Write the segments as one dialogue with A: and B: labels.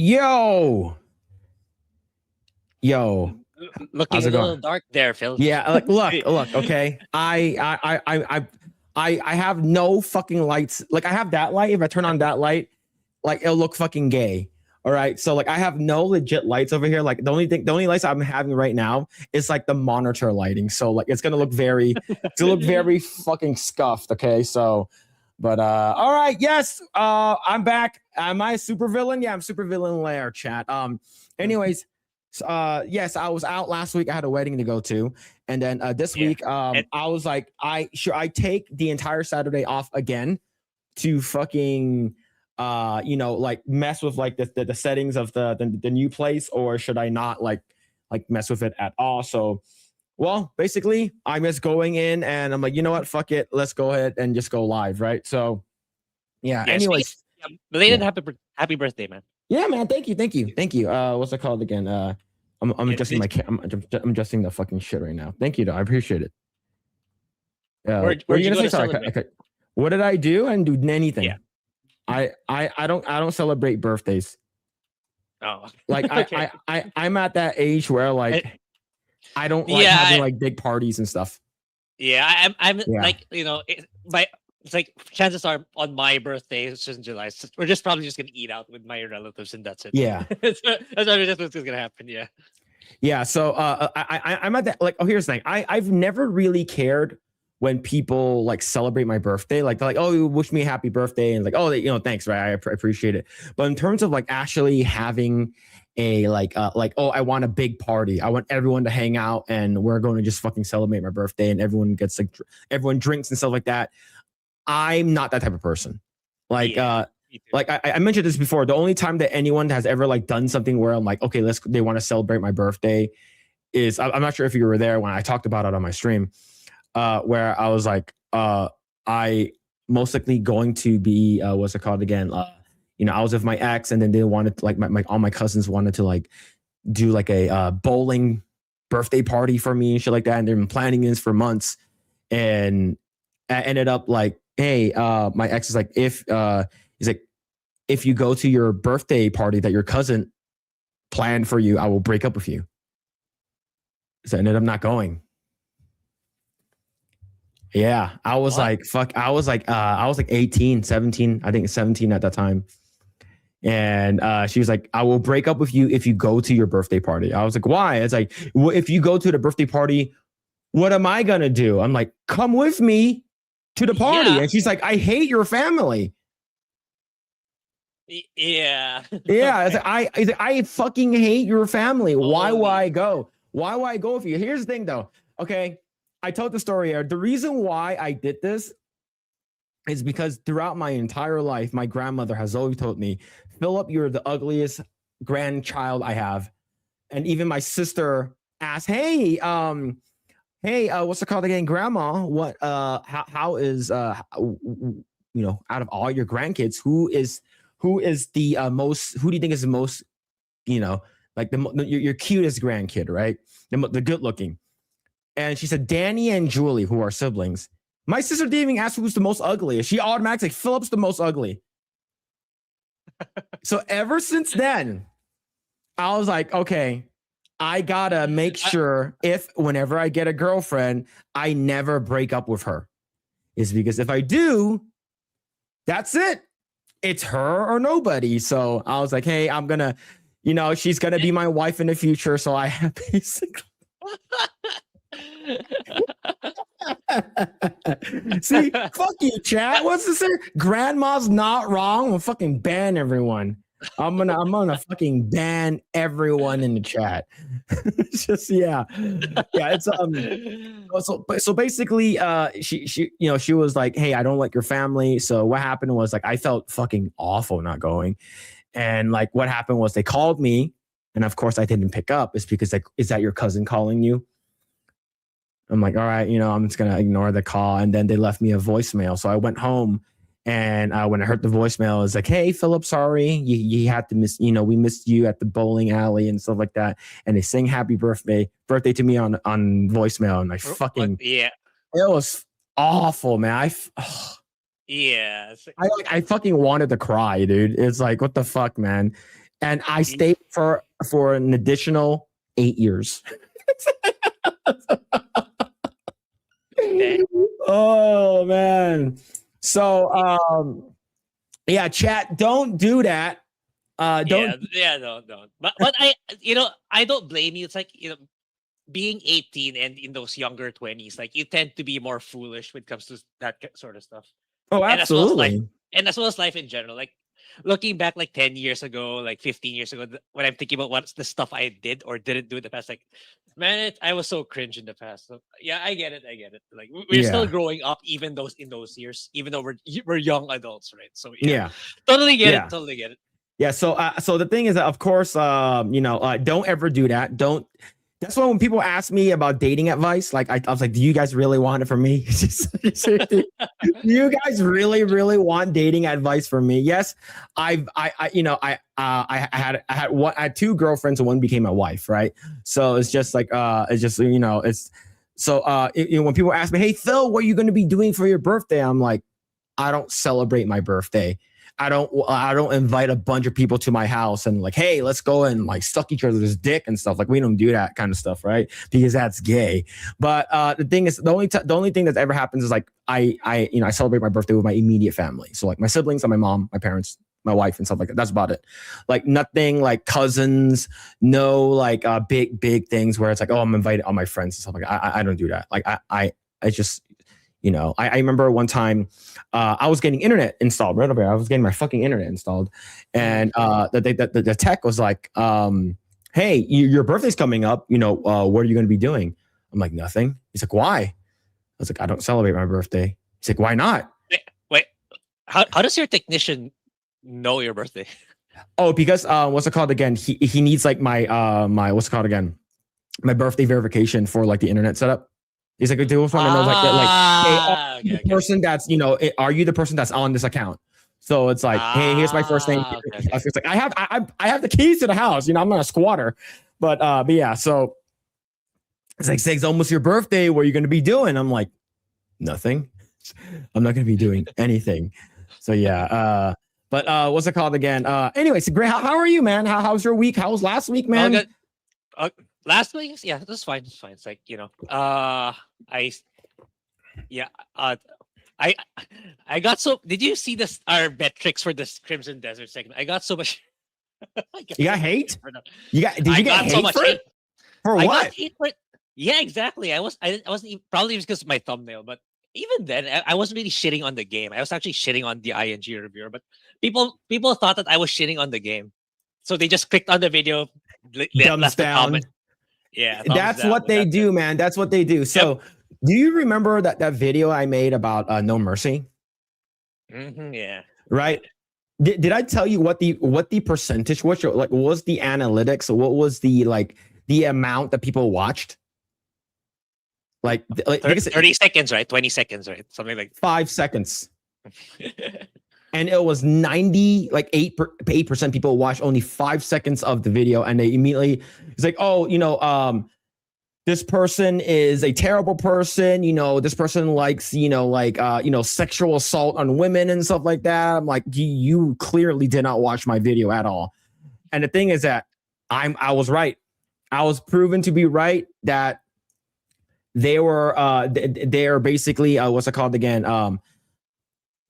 A: Yo, yo,
B: Looking
A: how's
B: a
A: it going?
B: little dark there, Phil.
A: Yeah, like look, okay. I have no fucking lights. Like I have that light. If I turn on that light, like it'll look fucking gay. All right. So like I have no legit lights over here. Like the only lights I'm having right now is like the monitor lighting. So like it's gonna look very fucking scuffed. Okay. So but all right, yes. I'm back. Am I a super villain? Yeah, I'm super villain lair chat. Anyways, yes, I was out last week. I had a wedding to go to. And then this week, I was like, should I take the entire Saturday off again to fucking like mess with like the settings of the new place, or should I not like mess with it at all? So well, basically, I'm just going in and I'm like, you know what, fuck it, let's go ahead and just go live, right? So yeah. Anyways,
B: belated happy birthday, man.
A: Yeah, man. Thank you. What's it called again? I'm adjusting I'm adjusting the fucking shit right now. Thank you, though. I appreciate it.
B: Where are you gonna say? Sorry.
A: What did I do? And do anything?
B: Yeah.
A: I don't celebrate birthdays.
B: Oh,
A: like
B: okay.
A: I'm at that age where like I don't like having like big parties and stuff.
B: Yeah, I'm like, it's like chances are on my birthday, it's just in July. We're just probably just gonna eat out with my relatives and that's it.
A: Yeah,
B: that's what's gonna happen. Yeah.
A: Yeah. So I'm at that. Like, oh, here's the thing. I've never really cared when people like celebrate my birthday. Like they're like, oh, you wish me a happy birthday, and like, oh, thanks, right? I appreciate it. But in terms of like actually having a oh, I want a big party. I want everyone to hang out, and we're going to just fucking celebrate my birthday, and everyone gets like everyone drinks and stuff like that. I'm not that type of person. Like, I mentioned this before. The only time that anyone has ever like done something where I'm like, okay, they want to celebrate my birthday is, I'm not sure if you were there when I talked about it on my stream, where I was like, I most likely going to be, what's it called again? I was with my ex, and then they wanted to, like all my cousins wanted to like do like a bowling birthday party for me and shit like that. And they've been planning this for months. And I ended up like, hey, my ex is like, he's like, if you go to your birthday party that your cousin planned for you, I will break up with you. So I ended up not going. Yeah, I was like, fuck. I was like 18, 17. I think 17 at that time. And she was like, I will break up with you if you go to your birthday party. I was like, why? It's like, well, if you go to the birthday party, what am I going to do? I'm like, come with me to the party. Yeah. And she's like, I hate your family.
B: Yeah.
A: Yeah. It's like, I fucking hate your family. Why would I go? Why would I go with you? Here's the thing though. Okay. I told the story here. The reason why I did this is because throughout my entire life, my grandmother has always told me, Philip, you're the ugliest grandchild I have. And even my sister asked, hey, what's it called again? Grandma, what, how is, out of all your grandkids, who is the most, who do you think is the most, like your cutest grandkid, right? The good looking. And she said, Danny and Julie, who are siblings. My sister didn't even ask who's the most ugly. She automatically, Philip's the most ugly. So ever since then, I was like, okay, I gotta make sure whenever I get a girlfriend, I never break up with her. Is because if I do, that's it. It's her or nobody. So I was like, hey, I'm gonna, she's gonna be my wife in the future. So I have basically. See, fuck you, chat. What's this? Grandma's not wrong. I'll fucking ban everyone. I'm gonna fucking ban everyone in the chat. It's just yeah. It's so basically, she was like, hey, I don't like your family. So what happened was like I felt fucking awful not going, and like what happened was they called me, and of course I didn't pick up. It's because like, is that your cousin calling you? I'm like, all right, I'm just gonna ignore the call, and then they left me a voicemail. So I went home. And when I heard the voicemail, it was like, hey, Philip, sorry, you had to miss, we missed you at the bowling alley and stuff like that. And they sang happy birthday to me on voicemail. And I fucking, it was awful, man. I fucking wanted to cry, dude. It's like, what the fuck, man? and I stayed for an additional 8 years. Oh man. So yeah, chat, don't do that. Don't.
B: Yeah, don't. But I don't blame you. It's like, being 18 and in those younger 20s, like, you tend to be more foolish when it comes to that sort of stuff.
A: Oh,
B: And as well as life,
A: absolutely.
B: and as well as life in general. Like, looking back like 10 years ago, like 15 years ago, when I'm thinking about what's the stuff I did or didn't do in the past, like, man, I was so cringe in the past. So yeah, I get it. Like, we're still
A: Yeah.
B: growing up even in those years, even though we're young adults, right? So
A: Yeah.
B: totally get
A: Yeah.
B: it. Totally get it.
A: Yeah. So the thing is that, of course, don't ever do that. Don't. That's why when people ask me about dating advice, like I was like, do you guys really want it from me? Do you guys really, really want dating advice from me? Yes, I had two girlfriends and one became my wife, right? So it's just like it's so when people ask me, hey Phil, what are you going to be doing for your birthday? I'm like, I don't celebrate my birthday. I don't invite a bunch of people to my house and like, hey, let's go and like suck each other's dick and stuff. Like, we don't do that kind of stuff, right? Because that's gay. But the thing is, the only thing that ever happens is like I celebrate my birthday with my immediate family. So like my siblings and my mom, my parents, my wife, and stuff like that. That's about it. Like nothing like cousins, no like big things where it's like, oh, I'm invited all my friends and stuff like that. I don't do that. Like I just. I remember one time I was getting internet installed right over here. I was getting my fucking internet installed. And the tech was like, hey, your birthday's coming up. What are you going to be doing? I'm like, nothing. He's like, why? I was like, I don't celebrate my birthday. He's like, why not?
B: Wait. How does your technician know your birthday?
A: Oh, because what's it called again? He needs like my what's it called again? My birthday verification for like the internet setup. He's like, they want to know hey, the person that's, are you the person that's on this account? So it's like, hey, here's my first name. Okay. It's like, I have the keys to the house. I'm not a squatter, but yeah. So it's like, it's almost your birthday. What are you going to be doing? I'm like, nothing. I'm not going to be doing anything. So yeah. But what's it called again? Anyways, Grae, how are you, man? How's your week? How was last week, man?
B: Last week, yeah, that's fine. It's fine. It's like, I got so. Did you see our metrics for this Crimson Desert segment? I got so much.
A: You got hate? Did you get hate so much for it? For what?
B: I got hate for it. Yeah, exactly. I wasn't even, probably because of my thumbnail, but even then, I wasn't really shitting on the game. I was actually shitting on the ING reviewer, but people thought that I was shitting on the game, so they just clicked on the video, left down. Comment. Yeah,
A: that's what they do, man. That's what they do. So, do you remember that video I made about No Mercy?
B: Mm-hmm, yeah.
A: Right. Did I tell you what the percentage was? Like, what was the analytics? What was the amount that people watched? Like
B: 30 seconds, right? 20 seconds, right? Something like
A: 5 seconds. And it was 8% people watched only 5 seconds of the video, and they immediately, it's like, oh, this person is a terrible person. This person likes, sexual assault on women and stuff like that. I'm like, you clearly did not watch my video at all. And the thing is that I was right. I was proven to be right that they are basically what's it called again?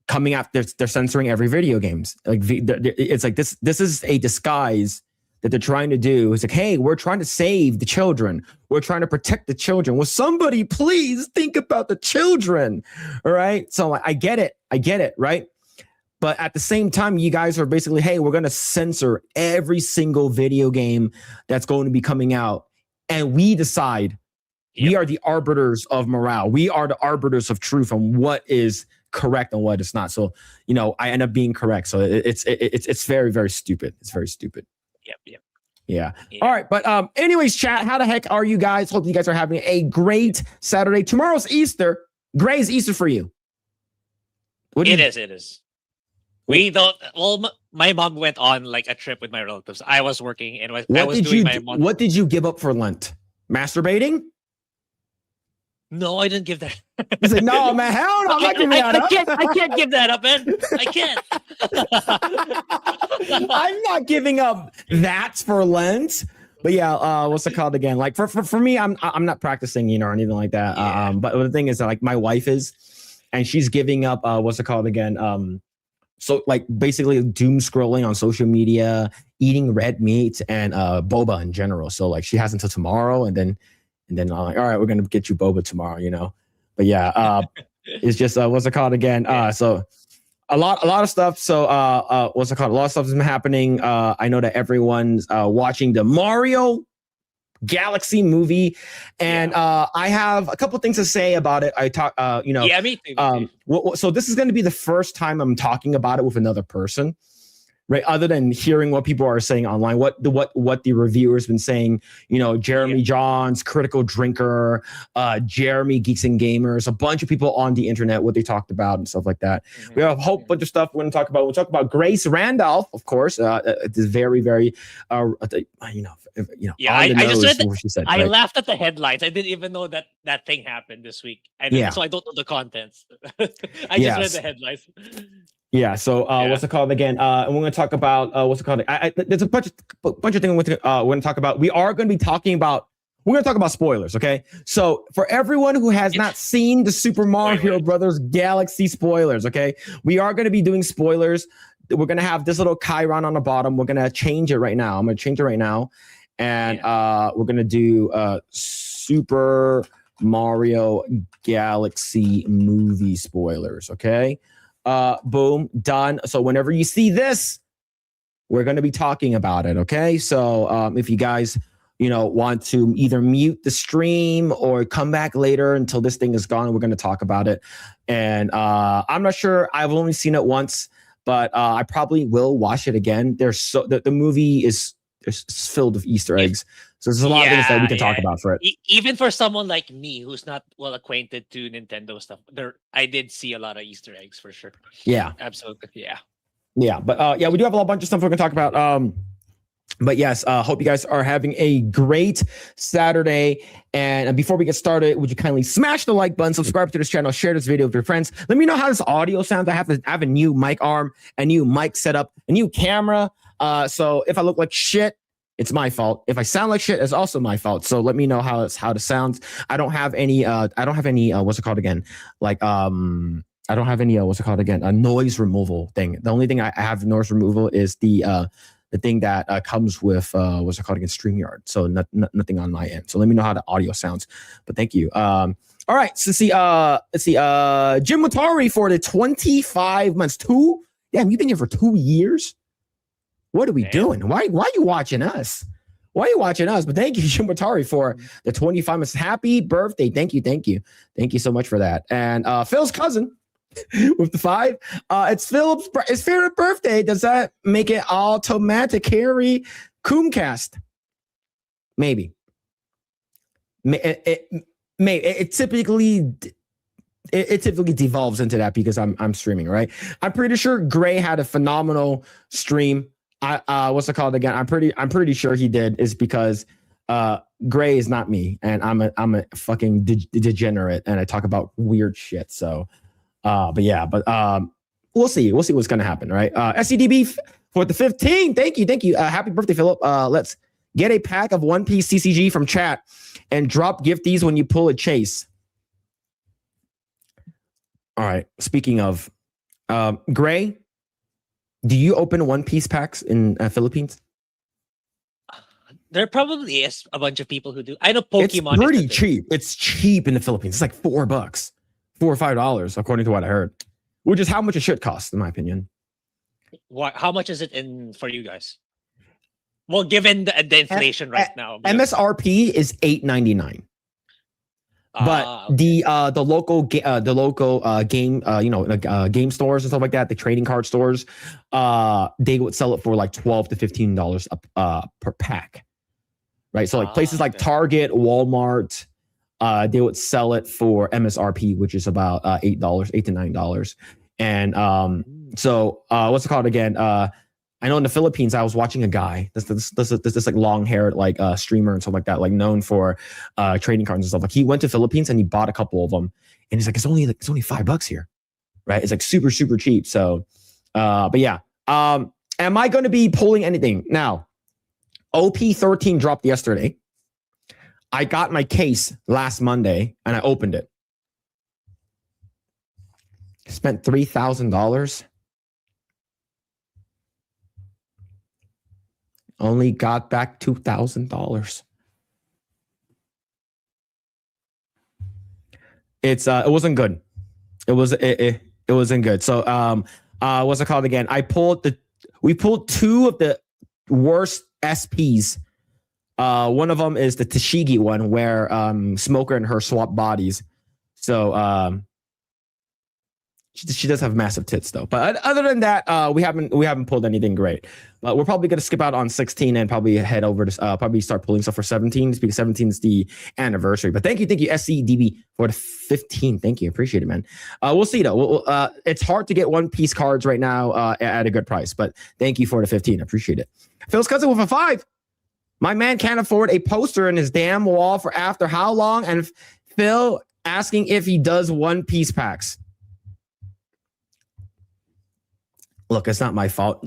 A: Coming out, they're censoring every video games. Like it's like this is a disguise that they're trying to do. It's like, hey, we're trying to save the children. We're trying to protect the children. Well, somebody please think about the children. All right. So I get it. Right. But at the same time, you guys are basically, hey, we're going to censor every single video game that's going to be coming out. And we decide. We are the arbiters of morale. We are the arbiters of truth on what is correct and what is not. So, I end up being correct. So it's very, very stupid. It's very stupid.
B: Yep.
A: Yeah. All right. But anyways, chat, how the heck are you guys? Hope you guys are having a great Saturday. Tomorrow's Easter. Gray's Easter for you.
B: It is. We don't. Well, my mom went on like a trip with my relatives. I was working and I was doing my mom.
A: What did you give up for Lent? Masturbating?
B: No, I didn't give that.
A: He's like, no, man, hell no, I'm not giving that up.
B: I can't give that up, man. I can't.
A: I'm not giving up that for Lent. But yeah, what's it called again? Like for me, I'm not practicing, or anything like that.
B: Yeah.
A: But the thing is that, like, my wife is, and she's giving up. What's it called again? So like basically doom scrolling on social media, eating red meat and boba in general. So like she has until tomorrow, and then I'm like, all right, we're gonna get you boba tomorrow. But yeah, it's just what's it called again? So a lot of stuff. So what's it called? A lot of stuff has been happening. I know that everyone's watching the Mario Galaxy movie, and I have a couple things to say about it. I talk,
B: Yeah, me too.
A: So this is going to be the first time I'm talking about it with another person, right? Other than hearing what people are saying online, what the reviewers been saying. Jeremy Johns, Critical Drinker, Jeremy Geeks and Gamers, a bunch of people on the internet, what they talked about and stuff like that. Mm-hmm. We have a whole bunch of stuff we're going to talk about. We'll talk about Grace Randolph, of course. It is very, very,
B: Yeah, I just read what said, I laughed at the headlines. I didn't even know that thing happened this week. So I don't know the contents. I just read the headlines.
A: Yeah. So what's it called again? And we're going to talk about what's it called? There's a bunch of things we're going to talk about. We're going to talk about spoilers. Okay. So for everyone who has not seen the Super Mario Brothers Galaxy spoilers, okay, we are going to be doing spoilers. We're going to have this little chyron on the bottom. We're going to change it right now. I'm going to change it right now. And we're going to do Super Mario Galaxy movie spoilers. Okay. Boom, done. So whenever you see this, we're going to be talking about it. Okay. So if you guys, want to either mute the stream or come back later until this thing is gone, we're going to talk about it. And I'm not sure. I've only seen it once, but I probably will watch it again. The movie is filled with Easter eggs. So there's a lot of things that we can talk about for it.
B: Even for someone like me who's not well acquainted to Nintendo stuff, I did see a lot of Easter eggs for sure.
A: Yeah,
B: absolutely.
A: Yeah, but we do have a bunch of stuff we're gonna talk about. But yes, hope you guys are having a great Saturday. And before we get started, would you kindly smash the like button, subscribe to this channel, share this video with your friends. Let me know how this audio sounds. I have a new mic arm, a new mic setup, a new camera. So if I look like shit, it's my fault. If I sound like shit, it's also my fault. So let me know how it sounds. I don't have any what's it called again? Like I don't have any what's it called again? A noise removal thing. The only thing I have noise removal is the thing that comes with what's it called again? StreamYard. So nothing on my end. So let me know how the audio sounds. But thank you. All right. So let's see. Jim Watari for the 25 months. You've been here for 2 years. What are we doing? Why are you watching us? Why are you watching us? But thank you, Jim Watari, for the 25 months. Happy birthday. Thank you. Thank you so much for that. And Phil's cousin with the 5. It's Philip's his favorite birthday. Does that make it automatic carry Coomcast? Maybe. It typically devolves into that because I'm streaming, right? I'm pretty sure Grae had a phenomenal stream. What's it called again? I'm pretty sure he did, is because Grae is not me, and I'm a fucking degenerate, and I talk about weird shit. So we'll see what's gonna happen, right? SCDB for the 15. Thank you. Happy birthday, Philip. Let's get a pack of One Piece CCG from chat and drop gifties when you pull a chase. All right. Speaking of Grae, do you open One Piece packs in Philippines?
B: There probably is a bunch of people who do. I know Pokemon.
A: It's pretty cheap. It's cheap in the Philippines. It's like $4, $4 or $5, according to what I heard, which is how much it should cost, in my opinion.
B: How much is it for you guys? Well, given the inflation right now,
A: MSRP is $8.99. But the local game game stores and stuff like that, the trading card stores, they would sell it for like $12 to $15 per pack, right? So like places like Target, Walmart, they would sell it for MSRP, which is about $8 to $9. And so what's it called again? I know in the Philippines, I was watching a guy, this like long haired like streamer and stuff like that, like known for trading cards and stuff. Like he went to Philippines and he bought a couple of them, and he's like, it's only $5 here, right? It's like super cheap. So, but yeah, am I going to be pulling anything now? OP13 dropped yesterday. I got my case last Monday and I opened it. Spent $3,000. Only got back $2,000. It wasn't good. It wasn't good. So what's it called again? We pulled two of the worst SPs. One of them is the Tashigi one where Smoker and her swap bodies. So she does have massive tits though. But other than that, we haven't pulled anything great. But we're probably gonna skip out on 16 and probably head over to probably start pulling stuff for 17 because 17 is the anniversary. But thank you SCDB for the 15. Thank you, appreciate it, man. We'll see though. It's hard to get One Piece cards right now at a good price. But thank you for the 15. Appreciate it. Phil's cousin with a 5. My man can't afford a poster in his damn wall for after how long? And Phil asking if he does One Piece packs. Look, it's not my fault.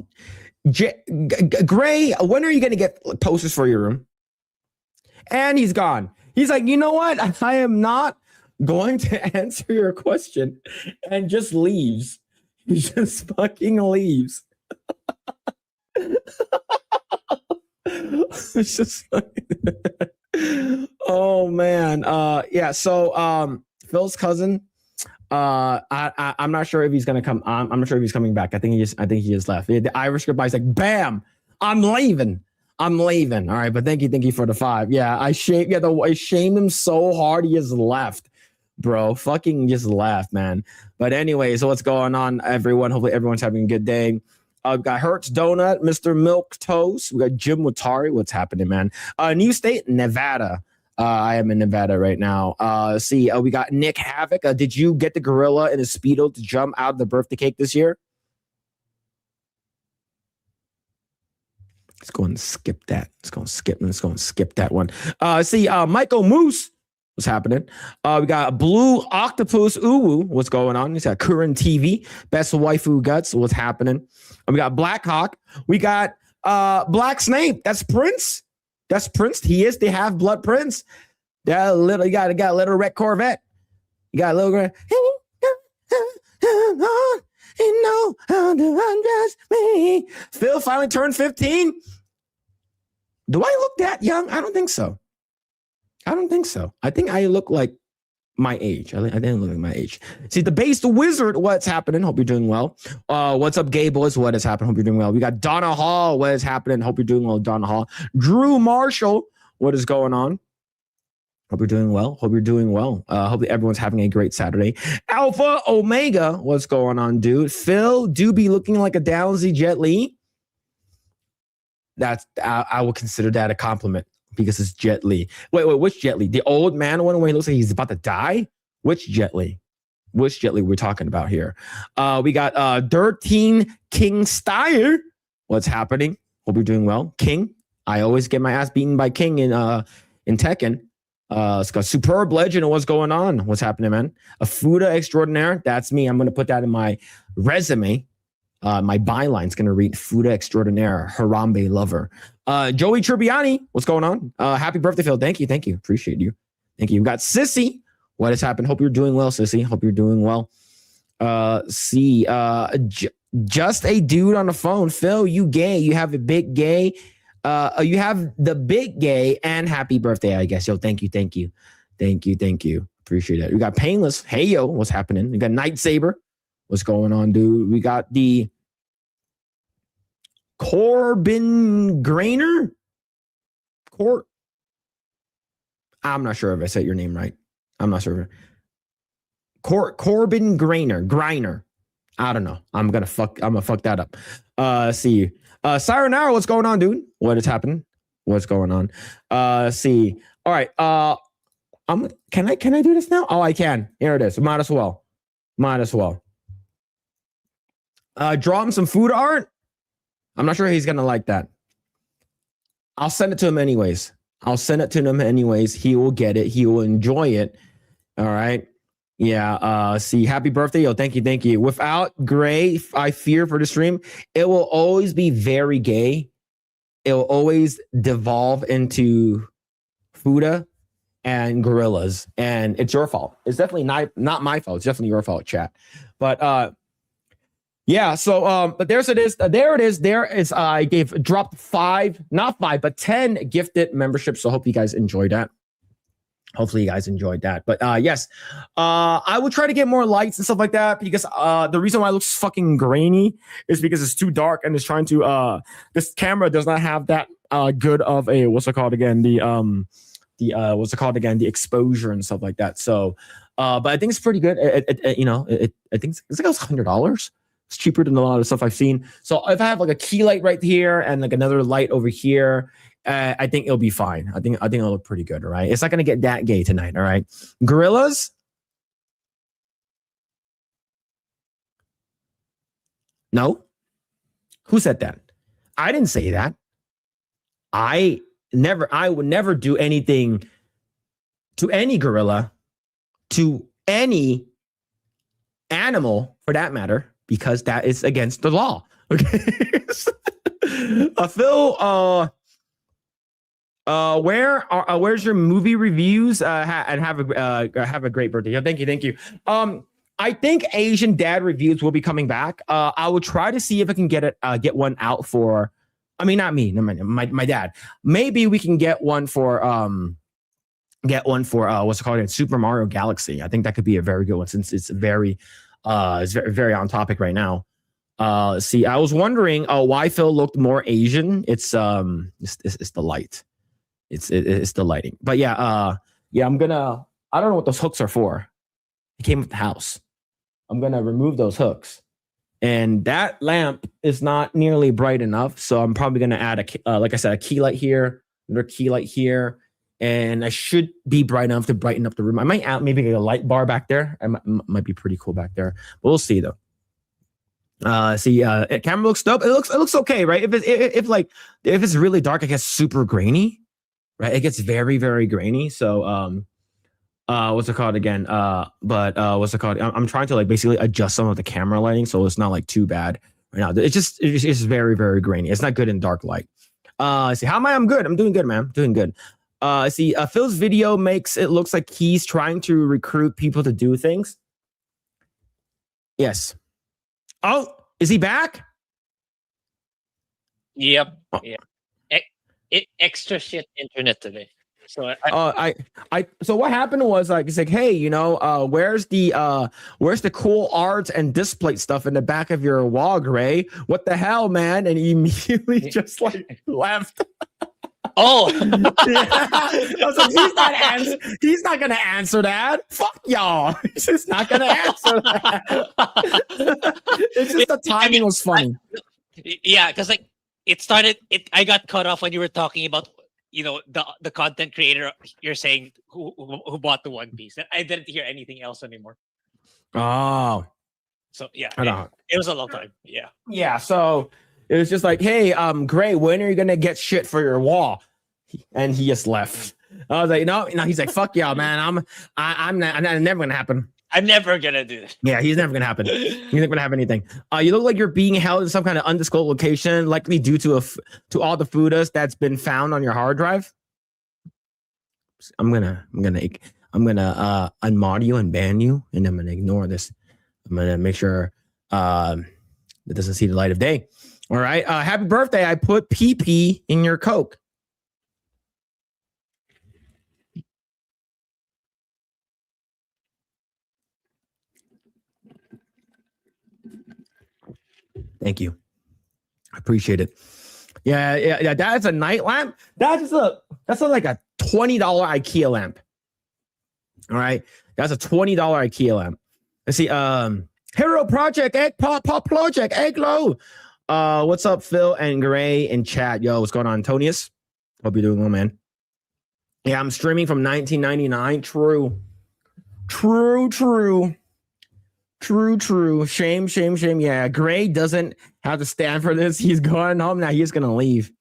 A: Grae, when are you going to get posters for your room? And he's gone. He's like, you know what? I am not going to answer your question, and just leaves. He just fucking leaves. It's just like, oh man. Yeah. So Phil's cousin. I'm not sure if he's gonna come. I'm not sure if he's coming back. I think he just left. The Irish goodbye's like, bam, I'm leaving. All right, but thank you for the 5. Yeah, I shamed him so hard he just left, bro. Fucking just left, man. But anyway, so what's going on, everyone? Hopefully everyone's having a good day. We got Hertz Donut, Mr. Milk Toast. We got Jim Watari. What's happening, man? New state, Nevada. I am in Nevada right now. We got Nick Havoc. Did you get the gorilla and the Speedo to jump out of the birthday cake this year? Let's go and skip that. Let's go and skip that one. Michael Moose. What's happening? We got Blue Octopus Uwu. What's going on? He's got Current TV. Best Waifu Guts. What's happening? And we got Black Hawk. We got Black Snape. That's Prince. He is the half-blood prince. You got a little red Corvette. You got a little red. You know how to undress me. Phil finally turned 15. Do I look that young? I don't think so. I think I look like my age. I didn't look like my age. See, the Base the Wizard, what's happening? Hope you're doing well. What's up, Ghey boys? What is happening? Hope you're doing well. We got Donna Hall. What is happening? Hope you're doing well, Donna Hall. Drew Marshall. What is going on? Hope you're doing well. Hopefully everyone's having a great Saturday. Alpha Omega. What's going on, dude? Phil do be looking like a Downsy Jet Li. I will consider that a compliment. Because it's Jet Li. Wait, which Jet Li? The old man one where he looks like he's about to die? Which Jet Li? We're talking about here? We got Dirteen King Steyer. What's happening? Hope you're doing well. King. I always get my ass beaten by King in Tekken. It's got Superb Legend. What's going on? What's happening, man? A Fuda Extraordinaire. That's me. I'm going to put that in my resume. My byline's going to read Fuda Extraordinaire, Harambe Lover. Joey Tribbiani, what's going on? Happy birthday, Phil. Thank you. Appreciate you. Thank you. We got Sissy. What has happened? Hope you're doing well, Sissy. Hope you're doing well. Just a dude on the phone. Phil, you gay. You have a big gay. You have the big gay and happy birthday, I guess. Yo, thank you. Appreciate it. We got Painless. Hey, yo, what's happening? We got Night Saber. What's going on, dude? We got the Corbin Grainer. I'm not sure if I said your name right. I'm not sure. Corbin Griner. I don't know. I'm gonna fuck that up. See you. Sayonara, what's going on, dude? What is happening? What's going on? See. All right. Can I do this now? Oh, I can. Here it is. Might as well. Draw him some food art. I'm not sure he's gonna like that. I'll send it to him anyways. He will get it. He will enjoy it. All right. Yeah. See, happy birthday. Yo, thank you. Without Grae, I fear for the stream, it will always be very gay. It will always devolve into Fuda and gorillas. And it's your fault. It's definitely not my fault. It's definitely your fault, chat. But yeah, so but there it is. There is I dropped 5, not 5, but 10 gifted memberships. So hope you guys enjoyed that. Hopefully you guys enjoyed that. But yes, I will try to get more lights and stuff like that because the reason why it looks fucking grainy is because it's too dark and it's trying to this camera does not have that good of a what's it called again? The exposure and stuff like that. So but I think it's pretty good. I think it's like $100. It's cheaper than a lot of stuff I've seen. So if I have like a key light right here and like another light over here, I think it'll be fine. I think it'll look pretty good. All right. It's not going to get that gay tonight. All right. Gorillas. No. Who said that? I didn't say that. I would never do anything to any gorilla, to any animal for that matter, because that is against the law. Okay. Phil, where's your movie reviews? And have a great birthday. Yeah, thank you. I think Asian Dad reviews will be coming back. I will try to see if I can get one out for. I mean, not me, my dad. Maybe we can get one for what's it called? Super Mario Galaxy. I think that could be a very good one since it's very very on topic right now. See, I was wondering why Phil looked more Asian. It's the light. It's the lighting. But yeah, I don't know what those hooks are for. It came with the house. I'm gonna remove those hooks. And that lamp is not nearly bright enough. So I'm probably gonna add like I said, a key light here, another key light here. And I should be bright enough to brighten up the room. I might add maybe a light bar back there. I might be pretty cool back there. But we'll see though. Camera looks dope. It looks okay, right? If it's really dark, it gets super grainy, right? It gets very, very grainy. So what's it called again? What's it called? I'm trying to like basically adjust some of the camera lighting so it's not like too bad right now. It's just very, very grainy. It's not good in dark light. See, how am I? I'm good. I'm doing good, man. I'm doing good. Phil's video makes it looks like he's trying to recruit people to do things. Yes. Oh, is he back?
B: Yep. Oh. Yeah. Extra shit internet today. So
A: so what happened was like it's like, hey, where's the cool art and display stuff in the back of your wall, Grae? What the hell, man? And he immediately just like left.
B: Oh,
A: yeah. I was like, he's not gonna answer that. Fuck y'all. He's just not gonna answer that. It's just the timing was funny.
B: Yeah, because like I got cut off when you were talking about the content creator you're saying who bought the One Piece. I didn't hear anything else anymore.
A: Oh,
B: so yeah, it was a long time. Yeah. So it was just like, hey, Grae, when are you gonna get shit for your wall? And he just left. I was like, no. He's like, fuck y'all, man. I'm never gonna happen. I'm never gonna do that.
A: Yeah, he's never gonna happen. He's not gonna have anything. You look like you're being held in some kind of undisclosed location, likely due to all the footage that's been found on your hard drive. I'm gonna unmod you and ban you, and I'm gonna ignore this. I'm gonna make sure that doesn't see the light of day. All right. Happy birthday. I put PP in your Coke. Thank you. I appreciate it. Yeah. That's a night lamp. That's like a $20 IKEA lamp. All right. That's a $20 IKEA lamp. Let's see. Hero Project, Project, Eggroll. What's up, Phil and Grae in chat? Yo, what's going on, Antonius? Hope you're doing well, man. Yeah, I'm streaming from 1999. True. True. Shame. Yeah, Grae doesn't have to stand for this. He's going home now. He's gonna leave.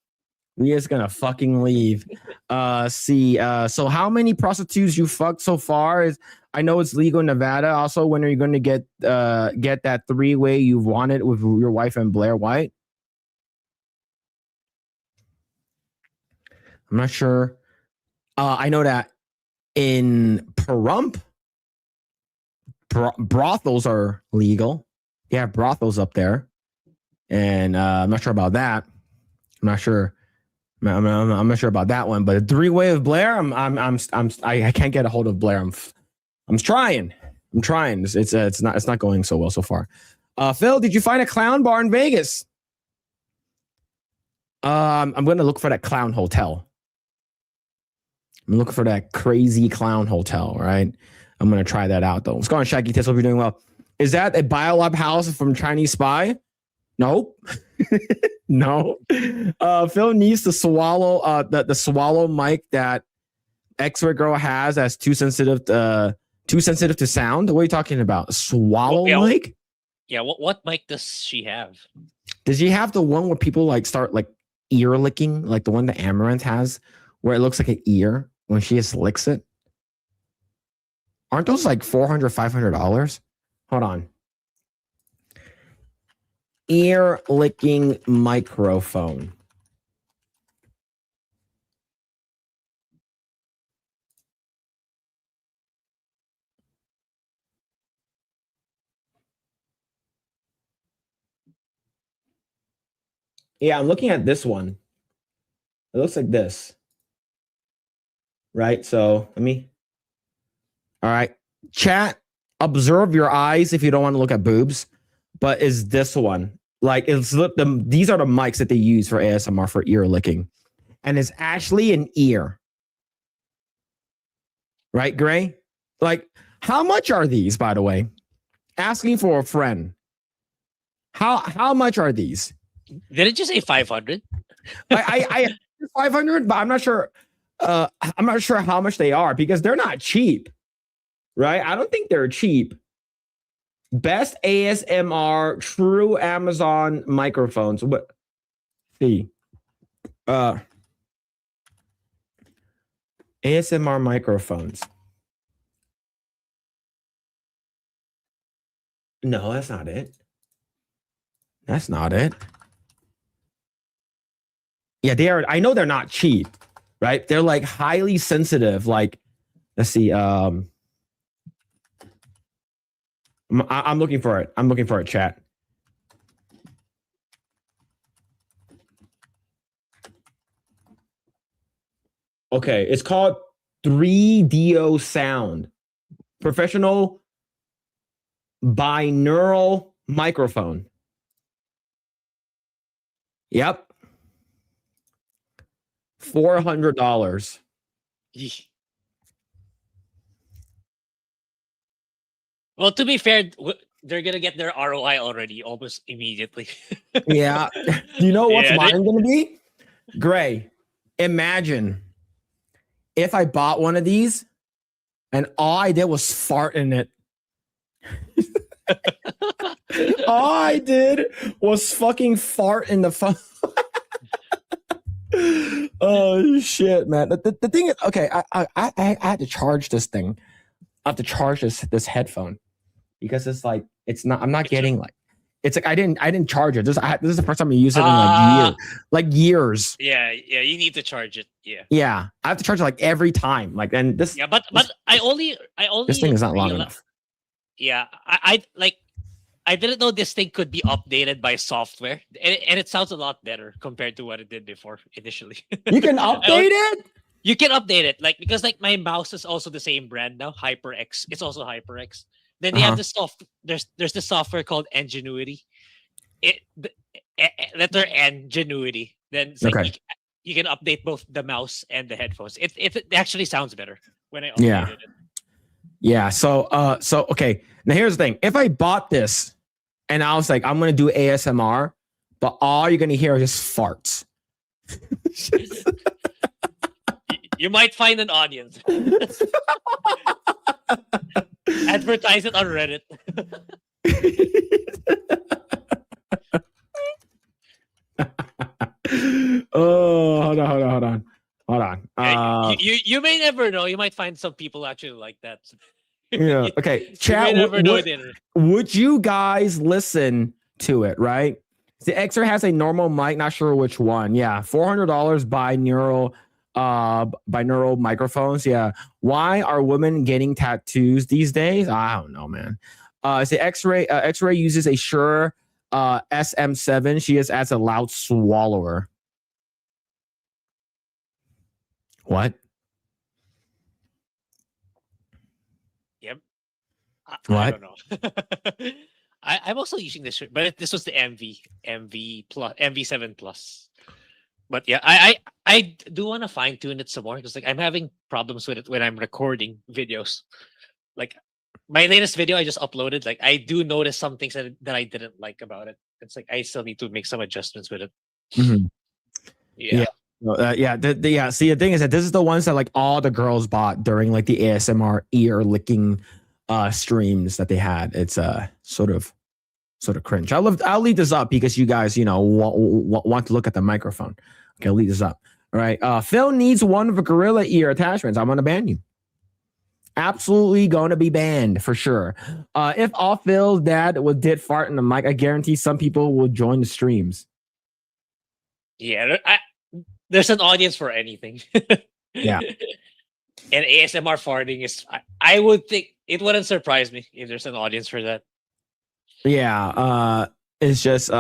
A: He is gonna fucking leave. So how many prostitutes you fucked so far? Is I know it's legal in Nevada. Also, when are you going to get that 3-way you've wanted with your wife and Blair White? I'm not sure. I know that in Pahrump, brothels are legal. Yeah, brothels up there, and I'm not sure about that. I'm not sure. I'm not sure about that one, but a 3-way of Blair, I can't get a hold of Blair. I'm trying. It's not going so well so far. Phil, did you find a clown bar in Vegas? I'm gonna look for that clown hotel. I'm looking for that crazy clown hotel, right? I'm gonna try that out though. What's going on, Shaggy Tits? Hope you're doing well. Is that a Biolab house from Chinese Spy? Nope. No. Phil needs to swallow the swallow mic that Eggroll has as too sensitive to sound. What are you talking about? Swallow mic?
B: Yeah, what mic does she have?
A: Does she have the one where people like start like ear licking, like the one that Amaranth has, where it looks like an ear when she just licks it? Aren't those like $400, $500? Hold on. Ear licking microphone. Yeah, I'm looking at this one. It looks like this. Right? So let me. All right. Chat, observe your eyes if you don't want to look at boobs. But is this one? Like these are the mics that they use for ASMR for ear licking. And it's actually an ear. Right, Grae? Like, how much are these, by the way? Asking for a friend. How much are these?
B: Didn't you say 500?
A: I 500, but I'm not sure. I'm not sure how much they are because they're not cheap, right? I don't think they're cheap. Best ASMR true Amazon microphones. What? See, ASMR microphones. No, that's not it. That's not it. Yeah, they are. I know they're not cheap, right? They're like highly sensitive. Like, let's see. I'm looking for it. I'm looking for it, chat. Okay, it's called 3DO Sound. Professional binaural microphone. Yep. $400.
B: Well, to be fair, they're gonna get their ROI already almost immediately.
A: Yeah. Do you know what's
B: Yeah,
A: mine gonna be? Grae, imagine if I bought one of these and all I did was fart in it. All I did was fucking fart in the phone. Oh shit, man. The thing is, okay, I had to charge this thing. I have to charge this headphone because it's like I'm not getting like it's like I didn't charge it. This is the first time I use it in like years.
B: Yeah, you need to charge it. Yeah.
A: Yeah, I have to charge it like every time. Like, and this.
B: Yeah, but I only
A: this thing is not long enough.
B: Yeah, I didn't know this thing could be updated by software, and it sounds a lot better compared to what it did before initially.
A: You can update it.
B: You can update it, like because like my mouse is also the same brand now, HyperX. It's also HyperX. Then they have this there's this software called Ingenuity. Letter Ingenuity. Then it's like you can update both the mouse and the headphones. It actually sounds better when I updated it.
A: Yeah. So okay. Now here's the thing. If I bought this and I was like, I'm gonna do ASMR, but all you're gonna hear is just farts.
B: You might find an audience. Advertise it on Reddit.
A: Oh, hold on.
B: You may never know. You might find some people actually like that.
A: Yeah. Okay.
B: You
A: Chat.
B: may never know it.
A: Would you guys listen to it? Right. The X-Ray has a normal mic. Not sure which one. Yeah. $400 binaural microphones. Yeah. Why are women getting tattoos these days? I don't know, man. The X-Ray uses a Shure SM7. She is as a loud swallower. What?
B: Yep.
A: What?
B: I don't know. I'm also using this, but this was the MV plus, MV7 plus. But yeah, I do want to fine tune it some more because like I'm having problems with it when I'm recording videos. Like my latest video I just uploaded, like I do notice some things that I didn't like about it. It's like I still need to make some adjustments with it.
A: Mm-hmm.
B: Yeah.
A: Yeah. See, the thing is that this is the ones that like all the girls bought during like the ASMR ear licking streams that they had. It's sort of cringe. I'll leave this up because you guys, want to look at the microphone. Okay, I'll leave this up. All right. Phil needs one of the gorilla ear attachments. I'm gonna ban you. Absolutely going to be banned for sure. If all Phil's dad did fart in the mic, I guarantee some people will join the streams.
B: Yeah, there's an audience for anything.
A: Yeah.
B: And ASMR farting is, I would think it wouldn't surprise me if there's an audience for that.
A: Yeah. It's just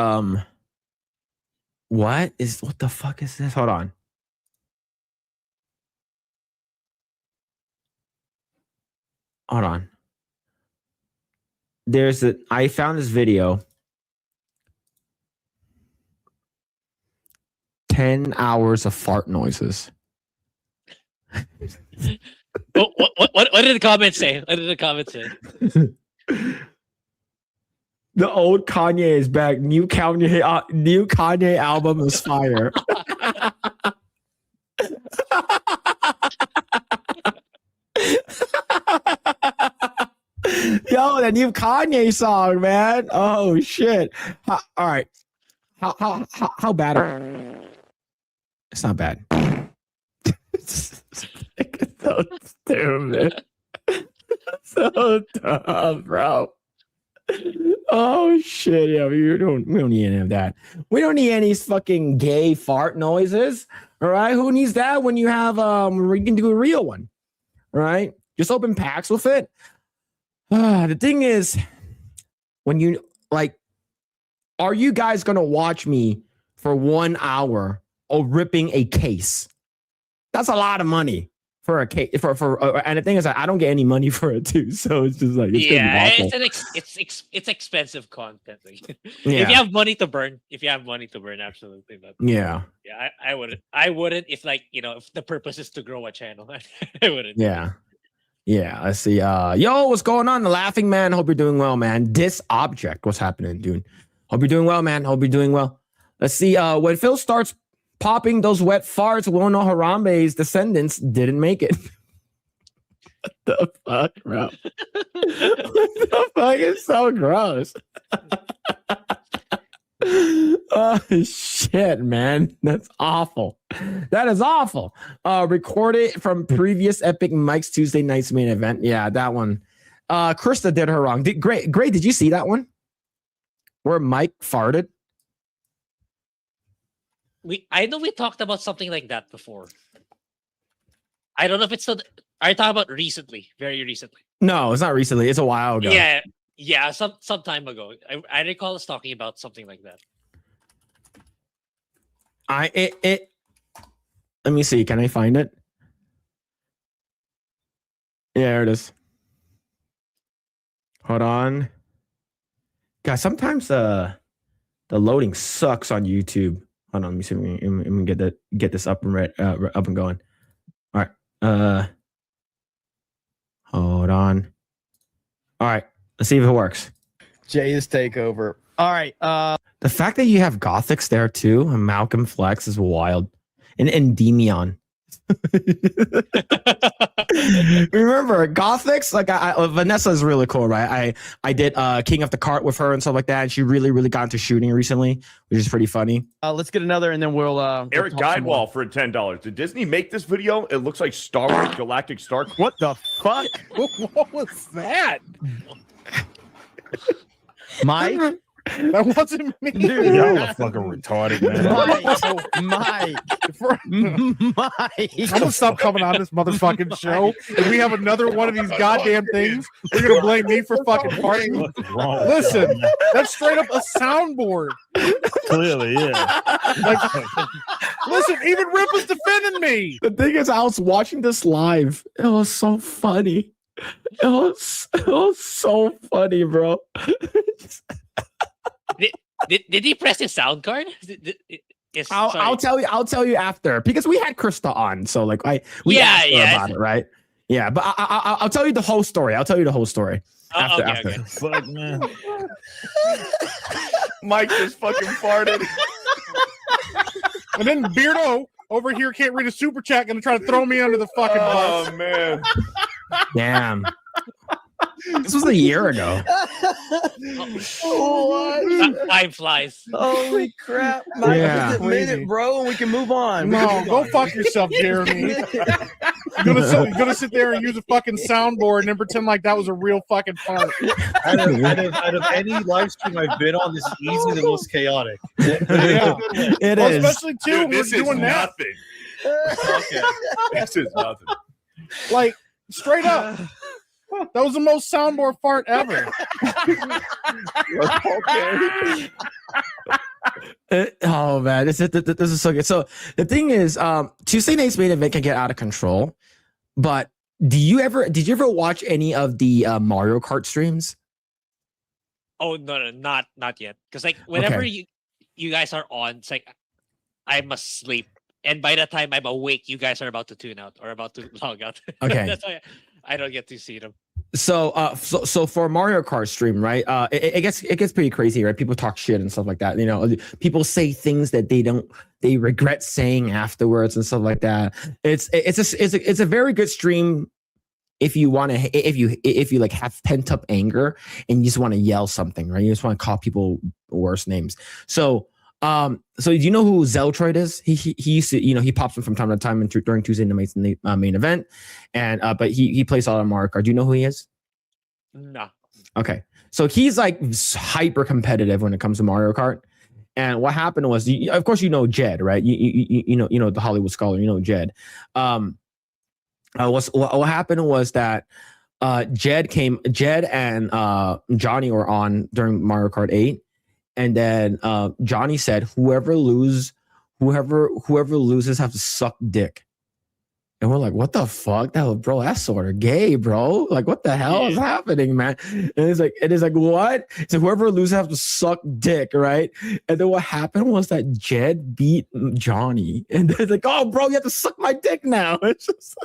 A: what the fuck is this? Hold on. I found this video. 10 hours of fart noises.
B: What did the comments say? What did the comments say?
A: The old Kanye is back. New Kanye album is fire. Yo, that new Kanye song, man. Oh shit. All right. How bad? It's not bad. It's so stupid. So dumb, bro. Oh shit, yeah, we don't need any of that. We don't need any fucking gay fart noises. All right, who needs that when you have you can do a real one? All right, just open packs with it. The thing is, when you are you guys gonna watch me for 1 hour of ripping a case? That's a lot of money for a case. And the thing is, I don't get any money for it too. So it's just like
B: it's expensive content. Yeah. If you have money to burn, absolutely. But
A: yeah,
B: I wouldn't if if the purpose is to grow a channel, I wouldn't.
A: Yeah. I see. Yo, what's going on? The Laughing Man. Hope you're doing well, man. This object, what's happening, dude? Hope you're doing well, man. Hope you're doing well. Let's see. When Phil starts popping those wet farts, we'll know Harambe's descendants didn't make it. What the fuck, bro? What the fuck is so gross? Oh shit, man. That's awful. That is awful. Recorded from previous Epic Mike's Tuesday night's main event. Yeah, that one. Krista did her wrong. Grae, did you see that one? Where Mike farted?
B: I know we talked about something like that before. I don't know if it's still. Are you talking about recently? Very recently?
A: No, it's not recently. It's a while ago.
B: Yeah, some time ago. I recall us talking about something like that.
A: Let me see. Can I find it? Yeah, there it is. Hold on. Guys, sometimes the loading sucks on YouTube. Hold on, let me see if we can get this up and going. All right. Hold on. All right. Let's see if it works.
C: Jay's takeover. All right.
A: The fact that you have Gothics there too, and Malcolm Flex is wild. And Endymion. Remember Gothics? Like Vanessa is really cool, right? I did King of the Cart with her and stuff like that, and she really got into shooting recently, which is pretty funny.
C: Let's get another, and then we'll
D: Eric Guidewall for $10. Did Disney make this video? It looks like Star Wars Galactic Star.
C: What the fuck?
E: What was that?
C: Mike?
E: That wasn't me.
C: Dude,
E: y'all are fucking retarded, man.
C: Mike.
E: I'm gonna stop coming on this motherfucking show. If we have another one of these goddamn things, you're gonna blame me for fucking partying. Listen, that's straight up a soundboard.
F: Clearly, yeah.
E: Like, listen, even Rip was defending me.
A: The thing is, I was watching this live. It was so funny. It was so funny, bro.
B: Did he press his sound card?
A: I'll tell you after, because we had Krista on, so like we asked her about it, right? Yeah, but I'll tell you the whole story. After.
B: Okay.
F: Fuck, man.
D: Mike just fucking farted.
E: And then Beardo over here can't read a super chat, gonna try to throw me under the fucking bus.
D: Oh man.
A: Damn. This was a year ago.
B: Time flies.
C: Holy crap. Mike,
A: Yeah.
C: just admit it, bro, and we can move on.
E: No, go fuck yourself, Jeremy. You're gonna sit there and use a fucking soundboard and then pretend like that was a real fucking fart.
F: Out of any live stream I've been on, this is easily the most chaotic.
E: Yeah.
A: It
E: Well,
A: is.
E: especially too,
D: Dude, this
E: we're
D: is
E: doing that.
D: nothing. Okay. This is nothing.
E: Like straight up. That was the most soundboard fart ever.
A: Oh man, this is so good. So the thing is, Tuesday night's main event can get out of control. But did you ever watch any of the Mario Kart streams?
B: Oh no, not yet. Because like whenever you guys are on, it's like I'm asleep, and by the time I'm awake, you guys are about to tune out or about to log out.
A: Okay.
B: That's why I don't get to see them.
A: So so for Mario Kart stream, right? It gets pretty crazy, right? People talk shit and stuff like that. You know, people say things that they regret saying afterwards and stuff like that. It's a very good stream if you want to, if you like have pent up anger and you just want to yell something, right? You just want to call people worse names. So do you know who Zeltroid is? He used to, you know, he pops in from time to time during Tuesday night's main event, and but he plays a lot of Mario Kart. Do you know who he is?
B: No.
A: Okay, so he's like hyper competitive when it comes to Mario Kart. And what happened was, of course, you know Jed, right? You know the Hollywood scholar, you know Jed. What happened was that Jed and Johnny were on during Mario Kart 8. And then Johnny said, whoever loses have to suck dick. And we're like, what the fuck? Bro, that's sort of gay, bro. Like, what the hell is happening, man? And it's like, what? So whoever loses have to suck dick, right? And then what happened was that Jed beat Johnny. And they're like, oh, bro, you have to suck my dick now. It's just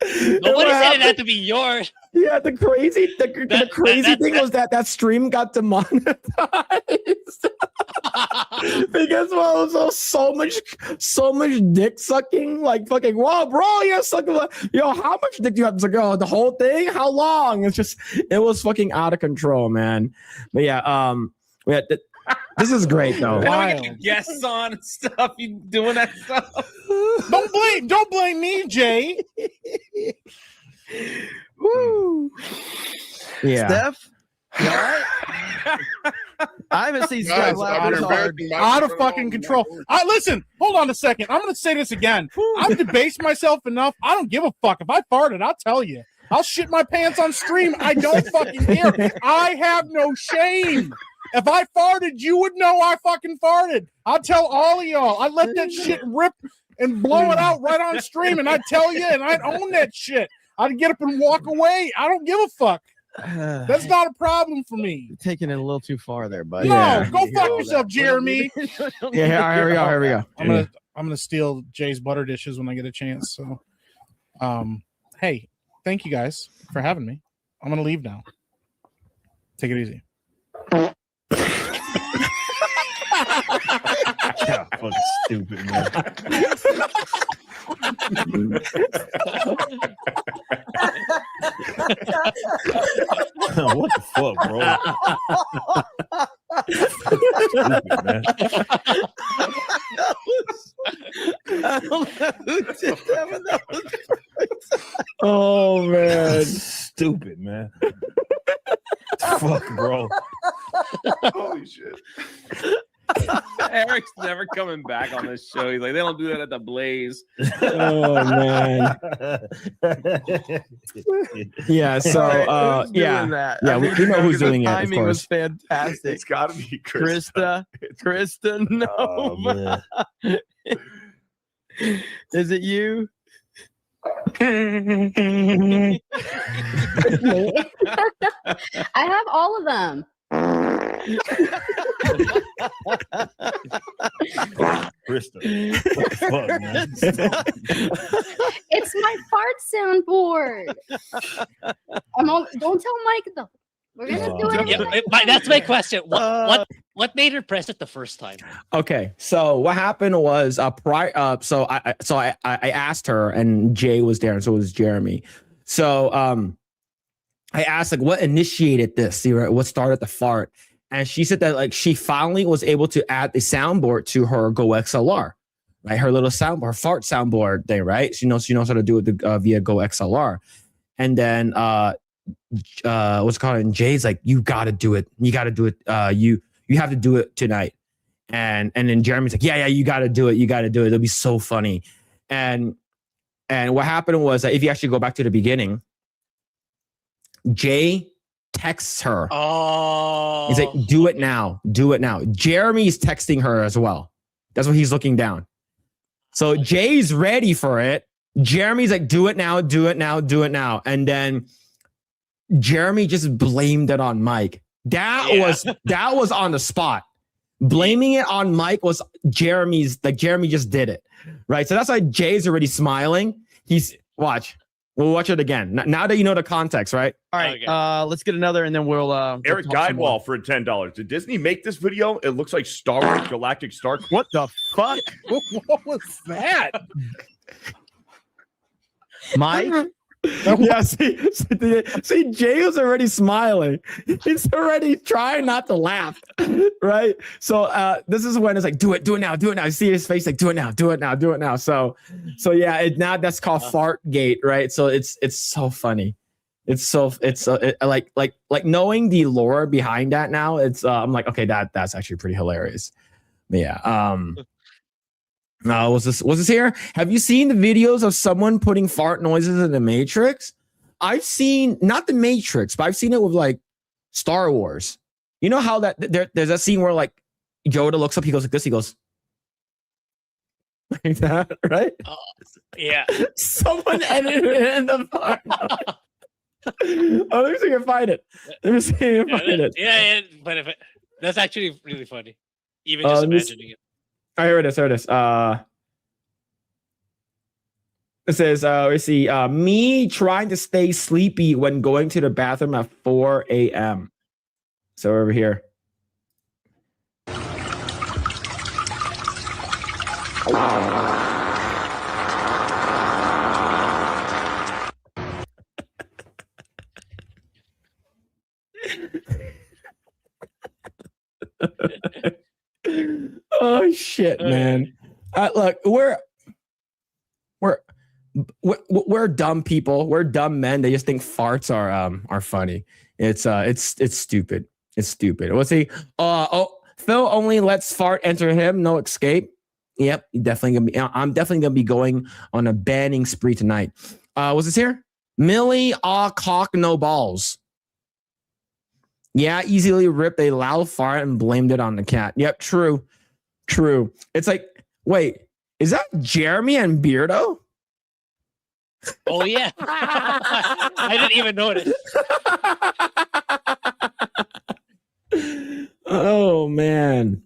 B: Nobody said it had to be yours.
A: Yeah, the crazy thing was that stream got demonetized because well, it was so much dick sucking, like fucking. Whoa, bro, you're sucking. Yo, how much dick do you have to suck? Oh, the whole thing? How long? It was fucking out of control, man. But yeah, this is great though.
G: Now we get guests on and stuff. You doing that stuff?
E: Don't blame me, Jay.
C: Woo.
A: Yeah.
C: Steph, you all right? I haven't seen Steph laugh this hard.
E: Out of fucking control. Listen, hold on a second. I'm going to say this again. I've debased myself enough. I don't give a fuck. If I farted, I'll tell you. I'll shit my pants on stream. I don't fucking care. I have no shame. If I farted, you would know I fucking farted. I'll tell all of y'all. I let that shit rip and blow it out right on stream, and I'd tell you, and I'd own that shit. I'd get up and walk away. I don't give a fuck. That's not a problem for me.
C: You're taking it a little too far there, buddy.
E: No, go fuck yourself, Jeremy.
A: Yeah, here we go.
E: I'm gonna steal Jay's butter dishes when I get a chance. So, hey, thank you guys for having me. I'm gonna leave now. Take it easy.
F: Yeah, fucking stupid, man. What the fuck, bro? Stupid, man.
C: I don't know who did that, but that was
A: Oh man.
F: Stupid, man. Fuck, bro.
D: Holy shit.
G: Eric's never coming back on this show. He's like, they don't do that at the Blaze.
A: Oh man. Yeah. So
C: Who's doing
A: yeah.
C: that?
A: Yeah, we know who's doing it, of
C: The timing was fantastic.
D: It's got to be Krista.
C: Krista, no.
F: Oh, man.
C: Is it you?
H: I have all of them.
F: Krista. What the fuck, man?
H: It's my fart soundboard. Don't tell Mike though. We're gonna do it.
B: Yeah, that's my question. What made her press it the first time?
A: Okay, so what happened was so I asked her, and Jay was there, and so was Jeremy. So I asked like, what initiated this? See, right? What started the fart? And she said that like she finally was able to add the soundboard to her Go XLR, right? Her little soundboard, her fart soundboard thing, right? She knows how to do it via Go XLR. And then what's it called? And Jay's like, you got to do it. You got to do it. You have to do it tonight. And then Jeremy's like, yeah, you got to do it. You got to do it. It'll be so funny. And what happened was that if you actually go back to the beginning, Jay texts her.
B: Oh,
A: He's like, do it now. Do it now. Jeremy's texting her as well. That's what he's looking down. So Jay's ready for it. Jeremy's like, do it now, do it now, do it now. And then Jeremy just blamed it on Mike. That was on the spot. Blaming it on Mike was Jeremy just did it. Right. So that's why Jay's already smiling. We'll watch it again. Now that you know the context, right?
C: All right.
B: Okay.
C: Let's get another, and then we'll
D: Eric Guidewall for $10. Did Disney make this video? It looks like Star Wars Galactic Star.
C: What the fuck?
E: What was that?
C: Mike?
A: Yeah, see, Jay was already smiling. He's already trying not to laugh, right? So this is when it's like, do it now. You see his face like, do it now. So yeah, now that's called fartgate, right? So it's so funny. It's like knowing the lore behind that now. It's I'm like, okay, that's actually pretty hilarious. But yeah, was this here? Have you seen the videos of someone putting fart noises in the Matrix? I've seen not the Matrix, but I've seen it with like Star Wars. You know how there's that scene where like Yoda looks up, he goes like this, he goes like that, right?
B: yeah.
A: Someone edited it in the fart. Let me see if I can find it.
B: Yeah, but that's actually really funny. Even just imagining it.
A: Oh, here it is. It says, we see me trying to stay sleepy when going to the bathroom at 4 a.m. So over here. Oh shit, man! Look, we're dumb people. We're dumb men. They just think farts are funny. It's stupid. It's stupid. What's he? Phil only lets fart enter him. No escape. Yep, I'm definitely gonna be going on a banning spree tonight. Was this here? Millie, cock, no balls. Yeah, easily ripped a loud fart and blamed it on the cat. Yep, true. It's like, wait, is that Jeremy and Beardo?
B: Oh yeah, I didn't even notice.
A: Oh man.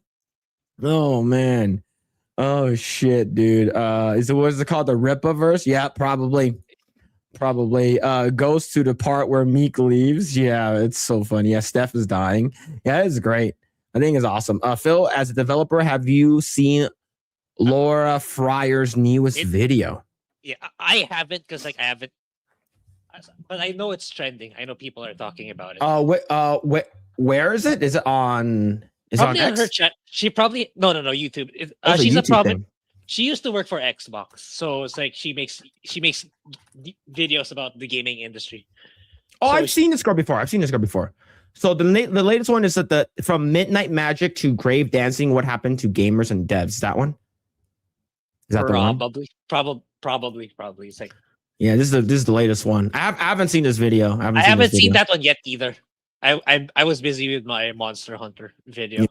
A: Oh shit, dude. Was it called the Rippaverse? Yeah, probably. Goes to the part where Meek leaves. Yeah, it's so funny. Yeah, Steph is dying. Yeah, it's great. I think it's awesome. Phil, as a developer, have you seen Laura Fryer's newest video?
B: Yeah, I haven't because like I haven't, but I know it's trending. I know people are talking about it.
A: Where is it? Is it on? Is it on
B: Probably on
A: X?
B: her chat. She probably no YouTube.
A: Oh, the
B: She's a
A: YouTube
B: problem.
A: thing.
B: She used to work for Xbox, so it's like she makes videos about the gaming industry.
A: Oh,
B: So
A: I've seen this girl before. So the latest one is that from Midnight Magic to Grave Dancing, what happened to gamers and devs? That one? Is that the one?
B: Probably. It's like
A: Yeah, this is the latest one. I haven't seen this video.
B: I haven't seen that one yet either. I was busy with my Monster Hunter video.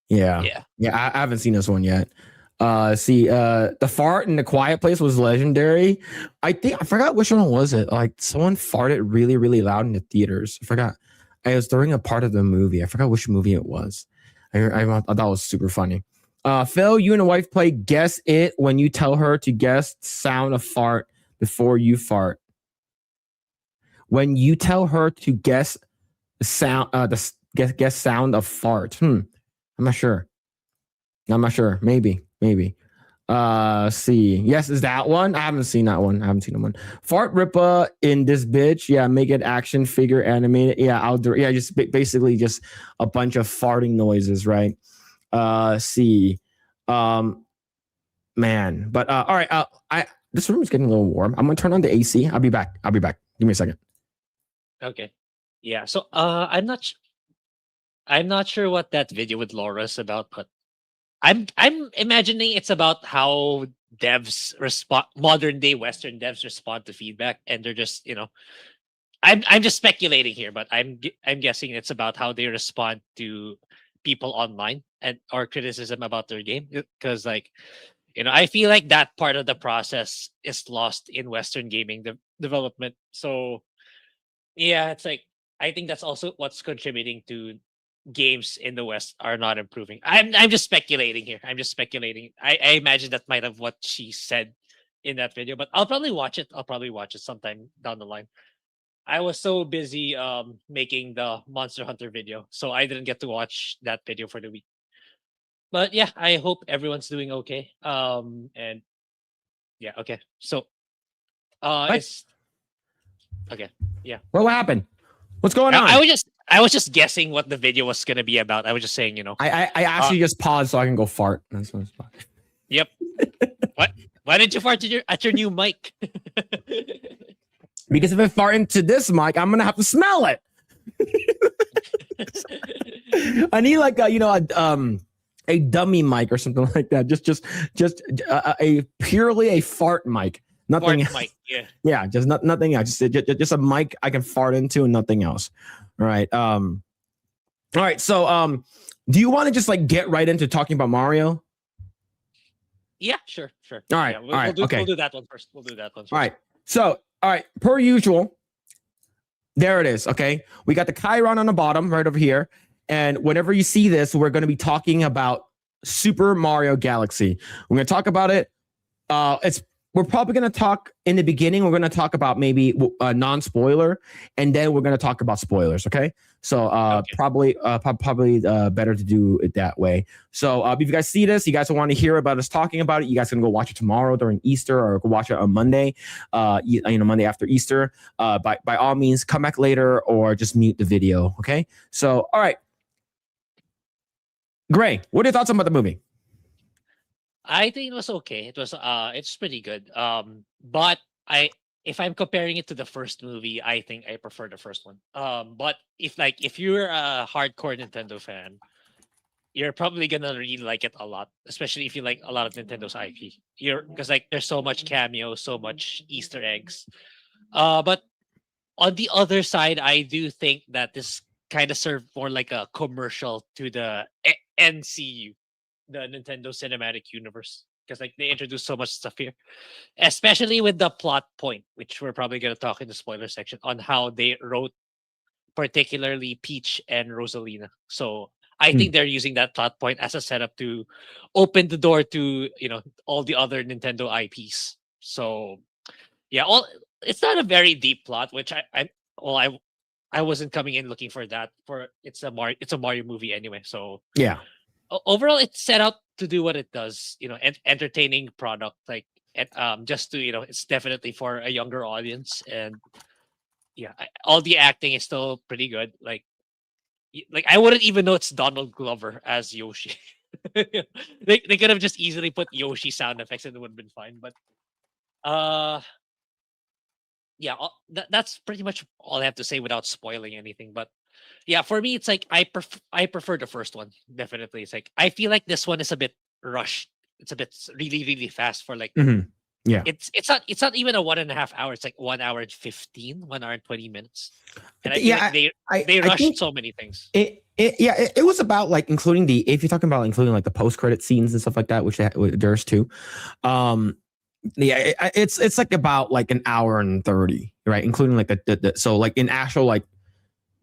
A: Yeah. I haven't seen this one yet. The fart in the Quiet Place was legendary. I forgot which one was it. Like someone farted really, really loud in the theaters. I forgot. It was during a part of the movie. I forgot which movie it was. I thought it was super funny. Phil, you and the wife play Guess It when you tell her to guess sound of fart before you fart. When you tell her to guess the sound, guess sound of fart. I'm not sure. Maybe. See. Yes, is that one? I haven't seen that one. Fart Rippa in this bitch. Yeah, make it action figure animated. Yeah, outdoor. Yeah, just basically just a bunch of farting noises, right? See. Man. But all right. This room is getting a little warm. I'm gonna turn on the AC. I'll be back. Give me a second.
B: Okay. Yeah. So I'm not sure what that video with Laura is about, but I'm imagining it's about how modern day Western devs respond to feedback, and they're just I'm just speculating here, but I'm guessing it's about how they respond to people online or criticism about their game, because I feel like that part of the process is lost in Western gaming development. So yeah, it's like I think that's also what's contributing to games in the West are not improving. I'm just speculating here. I imagine that might have what she said in that video, but I'll probably watch it. Sometime down the line. I was so busy making the Monster Hunter video, so I didn't get to watch that video for the week. But yeah, I hope everyone's doing okay. And yeah, okay. So it's okay. Yeah.
A: What happened? What's going on?
B: I was just guessing what the video was gonna be about. I was just saying,
A: I actually just paused so I can go fart. That's what it's.
B: Yep. What? Why did you fart at your new mic?
A: Because if I fart into this mic, I'm gonna have to smell it. I need like a dummy mic or something like that. Just a purely a fart mic. Nothing else.
B: Mic, yeah.
A: Yeah, just nothing else. Just a mic I can fart into and nothing else. All right. All right. So do you want to just like get right into talking about Mario?
B: Yeah, sure.
A: All right.
B: Yeah,
A: okay.
B: We'll do that one first. All
A: right. So, all right. Per usual, there it is. Okay. We got the Chiron on the bottom right over here. And whenever you see this, we're going to be talking about Super Mario Galaxy. We're going to talk about it. We're probably going to talk in the beginning. We're going to talk about maybe a non-spoiler, and then we're going to talk about spoilers. Okay. So probably better to do it that way. So if you guys see this, you guys want to hear about us talking about it, you guys can go watch it tomorrow during Easter, or go watch it on Monday, Monday after Easter. By all means, come back later or just mute the video. Okay. So, all right. Grae, what are your thoughts about the movie?
B: I think it was okay. It's pretty good. But if I'm comparing it to the first movie, I think I prefer the first one. But if you're a hardcore Nintendo fan, you're probably gonna really like it a lot, especially if you like a lot of Nintendo's IP. Because there's so much cameo, so much Easter eggs. But on the other side, I do think that this kind of served more like a commercial to the NCU, the Nintendo Cinematic Universe, because they introduced so much stuff here, especially with the plot point, which we're probably going to talk in the spoiler section, on how they wrote particularly Peach and Rosalina. So I think they're using that plot point as a setup to open the door to all the other Nintendo IPs. So yeah, it's not a very deep plot, which I wasn't coming in looking for that. It's a Mario movie anyway. So
A: Yeah.
B: Overall, it's set out to do what it does. Entertaining product. Just to it's definitely for a younger audience, and yeah, all the acting is still pretty good. Like I wouldn't even know it's Donald Glover as Yoshi. They could have just easily put Yoshi sound effects and it would have been fine. But yeah, that's pretty much all I have to say without spoiling anything. But yeah, for me, it's like I prefer the first one. Definitely, it's like I feel like this one is a bit rushed. It's a bit really really fast for like.
A: Yeah,
B: it's not even a 1.5 hours. It's like 1 hour and 15, 1 hour and 20 minutes. And I feel like they rushed so many things.
A: It was about like including if you're talking about including like the post credit scenes and stuff like that, which there's too. It's like about like an hour and 30, right? Including like the so like in actual like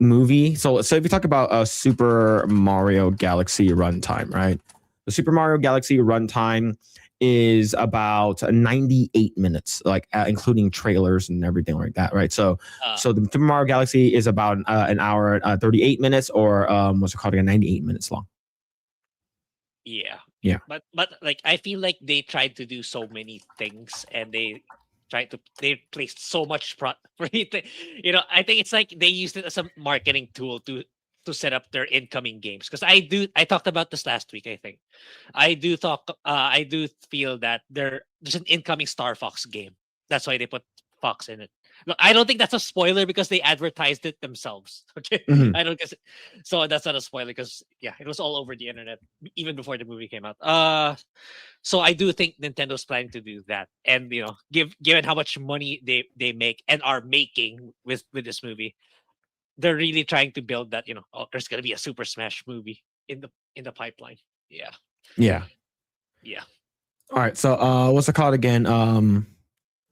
A: movie. So if you talk about a Super Mario Galaxy runtime, right? The Super Mario Galaxy runtime is about 98 minutes, like including trailers and everything like that, right? So the Super Mario Galaxy is about an hour 38 minutes, or what's it called again, 98 minutes long.
B: Yeah. But like I feel like they tried to do so many things, and they placed so much I think it's like they used it as a marketing tool to set up their incoming games. Because I talked about this last week. I think I do feel that there's an incoming Star Fox game. That's why they put Fox in it. No, I don't think that's a spoiler because they advertised it themselves. Okay, I don't guess. So that's not a spoiler because it was all over the internet even before the movie came out. So I do think Nintendo's planning to do that, and given how much money they make and are making with this movie, they're really trying to build that. There's gonna be a Super Smash movie in the pipeline. Yeah.
A: All right, so what's it called again?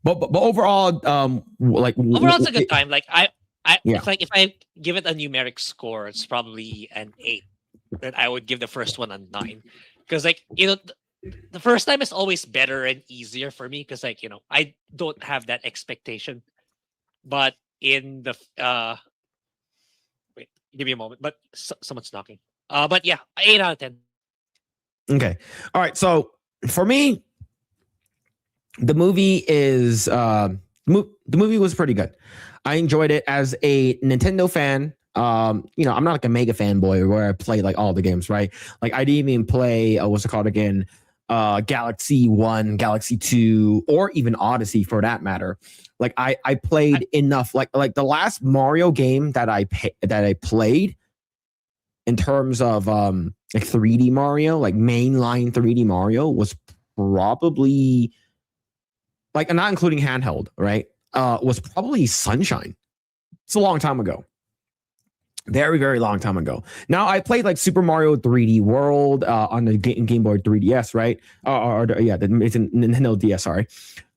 A: But overall,
B: overall, it's a good time. Like it's like if I give it a numeric score, it's probably an 8. Then I would give the first one a 9, because the first time is always better and easier for me because I don't have that expectation. But in the wait, give me a moment. But someone's knocking. But yeah, 8 out of 10.
A: Okay, all right. So for me, the movie is the movie was pretty good. I enjoyed it as a Nintendo fan. I'm not like a mega fanboy where I play like all the games, right? Like I didn't even play what's it called again? Galaxy 1, Galaxy 2, or even Odyssey for that matter. Like I played enough. Like the last Mario game that I played in terms of like 3D Mario, like mainline 3D Mario, was probably, like, not including handheld, right? Was probably Sunshine. It's a long time ago. Very, very long time ago. Now, I played like Super Mario 3D World on the Game Boy 3DS, right? It's a Nintendo DS, sorry.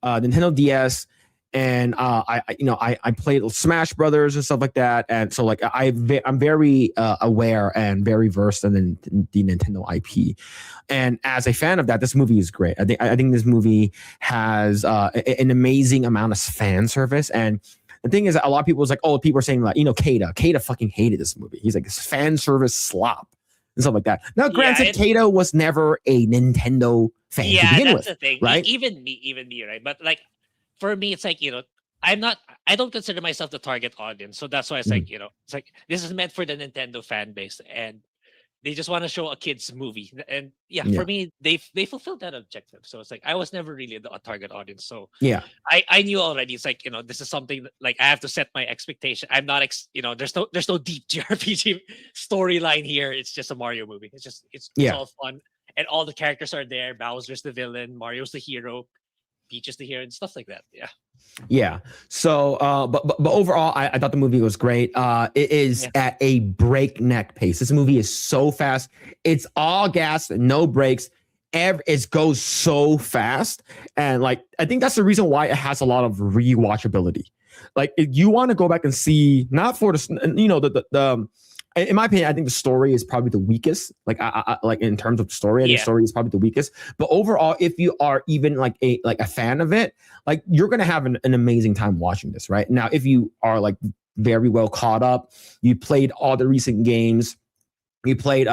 A: Nintendo DS. And I played Smash Brothers and stuff like that. And so like I'm very aware and very versed in the Nintendo IP. And as a fan of that, this movie is great. I think this movie has an amazing amount of fan service. And the thing is, a lot of people was like, people are saying like, Kata fucking hated this movie. He's like, this fan service slop and stuff like that. Now, granted, Kata was never a Nintendo fan to begin with,
B: the thing,
A: right?
B: Even me, right? But like, for me, it's like, I don't consider myself the target audience. So that's why it's like, it's like, this is meant for the Nintendo fan base, and they just want to show a kid's movie. And for me, they fulfilled that objective. So it's like, I was never really a target audience. So I knew already. It's like, this is something that, like, I have to set my expectation. I'm not, there's no deep JRPG storyline here. It's just a Mario movie. It's all fun. And all the characters are there. Bowser's the villain. Mario's the hero. Peaches to hear and stuff like that.
A: Yeah. So, but overall, I thought the movie was great. It is at a breakneck pace. This movie is so fast. It's all gas, no brakes. It goes so fast, and like I think that's the reason why it has a lot of rewatchability. Like, if you want to go back and see, not for the in my opinion, I think the story is probably the weakest. Like, I like in terms of the story, I think the story is probably the weakest. But overall, if you are even like a fan of it, like you're gonna have an amazing time watching this, right? Now, if you are like very well caught up. You played all the recent games. You played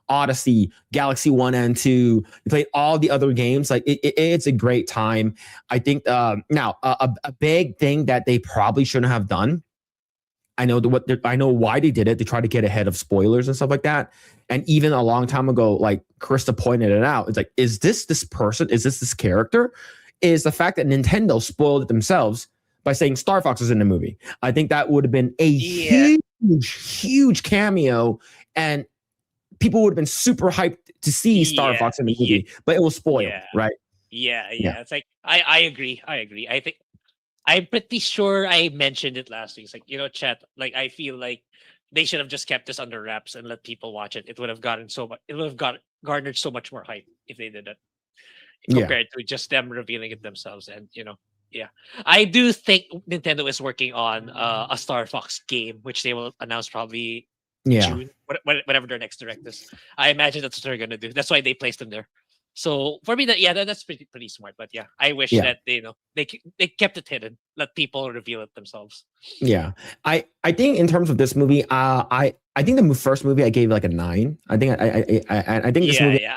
A: Odyssey, Galaxy 1 and 2. You played all the other games. Like it's a great time. I think now a big thing that they probably shouldn't have done. I know why they did it, to try to get ahead of spoilers and stuff like that. And even a long time ago, like Krista pointed it out, it's like, is this person? Is this character? Is the fact that Nintendo spoiled it themselves by saying Star Fox is in the movie. I think that would have been a huge cameo, and people would have been super hyped to see Star Fox in the movie, but it was spoiled, right?
B: Yeah. It's like I agree. I think I'm pretty sure I mentioned it last week. It's like, chat. Like I feel like they should have just kept this under wraps and let people watch it. It would have gotten so much. It would have garnered so much more hype if they did that, compared to just them revealing it themselves. And I do think Nintendo is working on a Star Fox game, which they will announce probably June, whatever their next direct is. I imagine that's what they're gonna do. That's why they placed them there. So for me, that's pretty smart. But I wish that they kept it hidden, let people reveal it themselves.
A: Yeah, I think in terms of this movie, I think the first movie I gave like a 9. I think I think this movie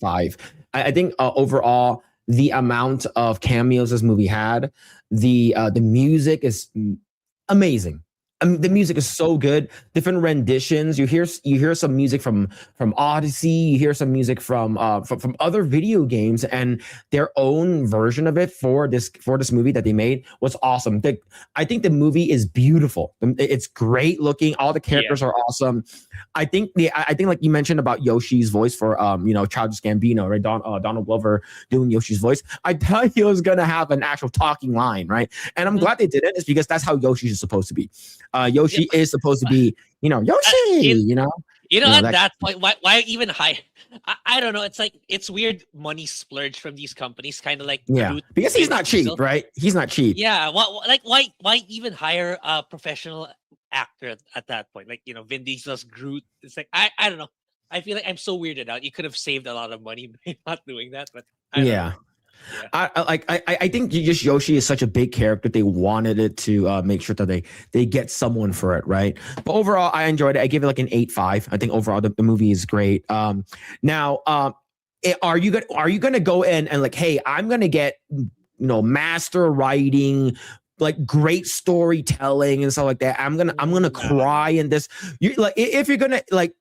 A: 5. I think overall the amount of cameos this movie had, the music is amazing. I mean, the music is so good. Different renditions. You hear some music from Odyssey. You hear some music from other video games, and their own version of it for this movie that they made was awesome. I think the movie is beautiful. It's great looking. All the characters are awesome. I think like you mentioned about Yoshi's voice for Childish Gambino, right? Donald Glover doing Yoshi's voice. I thought he was gonna have an actual talking line, right? And I'm glad they did it. It's because that's how Yoshi is supposed to be. Yoshi is supposed to be, Yoshi,
B: at that point, why even hire? I don't know. It's like, it's weird money splurge from these companies, kind of like
A: because he's not cheap, right? He's not cheap.
B: Yeah, why even hire a professional actor at that point? Like, Vin Diesel's Groot. It's like I don't know. I feel like I'm so weirded out. You could have saved a lot of money by not doing that, but I don't know.
A: I think just Yoshi is such a big character. They wanted it to make sure that they get someone for it, right? But overall, I enjoyed it. I give it like an 8.5. I think overall the movie is great. Now, are you gonna go in and like, hey, I'm gonna get master writing, like great storytelling and stuff like that. I'm gonna cry in this. If you're gonna like,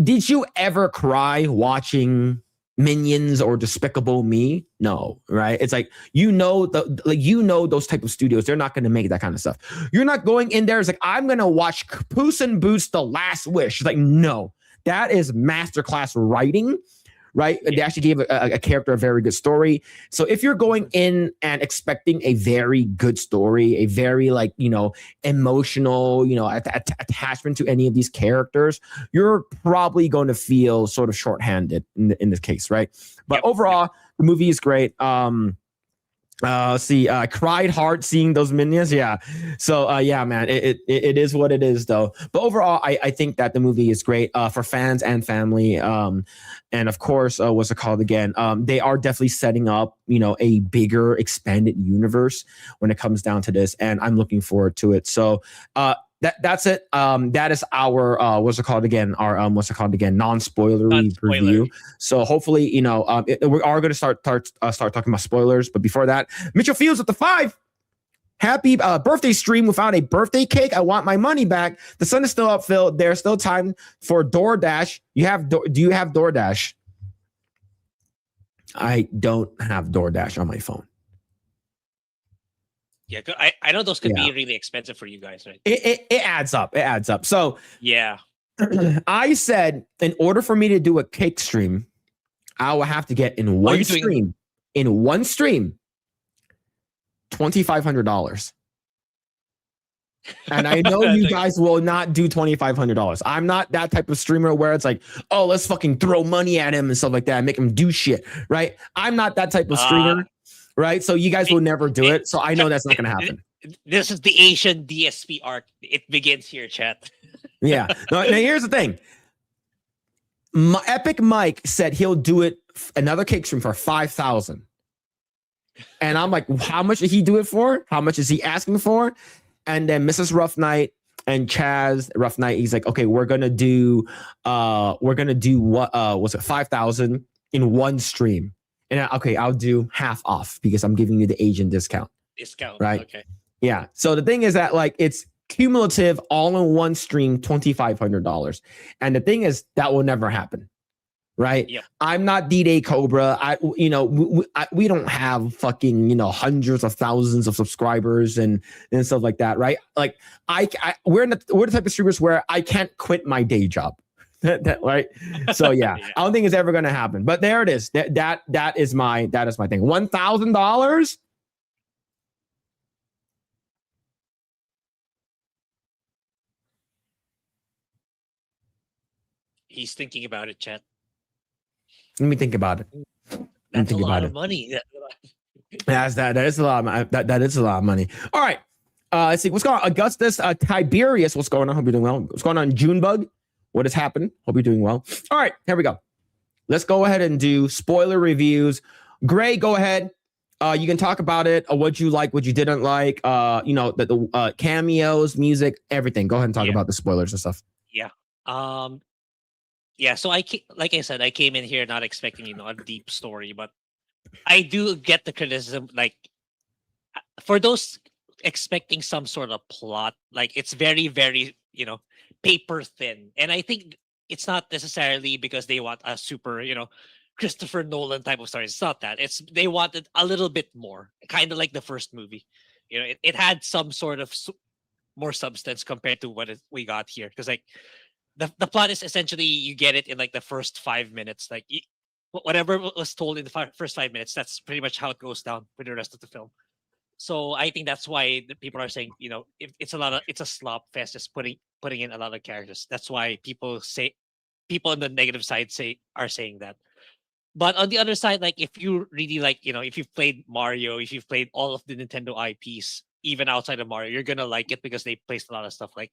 A: did you ever cry watching Minions or Despicable Me? No, right? It's like, those type of studios, they're not going to make that kind of stuff. You're not going in there. It's like, I'm going to watch Puss in Boots: The Last Wish. It's like, no, that is masterclass writing, right? They actually gave a character a very good story. So if you're going in and expecting a very good story, a very emotional, attachment to any of these characters, you're probably going to feel sort of shorthanded in this case, right? But overall, the movie is great. I cried hard seeing those Minions. Yeah. So man, it is what it is though. But overall, I think that the movie is great for fans and family. And of course, what's it called again? They are definitely setting up, a bigger expanded universe when it comes down to this. And I'm looking forward to it. So that's it. That is our non-spoilery review. So hopefully, we are going to start talking about spoilers. But before that, Mitchell Fields with the 5. Happy birthday stream without a birthday cake. I want my money back. The sun is still up, Phil. There's still time for DoorDash. Do you have DoorDash? I don't have DoorDash on my phone.
B: Yeah, I know those could be really expensive for you guys, right?
A: It adds up. It adds up. So
B: yeah,
A: I said in order for me to do a cake stream, I will have to get in one stream $2,500. And I know you guys will not do $2,500. I'm not that type of streamer where it's like, oh, let's fucking throw money at him and stuff like that and make him do shit, right? I'm not that type of streamer. Right, so you guys will never do it. So I know that's not going to happen.
B: This is the Asian DSP arc. It begins here, chat.
A: Yeah. Now here's the thing. Epic Mike said he'll do it another cake stream for 5,000. And I'm like, how much did he do it for? How much is he asking for? And then Mrs. Rough Night and Chaz Rough Night, he's like, okay, we're gonna do what was it 5,000 in one stream. And okay, I'll do half off because I'm giving you the Asian discount. Right.
B: Okay.
A: Yeah. So the thing is that like it's cumulative all in one stream, $2,500. And the thing is that will never happen. Right.
B: Yep.
A: I'm not D-Day Cobra. We don't have fucking, hundreds of thousands of subscribers and stuff like that. Right. Like we're the type of streamers where I can't quit my day job. Right. So yeah, I don't think it's ever going to happen, but there it is. That is my thing. $1,000.
B: He's thinking about it, chat.
A: Let me think about it.
B: That's a lot of money.
A: That is a lot. That is a lot of money. All right. Let's see what's going on. Augustus, Tiberius. What's going on? Hope you're doing well. What's going on? Junebug. What has happened? Hope you're doing well. All right. Here we go. Let's go ahead and do spoiler reviews. Grae, go ahead. You can talk about it. What you like, what you didn't like. The cameos, music, everything. Go ahead and talk about the spoilers and stuff.
B: Yeah. So like I said, I came in here not expecting a deep story, but I do get the criticism. Like for those expecting some sort of plot, like it's very, very paper thin, and I think it's not necessarily because they want a super Christopher Nolan type of story. It's not that. It's they wanted a little bit more, kind of like the first movie. It had some sort of more substance compared to what we got here, because like. The plot is essentially you get it in like the first 5 minutes. Like whatever was told in the first 5 minutes, that's pretty much how it goes down for the rest of the film. So I think that's why the people are saying, if it's a slop fest, just putting in a lot of characters. That's why people on the negative side are saying that. But on the other side, like if you really like, if you've played Mario, if you've played all of the Nintendo IPs, even outside of Mario, you're gonna like it because they placed a lot of stuff. Like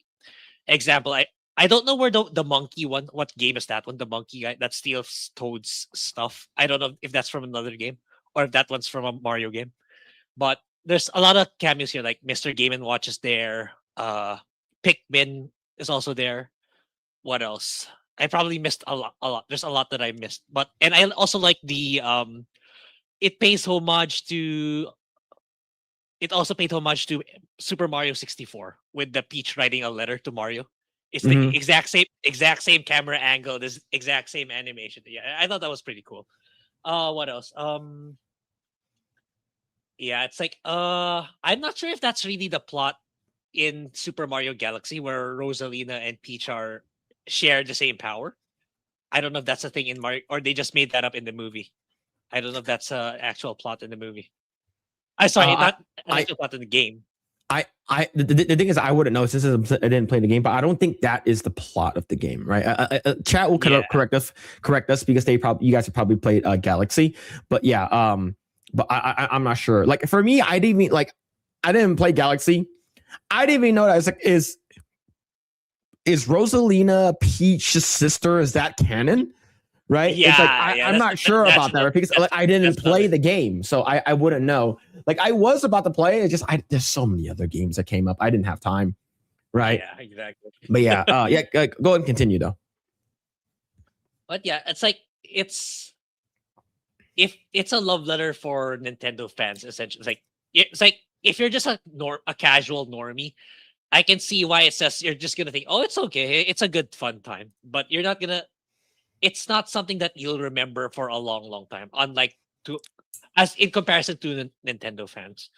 B: example, I don't know where the monkey one. What game is that one? The monkey guy that steals Toad's stuff. I don't know if that's from another game or if that one's from a Mario game. But there's a lot of cameos here, like Mr. Game and Watch is there. Pikmin is also there. What else? I probably missed a lot. There's a lot that I missed. And I also like the it pays homage to. It also paid homage to Super Mario 64 with the Peach writing a letter to Mario. It's the exact same camera angle, this exact same animation. Yeah, I thought that was pretty cool. What else? Yeah, it's like I'm not sure if that's really the plot in Super Mario Galaxy where Rosalina and Peach share the same power. I don't know if that's a thing in Mario, or they just made that up in the movie. I don't know if that's an actual plot in the movie. Not an actual plot in the game.
A: The thing is, I wouldn't know since I didn't play the game, but I don't think that is the plot of the game, right? Chat will correct us because you guys have probably played Galaxy, but yeah, but I'm not sure. Like for me, I didn't play Galaxy. I didn't even know that. I was like, is Rosalina Peach's sister? Is that canon? Right?
B: Yeah,
A: it's like I'm not sure about that, right? Because I didn't play the game, so I wouldn't know. Like I was about to play, it's just there's so many other games that came up. I didn't have time, right?
B: Yeah, exactly.
A: But yeah, go ahead and continue though.
B: But yeah, it's like it's a love letter for Nintendo fans. Essentially, it's like if you're just a casual normie, I can see why it says you're just gonna think, oh, it's okay, it's a good fun time, but you're not gonna. It's not something that you'll remember for a long, long time. Unlike as in comparison to Nintendo fans.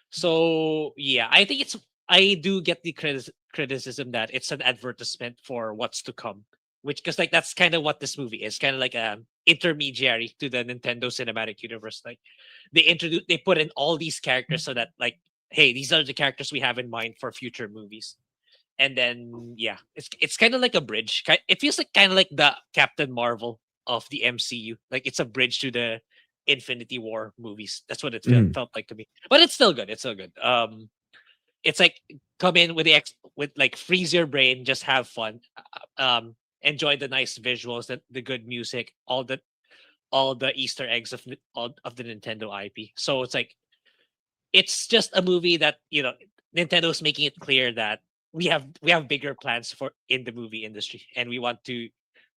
B: So yeah, I think I do get the criticism that it's an advertisement for what's to come, because like that's kind of what this movie is, kind of like an intermediary to the Nintendo Cinematic Universe. Like they put in all these characters so that like, hey, these are the characters we have in mind for future movies. And then yeah, it's kind of like a bridge. It feels like kind of like the Captain Marvel of the MCU. Like it's a bridge to the Infinity War movies. That's what it felt like to me. But it's still good. It's still good. It's like come in with with like freeze your brain, just have fun, enjoy the nice visuals, the good music, all the Easter eggs of the Nintendo IP. So it's like it's just a movie that Nintendo's making it clear that we have bigger plans for in the movie industry, and we want to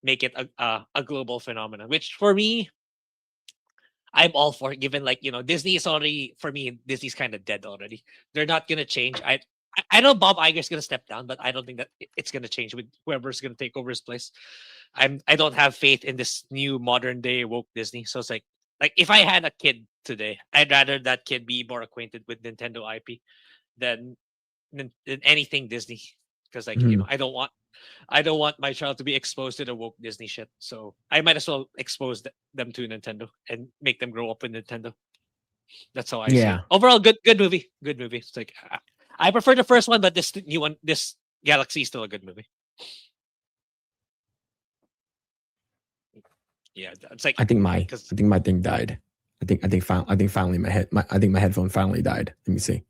B: make it a global phenomenon. Which for me, I'm all for it, given like Disney is already, for me, Disney's kind of dead already. They're not gonna change. I know Bob Iger's gonna step down, but I don't think that it's gonna change with whoever's gonna take over his place. I don't have faith in this new modern day woke Disney. So it's like if I had a kid today, I'd rather that kid be more acquainted with Nintendo IP than than anything Disney. Because I don't want my child to be exposed to the woke Disney shit. So I might as well expose them to Nintendo and make them grow up with Nintendo. That's how I see it. Overall, good movie. Good movie. It's like I prefer the first one, but this new one, this Galaxy is still a good movie. Yeah, it's like
A: I think my thing died. I think finally my headphone finally died. Let me see.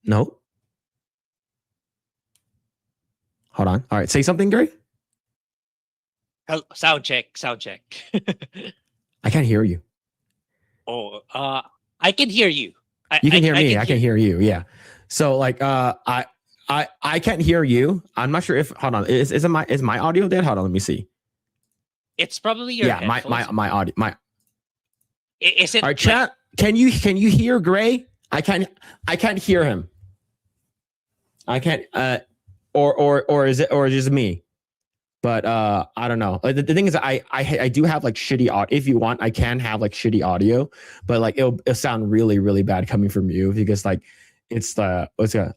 A: No. Hold on. All right, say something, Gray.
B: Sound check.
A: I can't hear you.
B: Oh, I can hear you.
A: You can hear me. I can hear you. Yeah. So like, I can't hear you. I'm not sure if. Hold on. Is my audio dead? Hold on. Let me see.
B: It's probably your headphones.
A: my audio.
B: Is it?
A: All right, chat. Can you hear Gray? I can't hear him. I can't. Or is it just me? But I don't know. The thing is, I do have like shitty audio. If you want, I can have like shitty audio, but like it'll sound really really bad coming from you because like it's I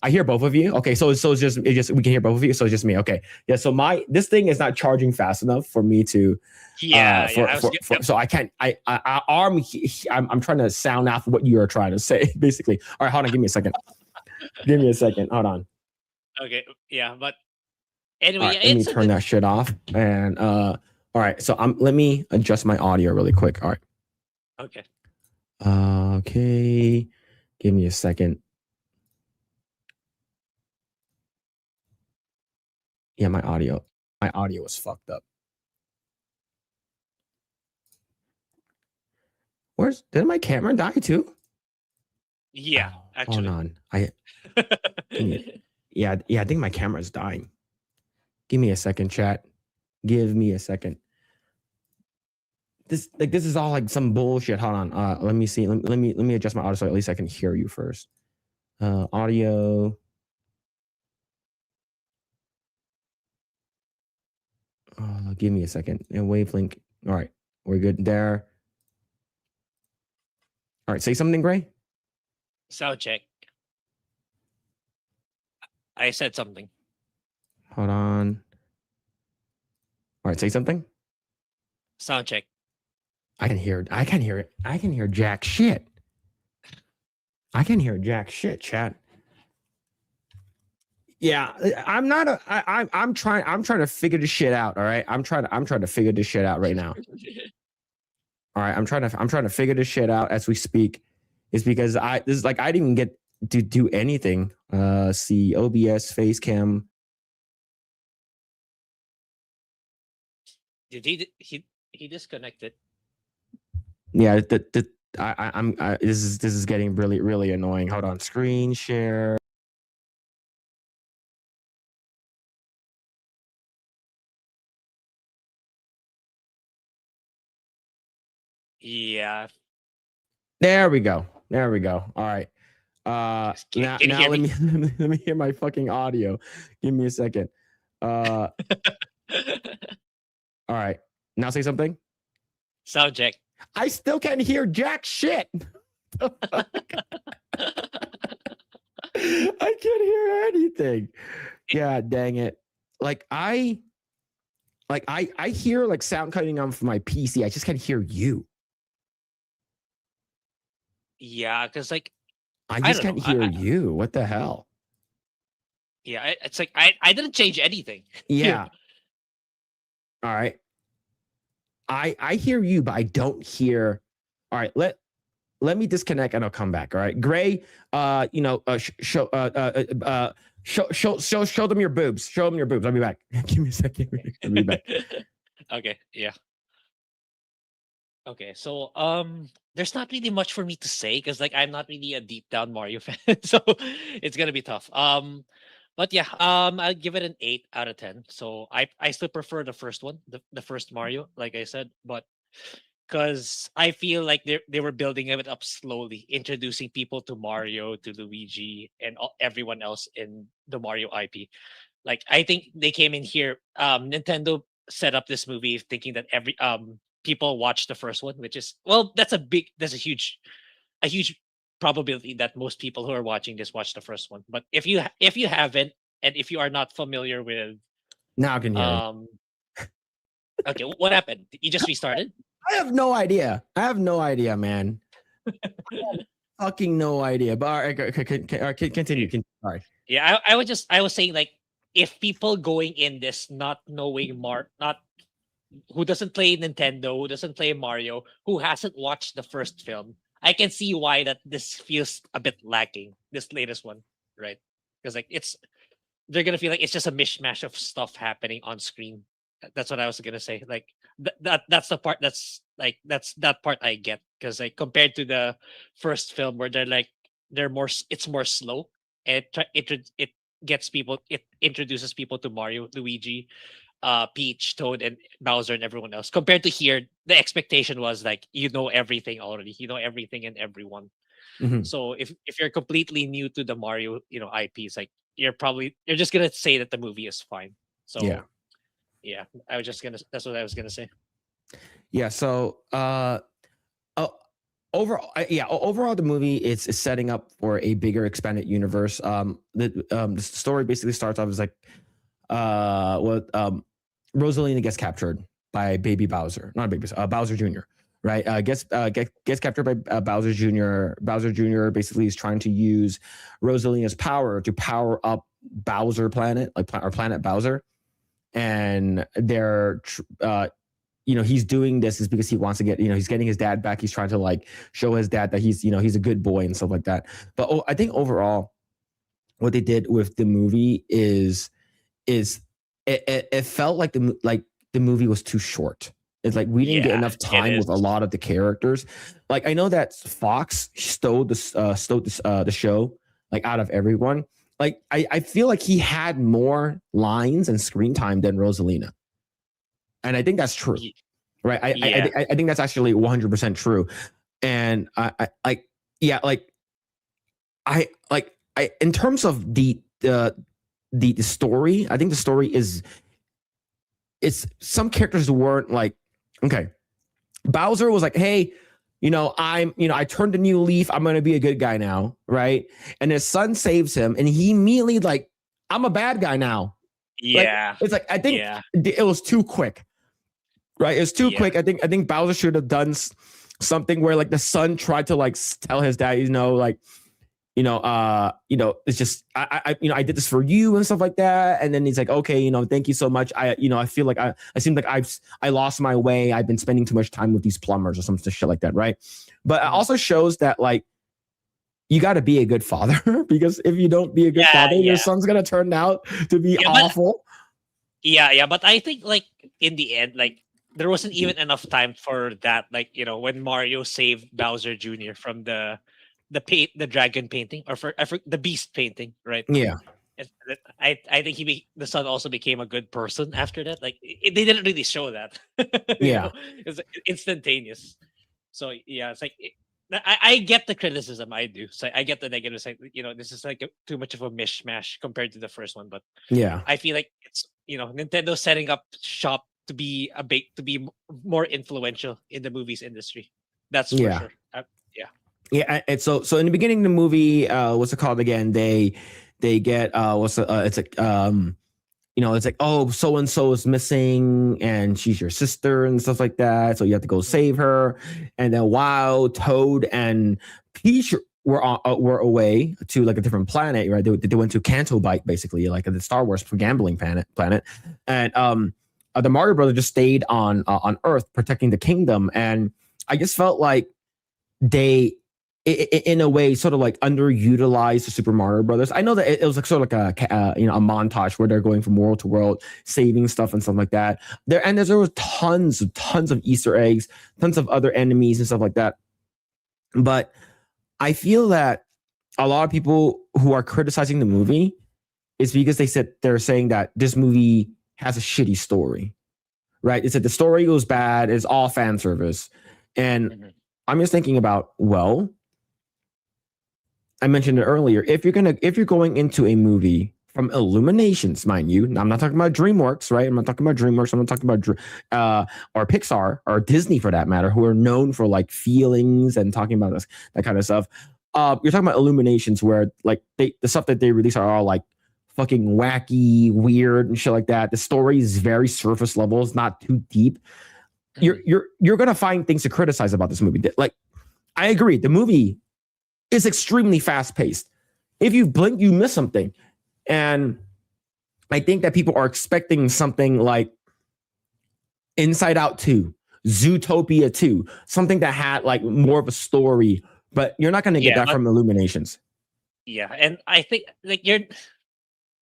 A: hear both of you. Okay, so it's just we can hear both of you. So it's just me. Okay, yeah. So this thing is not charging fast enough for me to. So I can't. I'm trying to sound out what you are trying to say basically. All right, hold on. Give me a second. Hold on.
B: Okay. Yeah, but anyway,
A: right, let me turn that shit off. And all right, so let me adjust my audio really quick. All right.
B: Okay.
A: Okay. Give me a second. Yeah, my audio was fucked up. Did my camera die too?
B: Yeah, actually.
A: Hold on. Yeah, I think my camera's dying. Give me a second, chat. Give me a second. This is all like some bullshit. Hold on. Let me see. Let me adjust my audio so at least I can hear you first. Audio. Give me a second. And wavelength. All right, we're good there. All right, say something, Gray.
B: Sound check. I said something.
A: Hold on. All right, say something.
B: Sound check.
A: I can hear it. I can hear jack shit. I can hear jack shit, chat. Yeah, I'm trying to figure this shit out. All right, I'm trying to figure this shit out right now. All right, I'm trying to figure this shit out as we speak. It's because I didn't even get to do anything. See OBS face cam.
B: Did he disconnected?
A: Yeah, this is getting really really annoying. Hold on, screen share.
B: Yeah.
A: There we go. All right. Now let me hear my fucking audio. Give me a second. All right. Now say something.
B: Sound check.
A: I still can't hear jack shit. I can't hear anything. Yeah, dang it. I hear like sound cutting on from my PC. I just can't hear you.
B: Yeah, because like
A: I just can't hear you. What the hell?
B: Yeah, it's like I didn't change anything.
A: Yeah. All right. I hear you, but I don't hear. All right, let me disconnect and I'll come back. All right, Gray. Show them your boobs. Show them your boobs. I'll be back. Give me a second. I'll be back.
B: Okay. Yeah. Okay, so there's not really much for me to say because like I'm not really a deep down Mario fan, so it's gonna be tough. But yeah, I'll give it an 8 out of 10. So I still prefer the first one, the first Mario, like I said, but because I feel like they were building it up slowly, introducing people to Mario, to Luigi, and everyone else in the Mario IP. Like I think they came in here. Nintendo set up this movie thinking that every people watch the first one, which is well, that's a huge probability that most people who are watching this watch the first one. But if you haven't, and if you are not familiar with
A: Now I can hear you.
B: okay, what happened? You just restarted?
A: I have no idea. Man. Fucking no idea. But all right, continue. Sorry.
B: Yeah, I was saying like if people going in this not knowing not who doesn't play Nintendo, who doesn't play Mario, who hasn't watched the first film, I can see why that this feels a bit lacking. This latest one, right? Because like they're gonna feel like it's just a mishmash of stuff happening on screen. That's what I was gonna say. Like that's the part that's that part I get because like compared to the first film where they're more it's more slow and it gets people it introduces people to Mario, Luigi, Peach, Toad, and Bowser, and everyone else. Compared to here, the expectation was like you know everything already. You know everything and everyone.
A: Mhm.
B: So if you're completely new to the Mario, IP, it's like you're just gonna say that the movie is fine. So yeah, that's what I was gonna say.
A: Yeah. So overall, the movie is setting up for a bigger expanded universe. The story basically starts off as like Rosalina gets captured by Baby Bowser, not Baby Bowser Jr. Right? Gets captured by Bowser Jr. Bowser Jr. basically is trying to use Rosalina's power to power up Bowser Planet, or Planet Bowser, and he's doing this is because he wants to get, he's getting his dad back. He's trying to like show his dad that he's a good boy and stuff like that. But I think overall, what they did with the movie is it felt like the movie was too short. It's like we didn't get enough time with a lot of the characters. Like I know that Fox stole the show like out of everyone. Like I feel like he had more lines and screen time than Rosalina. And I think that's true, right? I think that's actually 100% true. And in terms of the story, I think the story it's some characters weren't like, okay, Bowser was like, hey, I turned a new leaf. I'm going to be a good guy now. Right. And his son saves him. And he immediately like, I'm a bad guy now.
B: Yeah.
A: Like, it's like, I think it was too quick. Right. It's too quick. I think Bowser should have done something where like the son tried to like tell his dad, it's just, I did this for you and stuff like that. And then he's like, okay, thank you so much. I feel like I seem like I lost my way. I've been spending too much time with these plumbers or some shit like that. Right. But it also shows that like, you got to be a good father because if you don't be a good father, your son's going to turn out to be awful.
B: But I think like in the end, like there wasn't even enough time for that. Like, when Mario saved Bowser Jr. from the dragon painting or for the beast painting, right?
A: Yeah.
B: I think the son also became a good person after that. Like they didn't really show that. It's instantaneous. So yeah, it's like I get the criticism. I do. So I get the negative side. This is like too much of a mishmash compared to the first one. But yeah, I feel like it's Nintendo setting up shop to be more influential in the movies industry. That's for sure.
A: Yeah, and so in the beginning of the movie, what's it called again? They get it's like it's like, oh, so and so is missing and she's your sister and stuff like that, so you have to go save her. And then while Toad and Peach were away to like a different planet, right? They went to Canto Bight, basically, like the Star Wars gambling planet, and the Mario Brothers just stayed on Earth protecting the kingdom. And I just felt like they in a way, sort of like underutilized the Super Mario Brothers. I know that it was like sort of like a a montage where they're going from world to world, saving stuff and stuff like that. There was tons of Easter eggs, tons of other enemies and stuff like that. But I feel that a lot of people who are criticizing the movie is because they're saying that this movie has a shitty story, right? It's that the story goes bad. It's all fan service, and I'm just thinking about, well, I mentioned it earlier. If you're going into a movie from Illuminations, mind you, I'm not talking about DreamWorks, right? I'm not talking about DreamWorks. I'm not talking about or Pixar or Disney for that matter, who are known for like feelings and talking about this, that kind of stuff. You're talking about Illuminations, where like the stuff that they release are all like fucking wacky, weird, and shit like that. The story is very surface level. It's not too deep. You're gonna find things to criticize about this movie. Like, I agree, the movie is extremely fast paced. If you blink, you miss something. And I think that people are expecting something like Inside Out 2, Zootopia 2, something that had like more of a story, but you're not going to get that from Illuminations.
B: Yeah, and I think like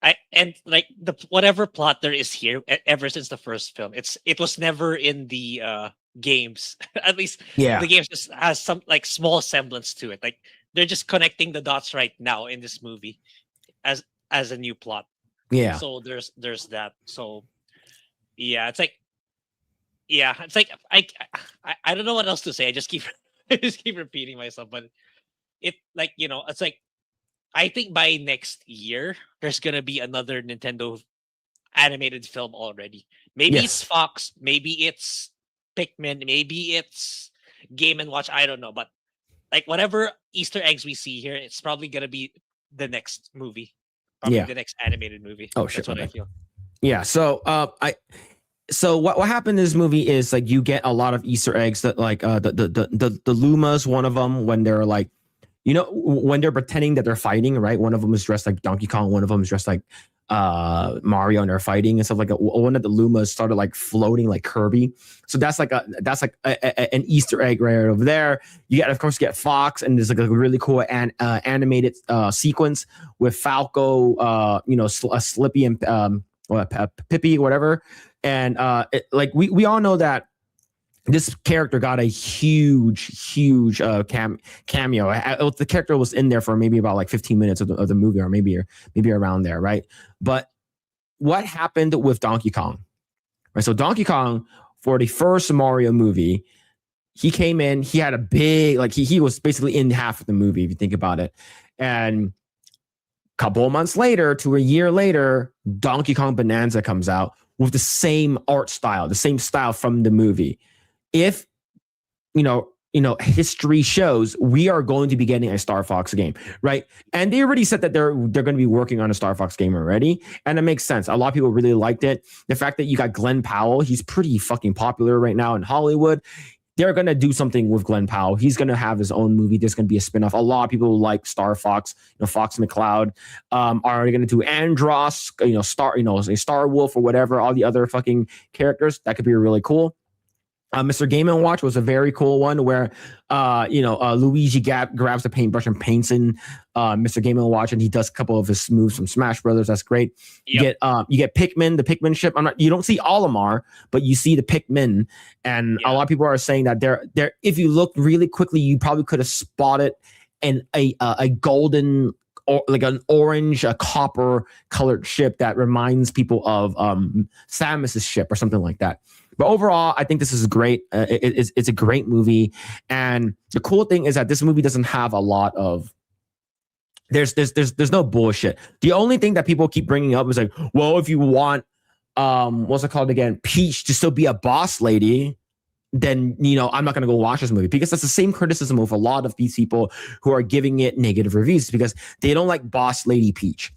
B: the whatever plot there is here ever since the first film, it was never in the games. At least the games just has some like small semblance to it. Like they're just connecting the dots right now in this movie as a new plot.
A: Yeah.
B: So there's that. So yeah, it's like I don't know what else to say. I just keep repeating myself, but it like, it's like I think by next year there's gonna be another Nintendo animated film already. Maybe it's Fox, maybe it's Pikmin, maybe it's Game & Watch. I don't know, but like whatever Easter eggs we see here, it's probably gonna be the next movie, probably the next animated movie.
A: Oh shit,
B: that's what I feel.
A: Yeah. So So what happened in this movie is like you get a lot of Easter eggs that like the Luma's one of them, when they're like, when they're pretending that they're fighting, right? One of them is dressed like Donkey Kong, one of them is dressed like Mario, and they're fighting and stuff like that. One of the Lumas started like floating like Kirby. So that's like an Easter egg right over there. You get, of course, Fox, and there's like a really cool animated sequence with Falco, Slippy and Pippi, whatever. And we all know that this character got a huge cameo. The character was in there for maybe about like 15 minutes of the movie, or maybe around there, right? But what happened with Donkey Kong? Right, so Donkey Kong, for the first Mario movie, he came in. He had a big, like he was basically in half of the movie if you think about it. And a couple of months later, to a year later, Donkey Kong Bonanza comes out with the same art style, the same style from the movie. If history shows, we are going to be getting a Star Fox game, right? And they already said that they're going to be working on a Star Fox game already, and it makes sense. A lot of people really liked it. The fact that you got Glenn Powell, he's pretty fucking popular right now in Hollywood. They're going to do something with Glenn Powell. He's going to have his own movie. There's going to be a spinoff. A lot of people like Star Fox, Fox McCloud, are going to do Andros, Star Wolf or whatever, all the other fucking characters. That could be really cool. Mr. Game & Watch was a very cool one where, Luigi grabs the paintbrush and paints in Mr. Game & Watch, and he does a couple of his moves from Smash Brothers. That's great. Yep. You get Pikmin, the Pikmin ship. You don't see Olimar, but you see the Pikmin, and a lot of people are saying that they're. If you look really quickly, you probably could have spotted a golden, or like an orange, a copper colored ship that reminds people of Samus's ship or something like that. But overall, I think this is great. It's a great movie, and the cool thing is that this movie doesn't have a lot of. There's no bullshit. The only thing that people keep bringing up is like, well, if you want, what's it called again, Peach to still be a boss lady, then I'm not going to go watch this movie, because that's the same criticism of a lot of these people who are giving it negative reviews, because they don't like boss lady Peach.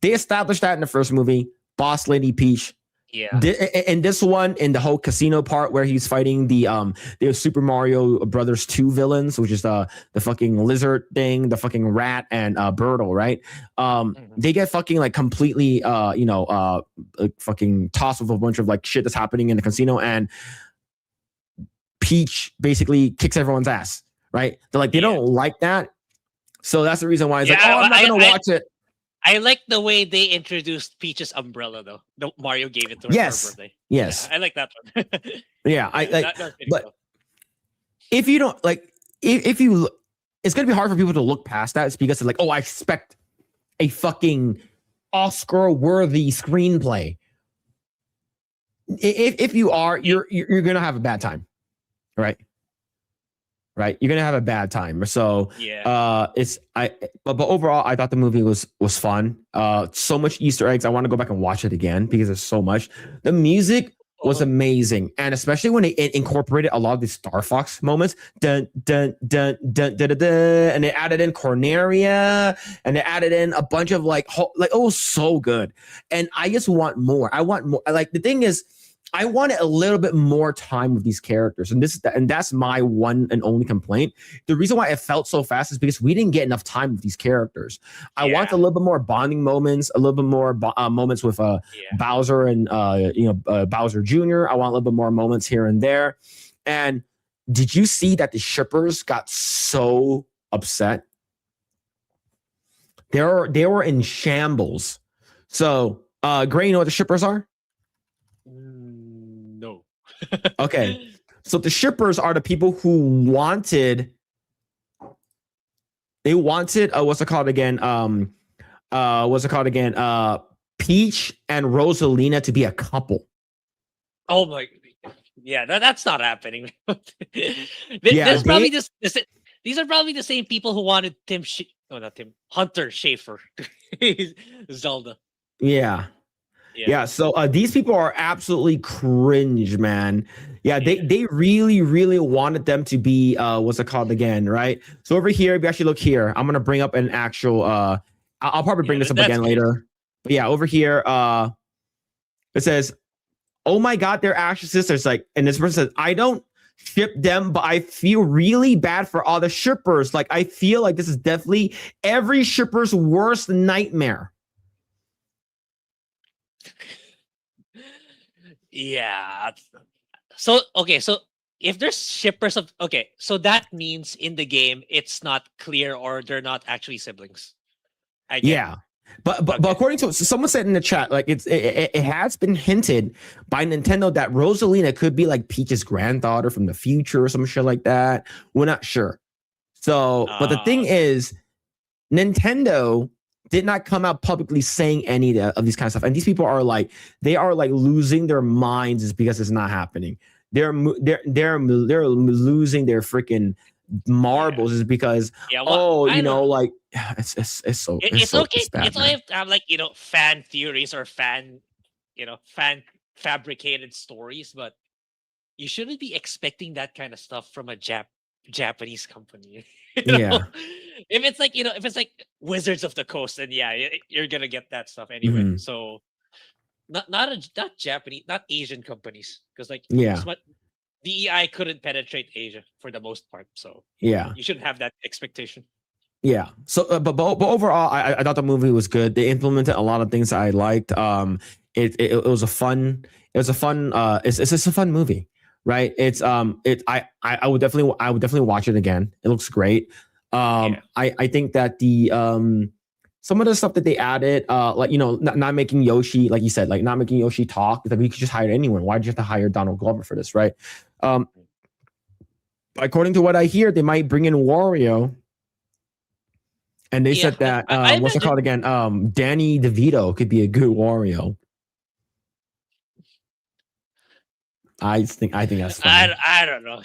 A: They established that in the first movie, boss lady Peach.
B: Yeah.
A: And this one, in the whole casino part where he's fighting the Super Mario Brothers 2 villains, which is the fucking lizard thing, the fucking rat, and Birdle, right? They get fucking like completely fucking tossed with a bunch of like shit that's happening in the casino, and Peach basically kicks everyone's ass, right? They're like they
B: Yeah.
A: don't like that, so that's the reason why it's like,
B: Yeah,
A: oh, I'm not gonna watch it.
B: I like the way they introduced Peach's umbrella though. Mario gave it to her
A: Yes.
B: for her birthday.
A: Yes,
B: Yeah, I like that one.
A: yeah, I like.
B: That was pretty
A: but-
B: cool.
A: If you don't like, if you, it's gonna be hard for people to look past that. It's because it's like, oh, I expect a fucking Oscar-worthy screenplay. If you are, you're gonna have a bad time, right? Right, you're gonna have a bad time. So,
B: Yeah.
A: but overall, I thought the movie was fun. So much Easter eggs. I want to go back and watch it again because there's so much. The music was amazing, and especially when it incorporated a lot of the Star Fox moments. Dun dun dun dun dun dun, dun, and they added in Corneria, and they added in a bunch of like it was so good. And I just want more. I want more. Like the thing is, I wanted a little bit more time with these characters, and that's my one and only complaint. The reason why it felt so fast is because we didn't get enough time with these characters. I want a little bit more bonding moments, a little bit more moments with Bowser and Bowser Jr. I want a little bit more moments here and there. And did you see that the shippers got so upset? They were in shambles. So, Grae, you know what the shippers are?
B: No.
A: Okay. So the shippers are the people who wanted what's it called again? Peach and Rosalina to be a couple.
B: Oh my. Yeah, that's not happening.
A: Yeah,
B: These are probably the same people who wanted Hunter Schafer, Zelda.
A: Yeah. So these people are absolutely cringe, man. Yeah, they really, really wanted them to be what's it called again, right? So over here, if you actually look here, I'm gonna bring up an actual I'll probably bring this up again later. But yeah, over here, it says, oh my god, they're actually sisters. Like, and this person says, I don't ship them, but I feel really bad for all the shippers. Like, I feel like this is definitely every shipper's worst nightmare.
B: Yeah. So if there's shippers of so that means in the game it's not clear or they're not actually siblings. I get it.
A: But according to someone said in the chat, like it has been hinted by Nintendo that Rosalina could be like Peach's granddaughter from the future or some shit like that. We're not sure. So, but the thing is, Nintendo did not come out publicly saying any of these kind of stuff, and these people are like losing their minds is because it's not happening. They're losing their freaking marbles is because it's so
B: it's okay.
A: It's bad,
B: it's okay to have fan theories or fan fabricated stories, but you shouldn't be expecting that kind of stuff from a Japanese company. You know? If it's like Wizards of the Coast, then you're gonna get that stuff anyway.
A: Mhm.
B: So not Japanese, not Asian companies, because DEI couldn't penetrate Asia for the most part. So you shouldn't have that expectation.
A: Yeah. So, but overall, I thought the movie was good. They implemented a lot of things I liked. It was a fun. It's just a fun movie, right? I would definitely watch it again. It looks great. I think that the some of the stuff that they added, not making Yoshi, like you said, like not making Yoshi talk. Like we could just hire anyone. Why did you have to hire Donald Glover for this, right? According to what I hear, they might bring in Wario. And they said that what's it called again? Danny DeVito could be a good Wario. I think that's funny.
B: I don't know.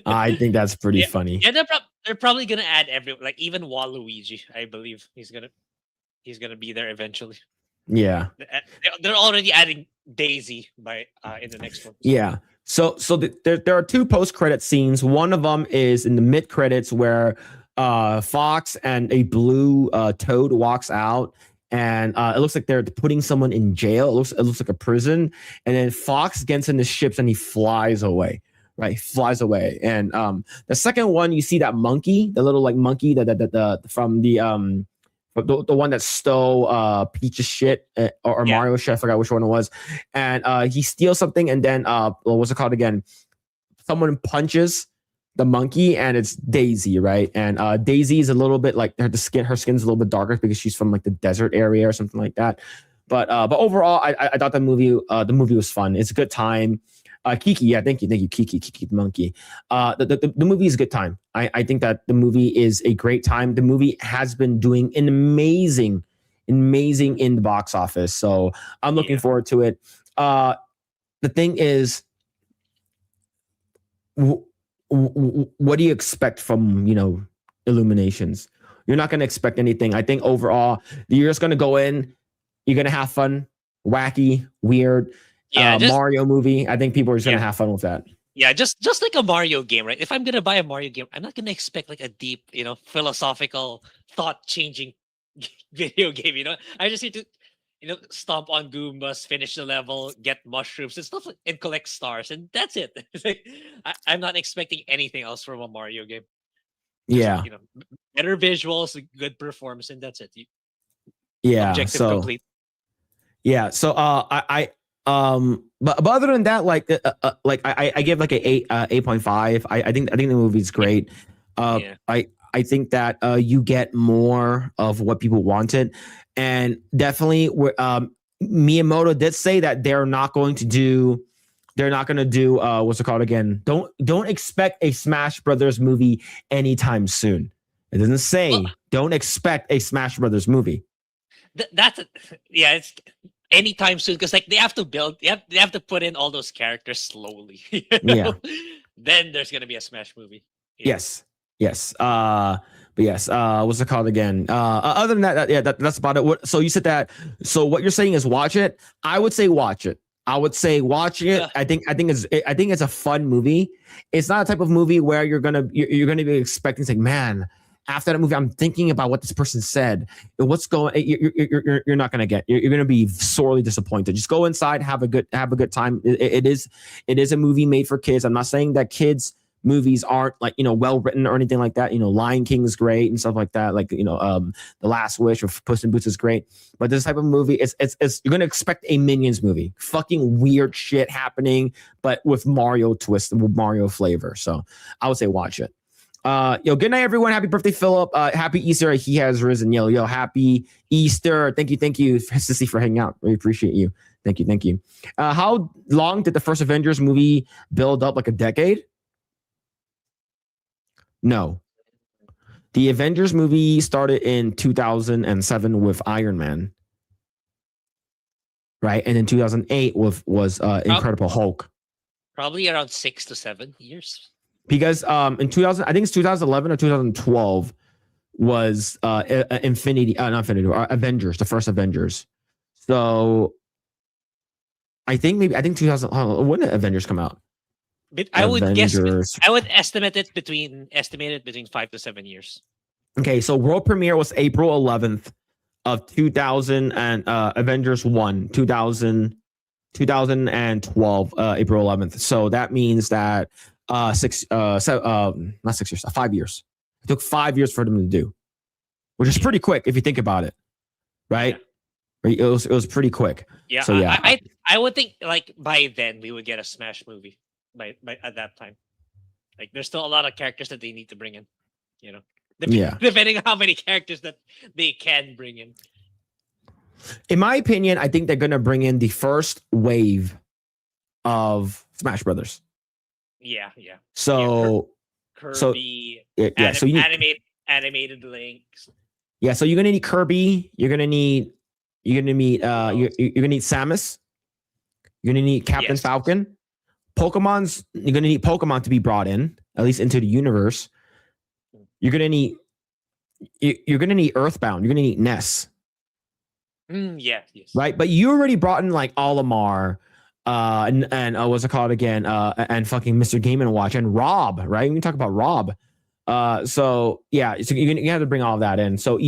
A: I think that's pretty funny.
B: Yeah, they're probably gonna add even Waluigi. I believe he's gonna be there eventually.
A: Yeah,
B: they're already adding Daisy in the next one.
A: Yeah. So there are two post-credit scenes. One of them is in the mid-credits where Fox and a blue Toad walks out, and it looks like they're putting someone in jail. It looks like a prison, and then Fox gets in the ships and he flies away. Right, flies away. And the second one, you see that monkey, the little monkey from the one that stole Peach's shit or Mario's shit. I forgot which one it was. And he steals something, and then what's it called again? Someone punches the monkey, and it's Daisy, right? And Daisy is a little bit like her skin's a little bit darker because she's from like the desert area or something like that. But overall, I thought the movie was fun. It's a good time. Kiki, yeah, thank you, Kiki the monkey. The movie is a good time. I think that the movie is a great time. The movie has been doing an amazing in the box office, so I'm looking forward to it. The thing is, what do you expect from Illuminations? You're not going to expect anything. I think overall, you're just going to go in. You're going to have fun, wacky, weird. Mario movie. I think people are just going to have fun with that.
B: Yeah, just like a Mario game, right? If I'm going to buy a Mario game, I'm not going to expect like a deep, philosophical, thought-changing video game. I just need to, stomp on Goombas, finish the level, get mushrooms and stuff, and collect stars, and that's it. I'm not expecting anything else from a Mario game.
A: Yeah,
B: better visuals, good performance, and that's it.
A: Objective
B: complete.
A: Yeah, so but other than that, I give like a 8.5. I think the movie's great. I think that you get more of what people wanted, and definitely Miyamoto did say that they're not going to do what's it called again? Don't expect a Smash Brothers movie anytime soon. It doesn't say don't expect a Smash Brothers movie.
B: It's anytime soon, because they have to build, they have to put in all those characters slowly.
A: Yeah.
B: Then there's gonna be a Smash movie.
A: Yes. But yes. What's it called again? Other than that, that's about it. So you said that. So what you're saying is watch it. I would say watch it. Yeah. I think it's a fun movie. It's not a type of movie where you're gonna be expecting like, man, after that movie, I'm thinking about what this person said. What's going? You're not gonna get. You're gonna be sorely disappointed. Just go inside, have a good time. It is a movie made for kids. I'm not saying that kids movies aren't well written or anything like that. Lion King is great and stuff like that. The Last Wish of Puss in Boots is great. But this type of movie, it's you're gonna expect a Minions movie. Fucking weird shit happening, but with Mario twist, with Mario flavor. So I would say watch it. Good night, everyone. Happy birthday, Phillip. Happy Easter. He has risen. Yo, happy Easter. Thank you, Sissy, for hanging out. We appreciate you. Thank you. How long did the first Avengers movie build up? Like a decade? No. The Avengers movie started in 2007 with Iron Man. Right? And in 2008 was Incredible Hulk.
B: Probably around 6 to 7 years.
A: Because in 2000, I think it's 2011 or 2012 was Avengers, the first Avengers. So I think 2000. When did Avengers come out?
B: I would estimate it between 5 to 7 years.
A: Okay, so world premiere was April 11th of 2000, and Avengers 1 2012 April 11th. So that means that 5 years. It took 5 years for them to do, which is pretty quick if you think about it, right? Yeah. It was pretty quick.
B: Yeah.
A: So yeah,
B: I would think by then we would get a Smash movie by at that time. There's still a lot of characters that they need to bring in, depending on how many characters that they can bring in.
A: In my opinion, I think they're gonna bring in the first wave of Smash Brothers.
B: Yeah.
A: So
B: Kirby,
A: so you
B: need animated links.
A: Yeah, so you're gonna need Kirby. You're gonna need Samus. You're gonna need Captain Falcon. You're gonna need Pokemon to be brought in, at least into the universe. You're gonna need Earthbound. You're gonna need Ness.
B: Yes.
A: Right, but you already brought in Olimar. And what's it called again? And fucking Mr. Game & Watch and Rob, right? We can talk about Rob. So yeah, so you have to bring all of that in. So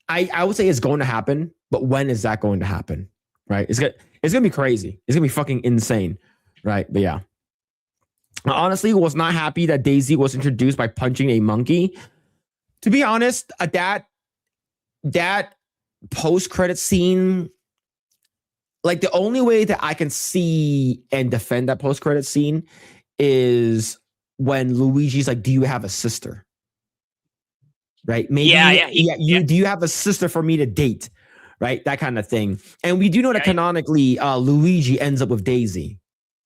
A: I would say it's going to happen, but when is that going to happen? Right? It's gonna be crazy. It's gonna be fucking insane, right? But yeah, I honestly was not happy that Daisy was introduced by punching a monkey. To be honest, that post-credit scene like the only way that I can see and defend that post-credit scene is when Luigi's like, "Do you have a sister?" Right? Maybe do you have a sister for me to date? Right? That kind of thing. And we do know that canonically Luigi ends up with Daisy.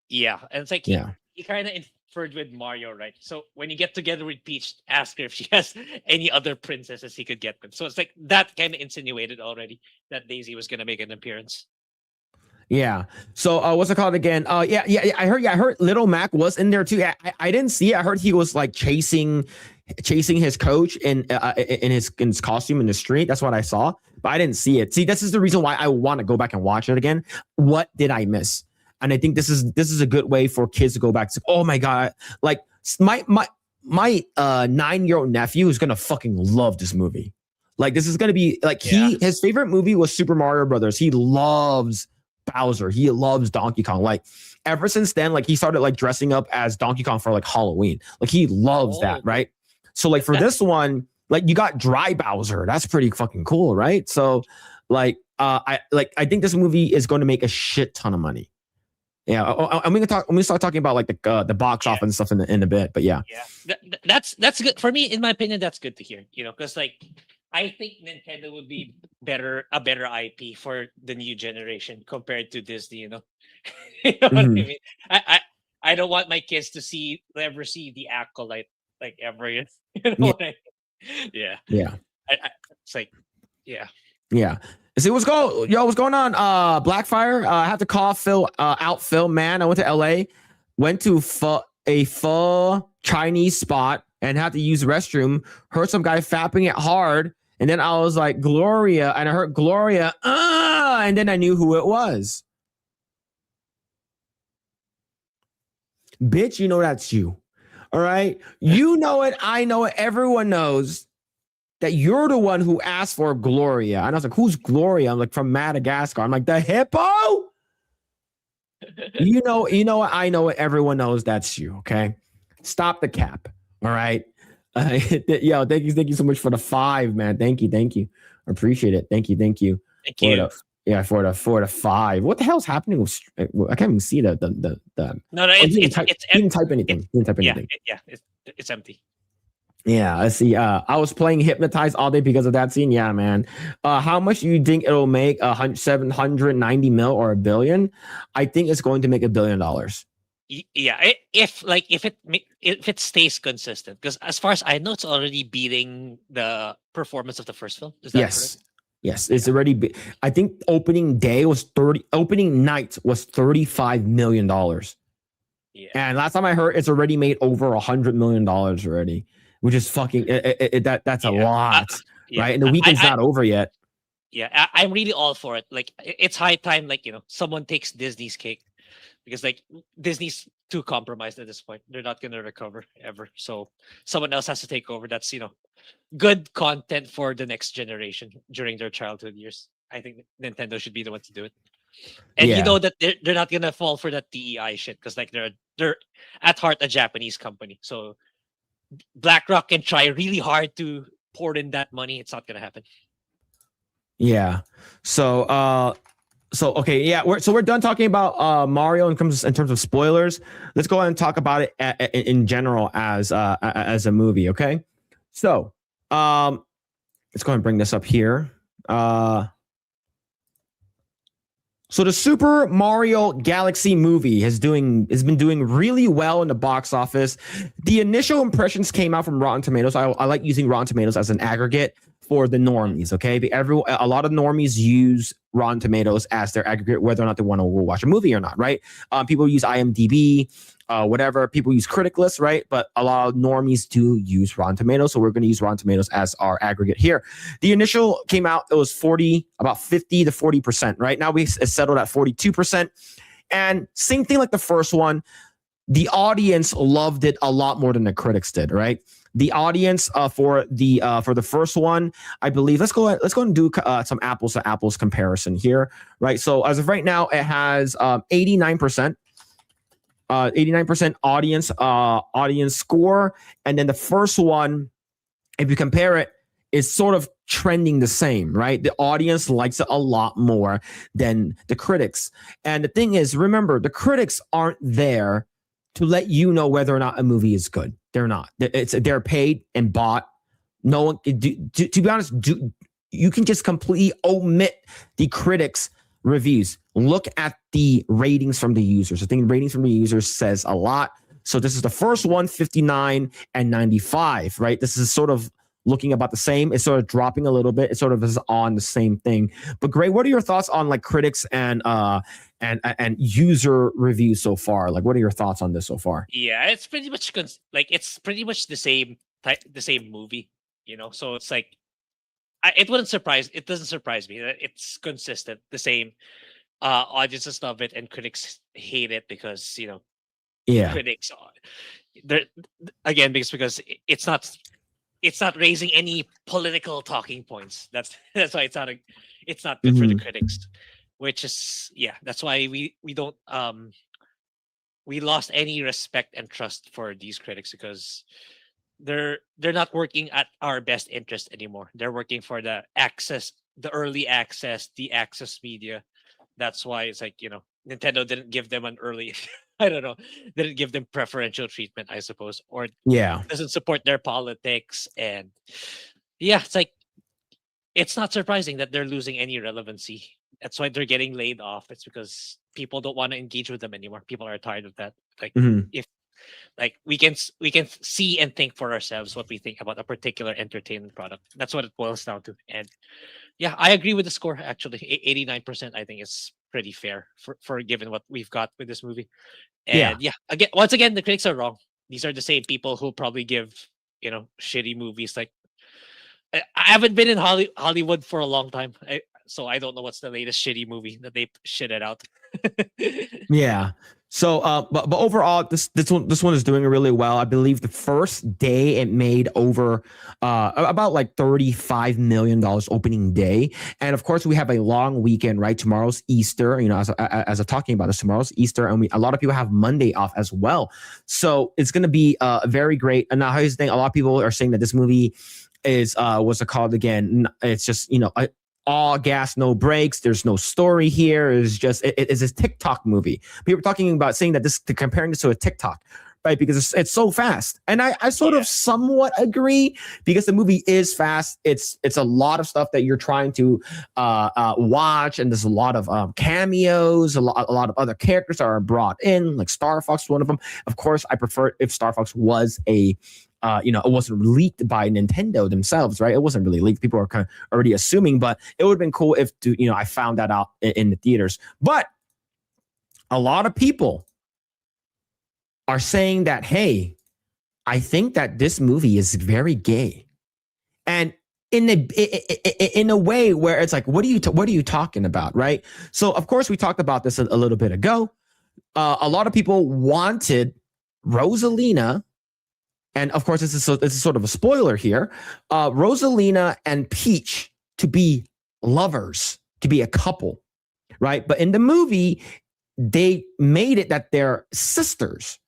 B: Yeah, and it's like he kind of inferred with Mario, right? So when you get together with Peach, ask her if she has any other princesses he could get with. So it's like that kind of insinuated already that Daisy was gonna make an appearance.
A: Yeah. So what's it called again? I heard Little Mac was in there too. I didn't see it. I heard he was like chasing his coach in his costume in the street. That's what I saw, but I didn't see it. See, this is the reason why I want to go back and watch it again. What did I miss? And I think this is a good way for kids to go back to, oh my God, like my 9-year-old nephew is gonna fucking love this movie. Like this is gonna be like his favorite movie was Super Mario Brothers. He loves Bowser. He loves Donkey Kong. Like ever since then, like he started like dressing up as Donkey Kong for like Halloween. Like he loves that, right? So like for this one, like you got dry Bowser. That's pretty fucking cool, right? So like I think this movie is going to make a shit ton of money. Yeah, I'm gonna start talking about like the box office and stuff in a bit, but yeah.
B: That's good for me. In my opinion, that's good to hear. You know, because like I think Nintendo would be a better IP for the new generation compared to Disney. You know, you know what I mean? I don't want my kids to ever see the Acolyte like ever. You know what I mean? Yeah. It's like
A: Yeah. See what's going on? Blackfire. I have to call Phil Phil, man. I went to LA, went to a pho Chinese spot and had to use the restroom. Heard some guy fapping it hard, and then I was like, Gloria, and I heard Gloria, and then I knew who it was. Bitch, you know that's you. All right? You know it, I know it, everyone knows that you're the one who asked for Gloria. And I was like, who's Gloria? I'm like, from Madagascar. I'm like, the hippo? you know, I know it. Everyone knows that's you, okay? Stop the cap, all right? Yo, thank you so much for the 5, man. Thank you. I appreciate it. Thank you.
B: Thank you.
A: For the 5. What the hell's happening with? I can't even see the.
B: No,
A: he didn't type anything.
B: It's empty.
A: Yeah, I see. I was playing Hypnotize all day because of that scene. Yeah, man. How much do you think it'll make? 790 mil or $1 billion? I think it's going to make $1 billion.
B: Yeah, if it stays consistent, because as far as I know, it's already beating the performance of the first film. Is that correct?
A: Yes, it's already. I think opening night was $35 million. Yeah, and last time I heard, it's already made over $100 million already. Which is fucking that's a lot, right? And the weekend's not over yet.
B: Yeah, I'm really all for it. Like it's high time, like someone takes Disney's cake, because like Disney's too compromised at this point. They're not gonna recover ever. So someone else has to take over. That's good content for the next generation during their childhood years. I think Nintendo should be the one to do it. And you know that they're not gonna fall for that DEI shit, because like they're at heart a Japanese company. So BlackRock can try really hard to pour in that money. It's not gonna happen.
A: Yeah. So okay. Yeah. We're done talking about Mario in terms of spoilers. Let's go ahead and talk about it in general as a movie. Okay. So let's go ahead and bring this up here. So the Super Mario Galaxy movie has been doing really well in the box office. The initial impressions came out from Rotten Tomatoes. I like using Rotten Tomatoes as an aggregate for the normies, okay? A lot of normies use Rotten Tomatoes as their aggregate, whether or not they want to watch a movie or not, right? People use IMDb, whatever. People use Critic List, right? But a lot of normies do use Rotten Tomatoes, so we're going to use Rotten Tomatoes as our aggregate here. The initial came out, it was about 50 to 40%, right? Now we settled at 42%. And same thing like the first one, the audience loved it a lot more than the critics did, right? The audience for the first one, I believe, let's go and do some apples to apples comparison here, right? So as of right now, it has 89%. 89% audience score, and then the first one, if you compare it, is sort of trending the same, right? The audience likes it a lot more than the critics. And the thing is, remember, the critics aren't there to let you know whether or not a movie is good. They're not. They're paid and bought. No one, to be honest, you can just completely omit the critics' reviews. Look at the ratings from the users. I think ratings from the users says a lot. So this is the first one, 59 and 95, right? This is sort of looking about the same. It's sort of dropping a little bit. It sort of is on the same thing. But Grae, what are your thoughts on like critics and user reviews so far? Like, what are your thoughts on this so far?
B: Yeah, it's pretty much it's pretty much the same movie, So it's like it doesn't surprise me that it's consistent, the same. Audiences love it and critics hate it because critics are they're again because it's not raising any political talking points. That's why it's not good for the critics, which is that's why we don't we lost any respect and trust for these critics because they're not working at our best interest anymore. They're working for the early access, the access media. That's why it's like, Nintendo didn't give them an early, I don't know, didn't give them preferential treatment, I suppose, or doesn't support their politics. And it's like, it's not surprising that they're losing any relevancy. That's why they're getting laid off. It's because people don't want to engage with them anymore. People are tired of that. Like if like we can see and think for ourselves what we think about a particular entertainment product. That's what it boils down to. And I agree with the score. Actually, 89%. I think is pretty fair for given what we've got with this movie. And once again, the critics are wrong. These are the same people who probably give shitty movies. Like I haven't been in Hollywood for a long time, so I don't know what's the latest shitty movie that they shitted out.
A: So, but overall, this one is doing really well. I believe the first day it made over about like $35 million opening day, and of course we have a long weekend. Right, tomorrow's Easter. As I'm talking about this, tomorrow's Easter, and a lot of people have Monday off as well. So it's going to be very great. And now here's the thing: a lot of people are saying that this movie is what's it called again? It's just all gas, no brakes. There's no story here. It's just it's a TikTok movie. People are talking about saying that comparing this to a TikTok, right? Because it's so fast, and I sort of somewhat agree because the movie is fast. It's a lot of stuff that you're trying to watch, and there's a lot of cameos. A lot of other characters are brought in, like Star Fox, one of them. Of course, I prefer if Star Fox was a it wasn't leaked by Nintendo themselves, right? It wasn't really leaked. People are kind of already assuming, but it would have been cool if, I found that out in the theaters. But a lot of people are saying that, hey, I think that this movie is very gay, and in a way where it's like, what are you talking about, right? So of course we talked about this a little bit ago. A lot of people wanted Rosalina. And of course, this is sort of a spoiler here. Rosalina and Peach to be lovers, to be a couple, right? But in the movie, they made it that they're sisters,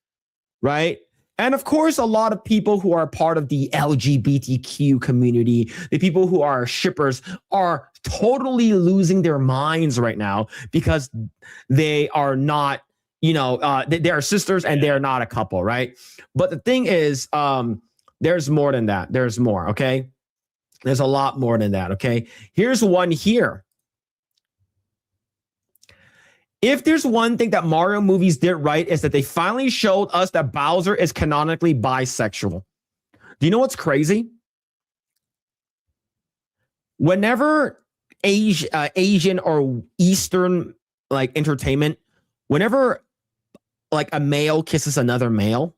A: right? And of course, a lot of people who are part of the LGBTQ community, the people who are shippers, are totally losing their minds right now because they are not, they are sisters and they're not a couple, right? But the thing is, there's more than that. There's more, okay? There's a lot more than that, okay? Here's one here. If there's one thing that Mario movies did right is that they finally showed us that Bowser is canonically bisexual. Do you know what's crazy? Whenever Asian or Eastern like entertainment, whenever like a male kisses another male,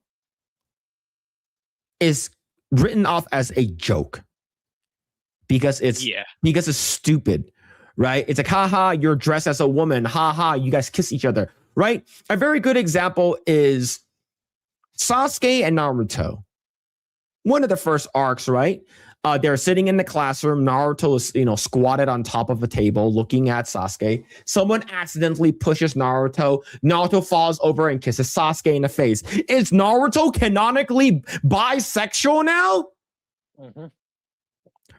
A: is written off as a joke because it's stupid, right? It's like, haha, you're dressed as a woman, haha, you guys kiss each other, right? A very good example is Sasuke and Naruto. One of the first arcs, right? They're sitting in the classroom. Naruto is, squatted on top of a table looking at Sasuke. Someone accidentally pushes Naruto. Naruto falls over and kisses Sasuke in the face. Is Naruto canonically bisexual now?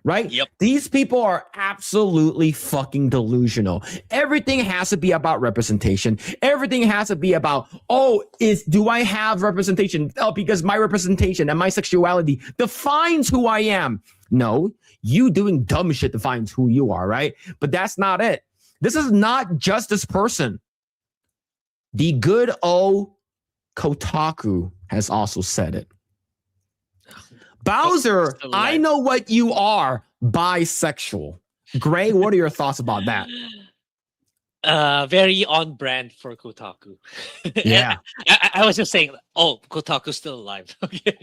A: right?
B: Yep.
A: These people are absolutely fucking delusional. Everything has to be about representation. Everything has to be about, do I have representation? Oh, because my representation and my sexuality defines who I am. No, you doing dumb shit defines who you are, right? But that's not it. This is not just this person. The good old Kotaku has also said it. Bowser, I know what you are, bisexual. Grae, what are your thoughts about that?
B: Very on brand for Kotaku.
A: Yeah.
B: I was just saying, Kotaku's still alive. Okay.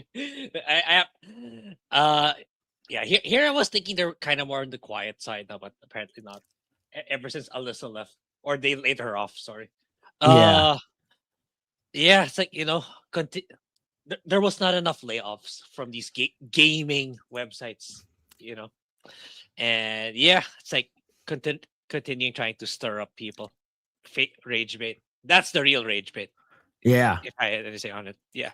B: Here I was thinking they're kind of more on the quiet side now, but apparently not. Ever since Alyssa left, or they laid her off, sorry. It's like, there was not enough layoffs from these gaming websites, and it's like continuing trying to stir up people, fake rage bait. That's the real rage bait.
A: Yeah,
B: if I had to say on it. Yeah,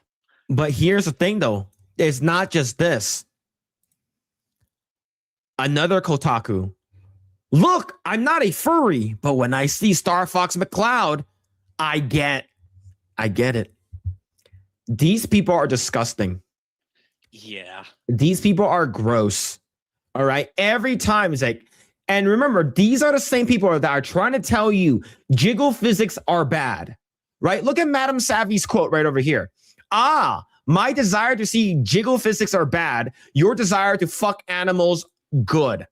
A: but here's the thing, though. It's not just this. Another Kotaku. Look, I'm not a furry, but when I see Star Fox McCloud, I get it. These people are disgusting.
B: Yeah.
A: These people are gross. All right. Every time it's like, and remember, these are the same people that are trying to tell you jiggle physics are bad. Right? Look at Madame Savvy's quote right over here. My desire to see jiggle physics are bad. Your desire to fuck animals, good.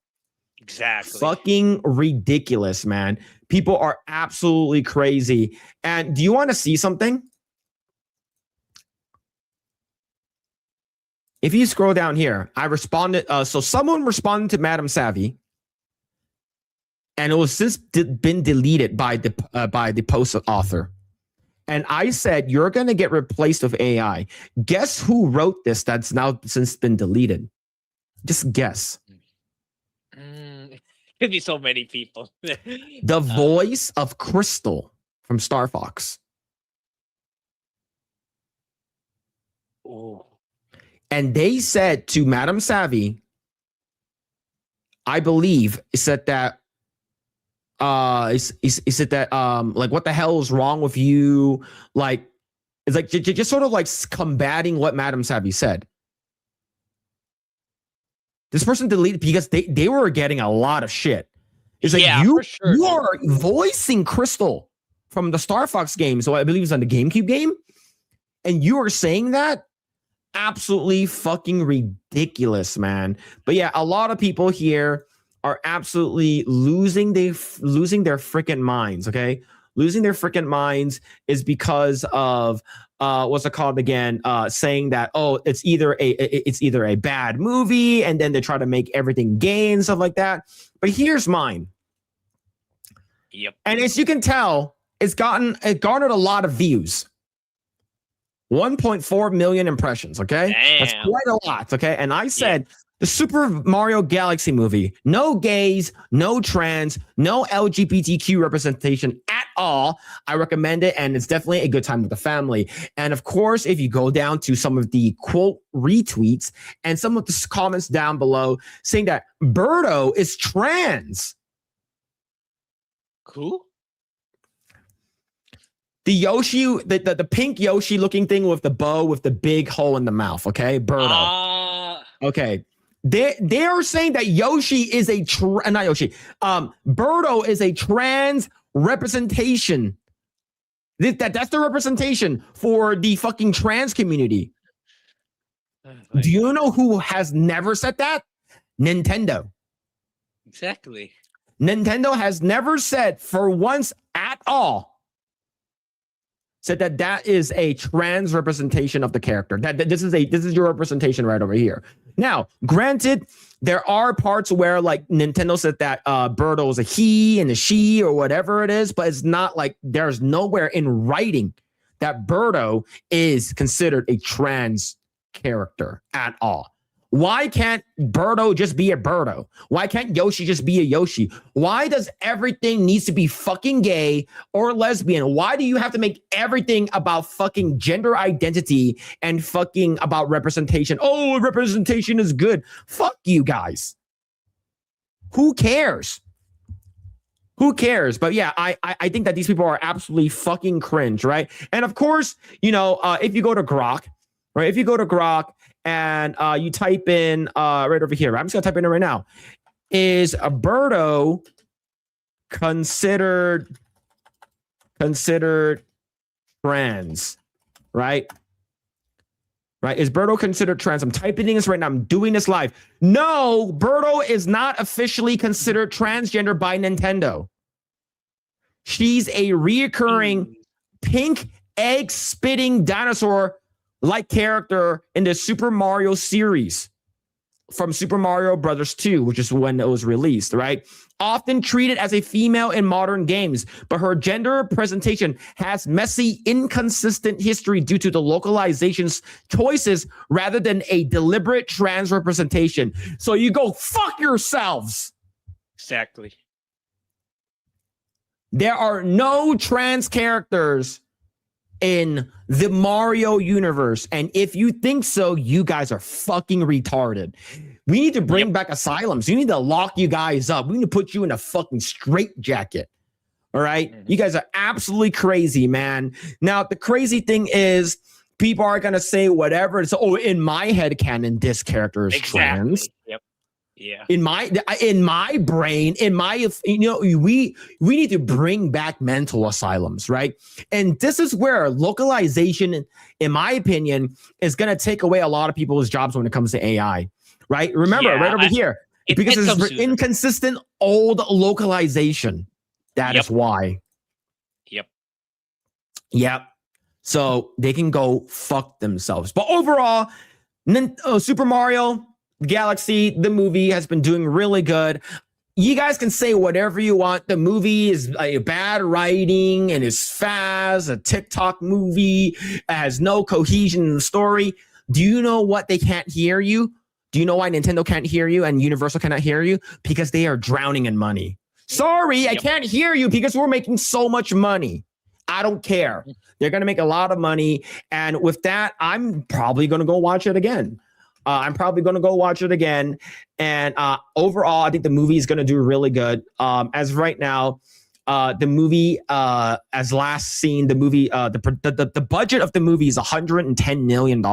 B: Exactly.
A: Fucking ridiculous, man. People are absolutely crazy. And do you want to see something? If you scroll down here, I responded. So someone responded to Madame Savvy, and it was since been deleted by the post author. And I said, you're going to get replaced with AI. Guess who wrote this that's now since been deleted? Just guess.
B: Could be so many people.
A: The voice of Crystal from Star Fox.
B: Oh.
A: And they said to Madame Savvy, I believe, said that like, what the hell is wrong with you? Like, it's like just sort of like combating what Madame Savvy said. This person deleted because they were getting a lot of shit. It's like, you are voicing Crystal from the Star Fox game. So I believe it's on the GameCube game. And you are saying that? Absolutely fucking ridiculous, man. But yeah, a lot of people here are absolutely losing their freaking minds, okay? Losing their freaking minds is because of what's it called again? Saying that it's either a bad movie, and then they try to make everything gay and stuff like that. But here's mine.
B: Yep.
A: And as you can tell, it garnered a lot of views. 1.4 million impressions. Okay, that's quite a lot. Okay, and I said the Super Mario Galaxy movie, no gays, no trans, no LGBTQ representation at all. I recommend it, and it's definitely a good time with the family. And of course, if you go down to some of the quote retweets and some of the comments down below saying that Birdo is trans.
B: Cool.
A: The Yoshi, the pink Yoshi looking thing with the bow with the big hole in the mouth. Okay, Birdo. Okay. They are saying that Yoshi is not Yoshi. Birdo is a trans representation. That's the representation for the fucking trans community. Do you know who has never said that? Nintendo.
B: Exactly.
A: Nintendo has never said for once at all said that is a trans representation of the character. That this is your representation right over here. Now, granted, there are parts where like Nintendo said that Birdo is a he and a she or whatever it is, but it's not like there's nowhere in writing that Birdo is considered a trans character at all. Why can't Birdo just be a Birdo? Why can't Yoshi just be a Yoshi? Why does everything needs to be fucking gay or lesbian? Why do you have to make everything about fucking gender identity and fucking about representation? Oh, representation is good. Fuck you guys. Who cares? Who cares? But yeah, I think that these people are absolutely fucking cringe, right? And of course, you know, if you go to Grok, right? If you go to Grok and you type in right over here, I'm just gonna type in it right now. Is Birdo considered trans, right? Right? Is Birdo considered trans? I'm typing this right now. I'm doing this live. No, Birdo is not officially considered transgender by Nintendo. She's a reoccurring pink egg spitting dinosaur like character in the Super Mario series from Super Mario Brothers 2, which is when it was released, right? Often treated as a female in modern games, but her gender presentation has messy, inconsistent history due to the localization's choices rather than a deliberate trans representation. So you go fuck yourselves.
B: Exactly.
A: There are no trans characters in the Mario universe. And if you think so, you guys are fucking retarded. We need to bring back asylums. You need to lock you guys up. We need to put you in a fucking straitjacket. All right? You guys are absolutely crazy, man. Now, the crazy thing is people are going to say whatever. So, oh, in my head canon, this character is trans.
B: Yep. Yeah.
A: In my brain, we need to bring back mental asylums, right? And this is where localization, in my opinion, is going to take away a lot of people's jobs when it comes to AI, right? Remember, right over here, because it's inconsistent old localization. That is why. Yep. So they can go fuck themselves. But overall, Super Mario Galaxy, the movie, has been doing really good. You guys can say whatever you want. The movie is a bad writing and is fast, a TikTok movie, has no cohesion in the story. Do you know what they can't hear you? Do you know why Nintendo can't hear you and Universal cannot hear you? Because they are drowning in money. Sorry, I can't hear you because we're making so much money. I don't care. They're going to make a lot of money. And with that, I'm probably going to go watch it again. And overall, I think the movie is going to do really good. As right now, the movie, as last seen, the movie, the budget of the movie is $110 million.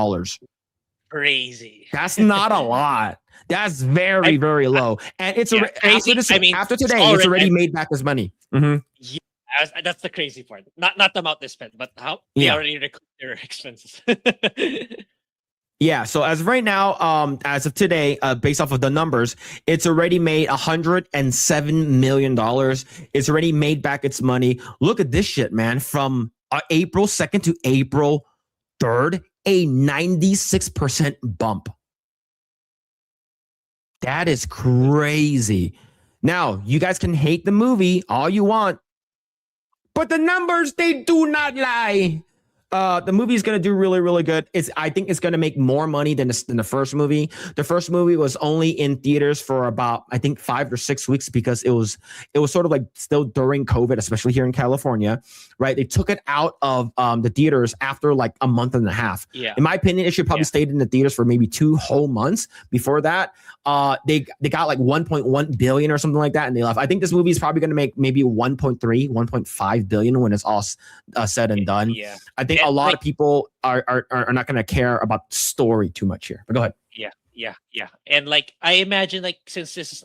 B: Crazy.
A: That's not a lot. That's very low. And it's after today, it's already made back this money. Mm-hmm.
B: Yeah, that's the crazy part. Not the amount they spent, but how they already recouped their expenses.
A: Yeah, so as of right now, as of today, based off of the numbers, it's already made $107 million. It's already made back its money. Look at this shit, man. From April 2nd to April 3rd, a 96% bump. That is crazy. Now, you guys can hate the movie all you want, but the numbers, they do not lie. The movie is going to do really good. I think it's going to make more money than the first movie. The first movie was only in theaters for about, I think, 5 or 6 weeks because it was sort of like still during COVID, especially here in California, right? They took it out of the theaters after like a month and a half. Yeah. In my opinion, it should probably stayed in the theaters for maybe 2 whole months. Before that, they got like 1.1 billion or something like that, and they left. I think this movie is probably going to make maybe 1.5 billion when it's all said and done. Yeah. I think a lot of people are not going to care about story too much here. But go ahead.
B: Yeah. And like I imagine, like since this is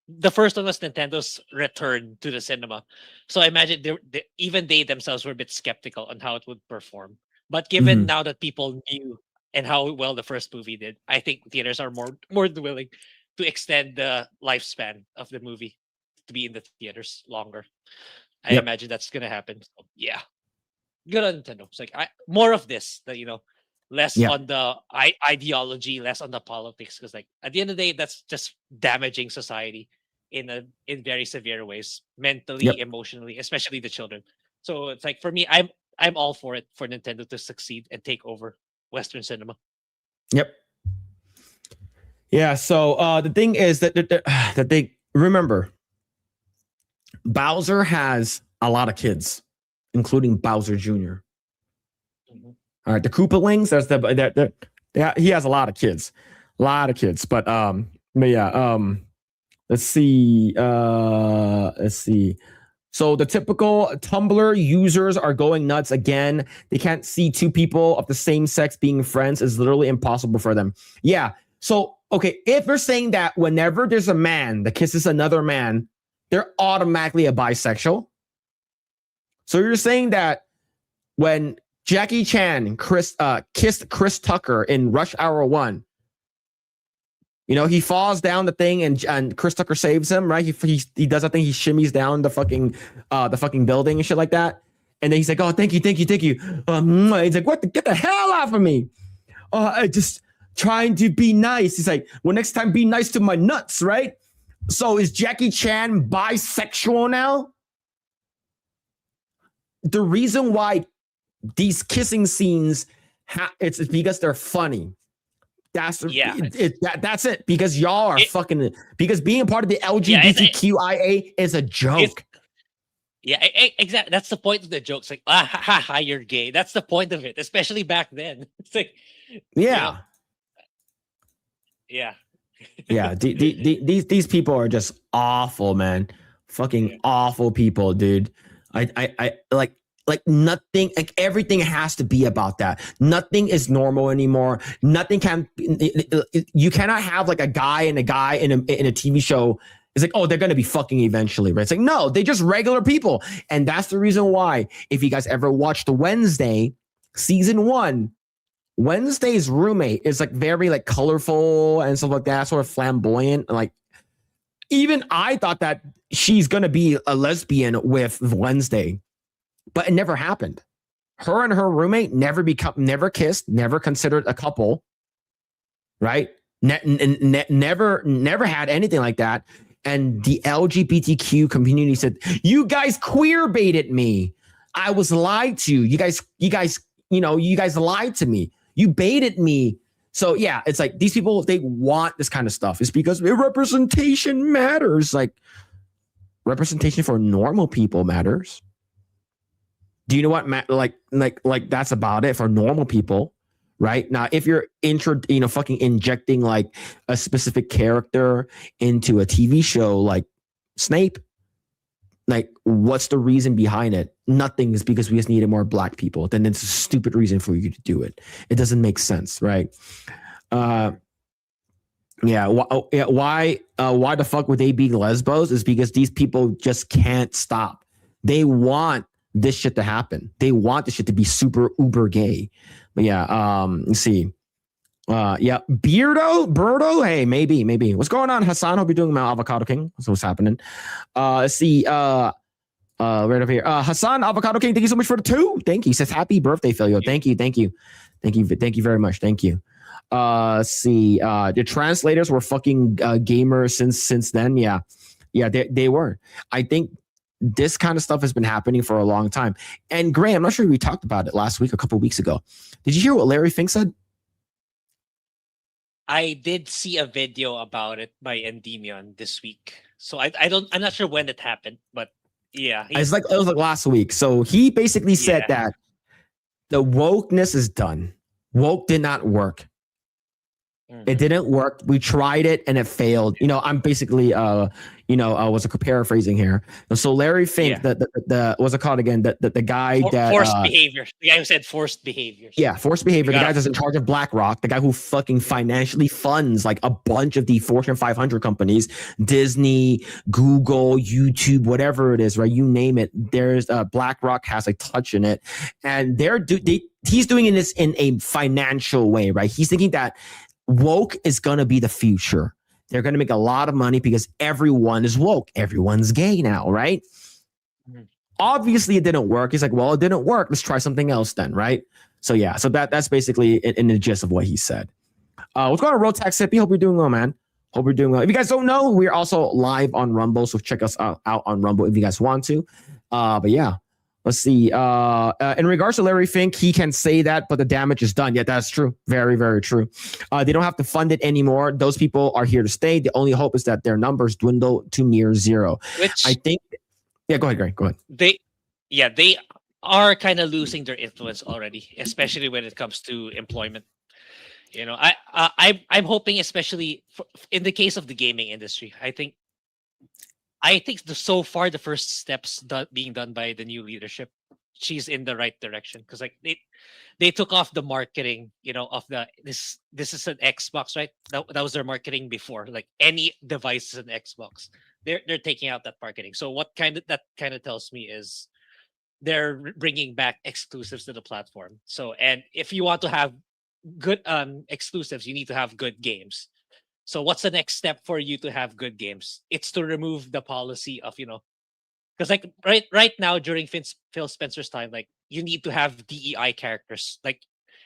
B: the first one was Nintendo's return to the cinema, so I imagine even they themselves were a bit skeptical on how it would perform. But given now that people knew and how well the first movie did, I think theaters are more willing to extend the lifespan of the movie to be in the theaters longer. I imagine that's going to happen. So, yeah. Good on Nintendo. It's like more of this, less on the ideology, less on the politics. Because like at the end of the day, that's just damaging society in very severe ways, mentally, emotionally, especially the children. So it's like for me, I'm all for it for Nintendo to succeed and take over Western cinema.
A: Yep. Yeah. So the thing is that they remember Bowser has a lot of kids, including Bowser Jr. All right, the Koopalings. He has a lot of kids, but yeah. Let's see. Let's see. So the typical Tumblr users are going nuts again. They can't see two people of the same sex being friends. Is literally impossible for them. Yeah. So, okay, if you're saying that whenever there's a man that kisses another man, they're automatically a bisexual. So you're saying that when Jackie Chan kissed Chris Tucker in Rush Hour 1, you know, he falls down the thing and Chris Tucker saves him, right? He does that thing. He shimmies down the fucking building and shit like that. And then he's like, "Oh, thank you. He's like, "What? Get the hell off of me! I just trying to be nice." He's like, "Well, next time, be nice to my nuts, right?" So is Jackie Chan bisexual now? The reason why these kissing scenes, it's because they're funny. That's it. Because y'all are because being a part of the LGBTQIA is a joke.
B: Exactly. That's the point of the jokes. Like, you're gay. That's the point of it, especially back then. It's like,
A: yeah.
B: Yeah.
A: These people are just awful, man. Fucking awful people, dude. I like nothing, like everything has to be about that. Nothing is normal anymore. Nothing you cannot have like a guy in a TV show. It's like, oh, they're going to be fucking eventually, right? It's like, no, they're just regular people. And that's the reason why, if you guys ever watched Wednesday, season 1, Wednesday's roommate is like very like colorful and stuff like that, sort of flamboyant. And like, even I thought that she's going to be a lesbian with Wednesday. But it never happened. Her and her roommate never kissed, never considered a couple, right? Never had anything like that. And the LGBTQ community said, "You guys queer baited me. I was lied to. You guys lied to me. You baited me." So yeah, it's like these people, they want this kind of stuff. It's because representation matters. Like representation for normal people matters. Do you know what like that's about it for normal people, right? Now, if you're fucking injecting like a specific character into a TV show like Snape, like what's the reason behind it? Nothing. Is because we just needed more black people. Then it's a stupid reason for you to do it. It doesn't make sense, right? Why the fuck would they be lesbos? Is because these people just can't stop. They want this shit to happen. They want this shit to be super uber gay. But yeah, let's see. Birdo, hey, maybe. What's going on, Hassan? Hope you're doing well, Avocado King. That's what's happening. Let's see. Right over here. Hassan, Avocado King, thank you so much for the 2. Thank you. He says happy birthday, Philio. Thank you very much. Thank you. Let's see. The translators were fucking gamers since then. Yeah, they were. I think this kind of stuff has been happening for a long time. And Grae, I'm not sure we talked about it last week, a couple of weeks ago. Did you hear what Larry Fink said?
B: I did see a video about it by Endymion this week. So I'm not sure when it happened, but yeah.
A: It was like last week. So he basically said that the wokeness is done. Woke did not work. It didn't work. We tried it and it failed. I'm basically was paraphrasing here. So Larry Fink, the what's it called again? The guy that
B: forced behavior. The guy who said forced behavior.
A: Yeah, forced behavior. The guy that's in charge of BlackRock, the guy who fucking financially funds like a bunch of the Fortune 500 companies, Disney, Google, YouTube, whatever it is, right? You name it. There's BlackRock has a touch in it, and he's doing this in a financial way, right? He's thinking that woke is going to be the future. They're going to make a lot of money because everyone is woke. Everyone's gay now, right? Obviously, it didn't work. He's like, well, it didn't work. Let's try something else then, right? So yeah, so that's basically in the gist of what he said. What's going on, Rotax Sippy? Hope you're doing well, man. Hope you're doing well. If you guys don't know, we're also live on Rumble, so check us out on Rumble if you guys want to. But yeah. Let's see. In regards to Larry Fink, he can say that, but the damage is done. Yeah, that's true. Very, very true. They don't have to fund it anymore. Those people are here to stay. The only hope is that their numbers dwindle to near zero.
B: Which
A: I think. Yeah, go ahead, Greg. Go ahead.
B: They are kind of losing their influence already, especially when it comes to employment. I'm hoping, especially in the case of the gaming industry, I think I think so far the first steps being done by the new leadership, she's in the right direction because like they took off the marketing, of this is an Xbox, right? That was their marketing before. Like any device is an Xbox. They're taking out that marketing. So that kind of tells me is they're bringing back exclusives to the platform. So and if you want to have good exclusives, you need to have good games. So what's the next step for you to have good games? It's to remove the policy of, because like right now during Phil Spencer's time, like you need to have DEI characters. Like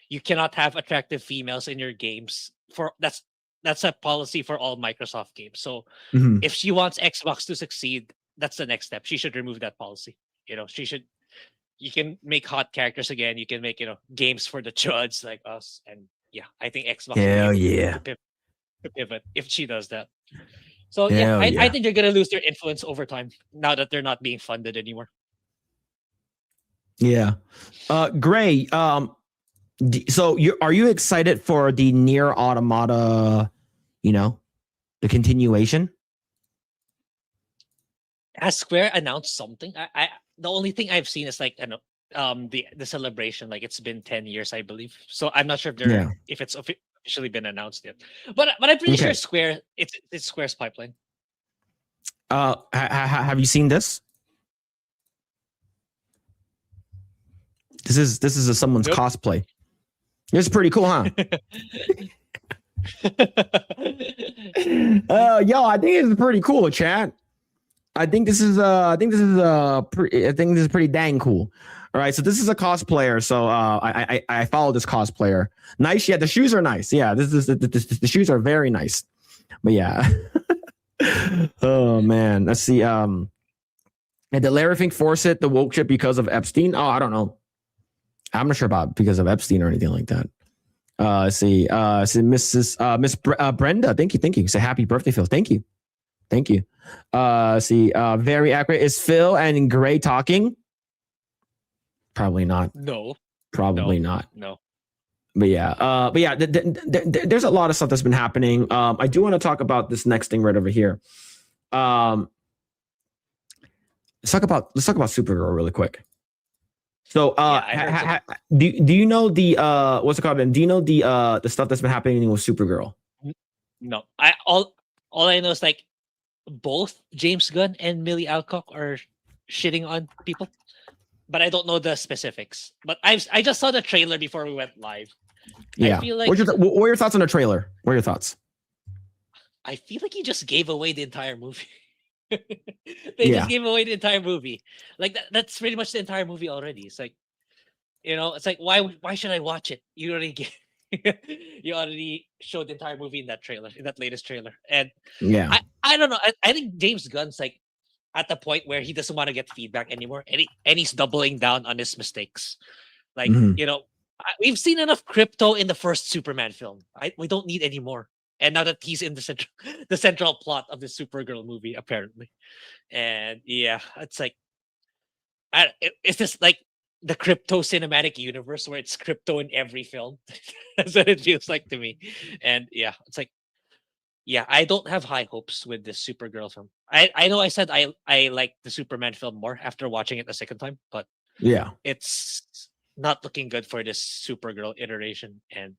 B: you cannot have attractive females in your games. That's a policy for all Microsoft games. So
A: Mhm.
B: if she wants Xbox to succeed, that's the next step. She should remove that policy. She should. You can make hot characters again. You can make games for the chuds like us, and yeah, I think Xbox will
A: Hell
B: be able
A: yeah.
B: to pivot if she does that. So
A: Hell
B: I
A: yeah.
B: think they're gonna lose their influence over time now that they're not being funded anymore.
A: Yeah. Grae, so are you excited for the Nier Automata, the continuation?
B: Has Square announced something? I the only thing I've seen is like the celebration. Like it's been 10 years, I believe. So I'm not sure if it's officially been announced yet. But I'm pretty sure Square it's Square's pipeline.
A: Have you seen this? This is someone's cosplay. It's pretty cool, huh? Yo, I think it's pretty cool, chat. I think this is pretty dang cool. All right, so this is a cosplayer. So I follow this cosplayer. Nice, yeah. The shoes are nice. Yeah, the shoes are very nice. But yeah. Oh man, let's see. And did Larry Fink force it the woke ship because of Epstein? Oh, I don't know. I'm not sure about because of Epstein or anything like that. Let's see. Miss Brenda, thank you. Say happy birthday, Phil. Thank you. See, very accurate. Is Phil and Grae talking? Probably not.
B: No.
A: Probably not.
B: No.
A: But yeah, there's a lot of stuff that's been happening. I do want to talk about this next thing right over here. Let's talk about Supergirl really quick. So, do you know the what's it called? Ben? Do you know the stuff that's been happening with Supergirl?
B: No, all I know is like both James Gunn and Millie Alcock are shitting on people, but I don't know the specifics. But I just saw the trailer before we went live.
A: Yeah.
B: I feel like
A: what are your thoughts on the trailer? What are your thoughts?
B: I feel like you just gave away the entire movie. They just gave away the entire movie. Like that's pretty much the entire movie already. It's like, it's like why should I watch it? You already you already showed the entire movie in that latest trailer. And
A: yeah,
B: I don't know. I think James Gunn's like at the point where he doesn't want to get feedback anymore, and he's doubling down on his mistakes. Like we've seen enough crypto in the first Superman film. We don't need any more. And now that he's in the central plot of the Supergirl movie, apparently, and yeah, it's like, it's just like the crypto cinematic universe where it's crypto in every film. That's what it feels like to me. And yeah, it's like, yeah, I don't have high hopes with this Supergirl film. I know I said I like the Superman film more after watching it a second time, but
A: yeah,
B: it's not looking good for this Supergirl iteration. And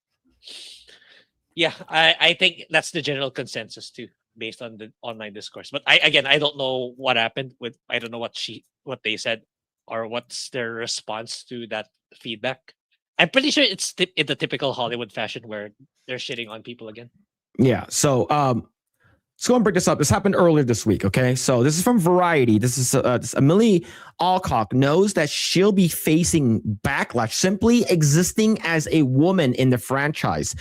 B: yeah, I think that's the general consensus too, based on the online discourse. But I don't know what happened I don't know what they said or what's their response to that feedback. I'm pretty sure it's in the typical Hollywood fashion where they're shitting on people again.
A: Yeah. So let's go and break this up. This happened earlier this week. Okay. So this is from Variety. This is Millie Alcock knows that she'll be facing backlash simply existing as a woman in the franchise.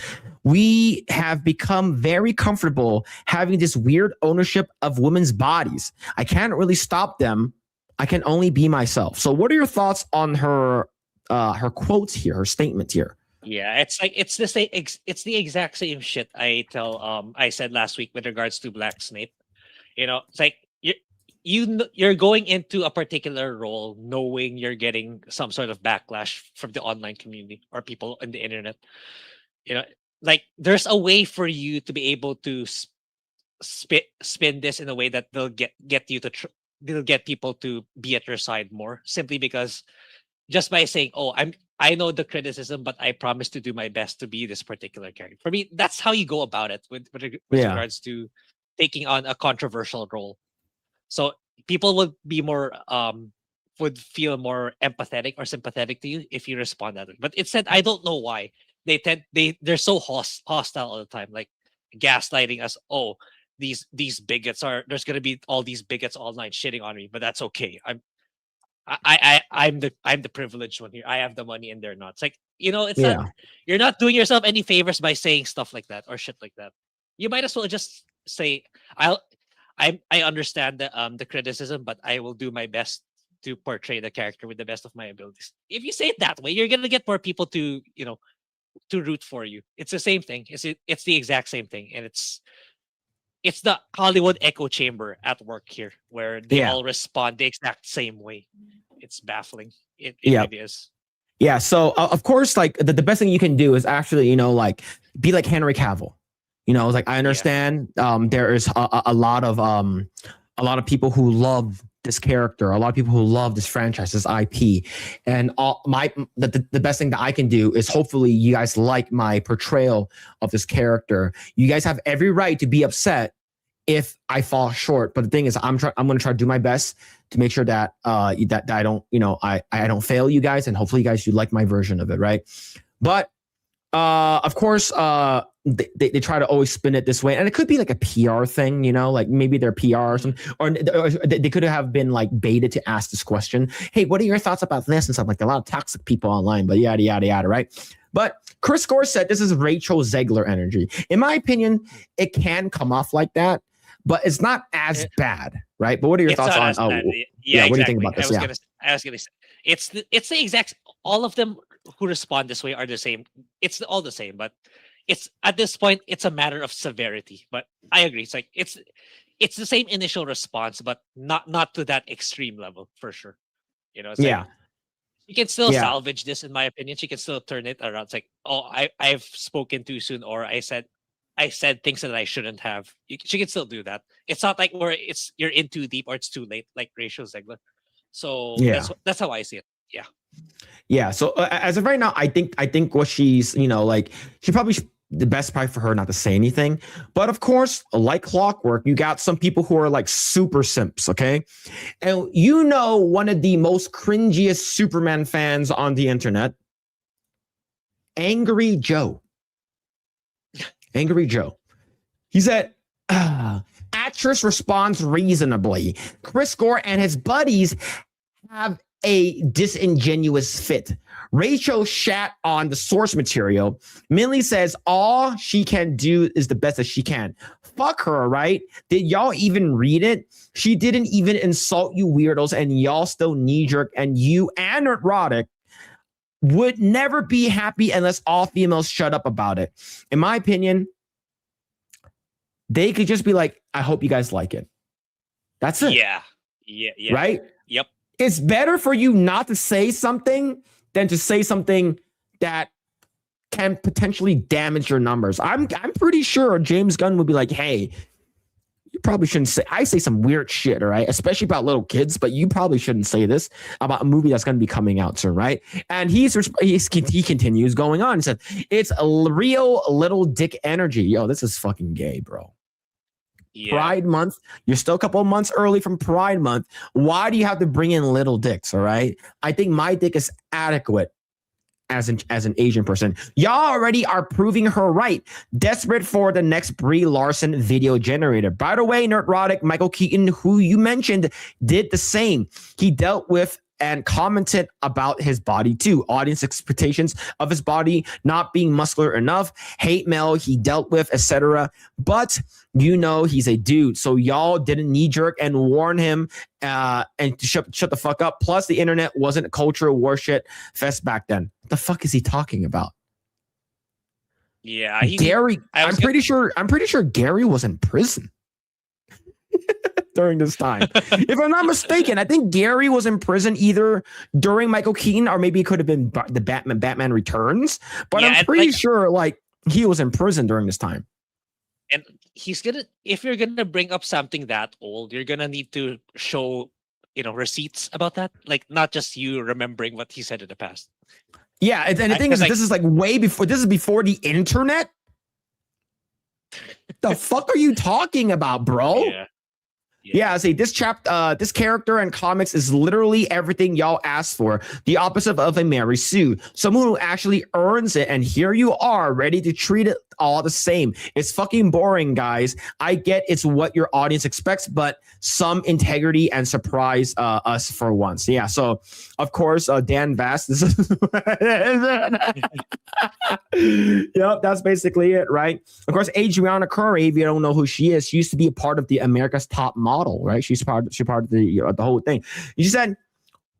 A: We have become very comfortable having this weird ownership of women's bodies. I can't really stop them. I can only be myself. So what are your thoughts on her quotes here, her statement here?
B: Yeah, it's like it's the exact same shit I said last week with regards to Black Snake. It's like you're going into a particular role knowing you're getting some sort of backlash from the online community or people on the internet. Like there's a way for you to be able to spin this in a way that they'll get you to they'll get people to be at your side more, simply because just by saying, "Oh, I know the criticism, but I promise to do my best to be this particular character." For me, that's how you go about it with regards to taking on a controversial role. So people would be more would feel more empathetic or sympathetic to you if you respond that way. But instead, I don't know why they're so hostile all the time, like gaslighting us. Oh, these bigots there's gonna be all these bigots online shitting on me, but that's okay. I'm the privileged one here. I have the money and they're not. It's like, it's not, you're not doing yourself any favors by saying stuff like that or shit like that. You might as well just say, I understand the criticism, but I will do my best to portray the character with the best of my abilities. If you say it that way, you're gonna get more people to to root for you. It's the same thing. It's the exact same thing, and it's the Hollywood echo chamber at work here, where they all respond the exact same way. It's baffling. It really is.
A: Yeah. So of course, like the best thing you can do is actually, like be like Henry Cavill. Like I understand there is a lot of people who love this character, a lot of people who love this franchise, this IP, and the best thing that I can do is hopefully you guys like my portrayal of this character. You guys have every right to be upset if I fall short, but the thing is, I'm going to try to do my best to make sure that that I don't, I don't fail you guys, and hopefully you guys you like my version of it, right? But of course, they try to always spin it this way, and it could be like a PR thing, like maybe their PR or something, or they could have been like baited to ask this question. Hey, what are your thoughts about this and stuff? Like a lot of toxic people online, but yada yada yada, right? But Chris Gore said this is Rachel Zegler energy. In my opinion, it can come off like that, but it's not as bad, right? But what are your thoughts on?
B: What do you think about this? I was gonna say it's the exact. All of them who respond this way are the same. It's all the same, but it's at this point it's a matter of severity. But I agree. It's like it's the same initial response, but not to that extreme level for sure. It's like, you can still salvage this, in my opinion. She can still turn it around. It's like, oh, I've spoken too soon, or I said things that I shouldn't have. She can still do that. It's not like you're in too deep or it's too late, like Rachel Zegler. So that's how I see it. Yeah.
A: Yeah. So as of right now, I think what she's, like she probably the best probably for her not to say anything. But of course, like clockwork, you got some people who are like super simps. Okay. And one of the most cringiest Superman fans on the internet, Angry Joe. Angry Joe. He said, actress responds reasonably. Chris Gore and his buddies have a disingenuous fit. Rachel shat on the source material. Millie says all she can do is the best that she can. Fuck her, right? Did y'all even read it? She didn't even insult you weirdos, and y'all still knee-jerk, and you and Roddick would never be happy unless all females shut up about it. In my opinion, they could just be like, I hope you guys like it. That's it.
B: Yeah.
A: Right?
B: Yep.
A: It's better for you not to say something than to say something that can potentially damage your numbers. I'm pretty sure James Gunn would be like, hey, you probably shouldn't say, I say some weird shit, all right? Especially about little kids, but you probably shouldn't say this about a movie that's going to be coming out soon, right? And he continues going on and said, it's a real little dick energy. Yo, this is fucking gay, bro. Yeah. Pride Month. You're still a couple of months early from Pride Month. Why do you have to bring in little dicks? All right. I think my dick is adequate as an Asian person. Y'all already are proving her right. Desperate for the next Brie Larson video generator. By the way, Nerdrotic, Michael Keaton, who you mentioned, did the same. He dealt with and commented about his body too. Audience expectations of his body not being muscular enough, hate mail he dealt with, etc. But he's a dude, so y'all didn't knee jerk and warn him and to shut the fuck up. Plus, the internet wasn't a cultural war shit fest back then. What the fuck is he talking about?
B: Yeah,
A: Gary. I'm pretty sure Gary was in prison during this time. If I'm not mistaken, I think Gary was in prison either during Michael Keaton or maybe it could have been the Batman Returns. But I'm pretty sure like he was in prison during this time.
B: And he's gonna, if you're gonna bring up something that old, you're gonna need to show, receipts about that, like not just you remembering what he said in the past.
A: Yeah, and the thing is, this is like way before. This is before the internet. The fuck are you talking about, bro? Yeah, see, this character in comics is literally everything y'all asked for. The opposite of a Mary Sue. Someone who actually earns it, and here you are, ready to treat it all the same. It's fucking boring, guys. I get it's what your audience expects, but some integrity and surprise us for once. Yeah, so, of course, Dan Bass. This is yep, that's basically it, right? Of course, Adriana Curry, if you don't know who she is, she used to be a part of the America's Top Model, right? She's part of the whole thing. You said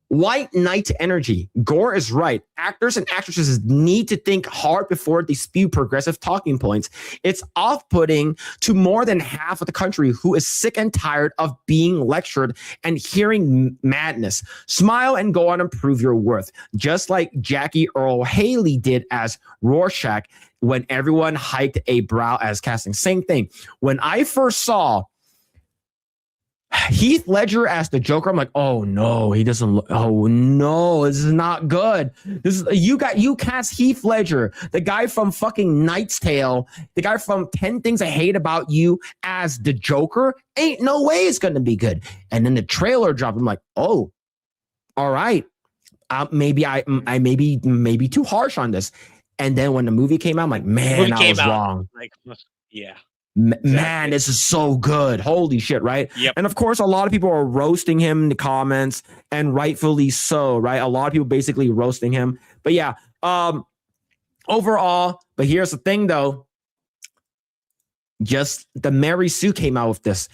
A: white knight energy. Gore is right. Actors and actresses need to think hard before they spew progressive talking points. It's off-putting to more than half of the country who is sick and tired of being lectured and hearing madness. Smile and go on and prove your worth. Just like Jackie Earl Haley did as Rorschach when everyone hiked a brow as casting. Same thing. When I first saw Heath Ledger as the Joker, I'm like, oh no, he doesn't look. Oh no, this is not good. This is you cast Heath Ledger, the guy from fucking Knight's Tale, the guy from 10 Things I Hate About You as the Joker. Ain't no way it's gonna be good. And then the trailer dropped. I'm like, oh, all right. Maybe I may be too harsh on this. And then when the movie came out, I'm like, man, I was wrong.
B: Like, yeah.
A: Man, this is so good. Holy shit, right?
B: Yep.
A: And of course, a lot of people are roasting him in the comments, and rightfully so, right? A lot of people basically roasting him. But yeah, overall, but here's the thing though. Just the Mary Sue came out with this,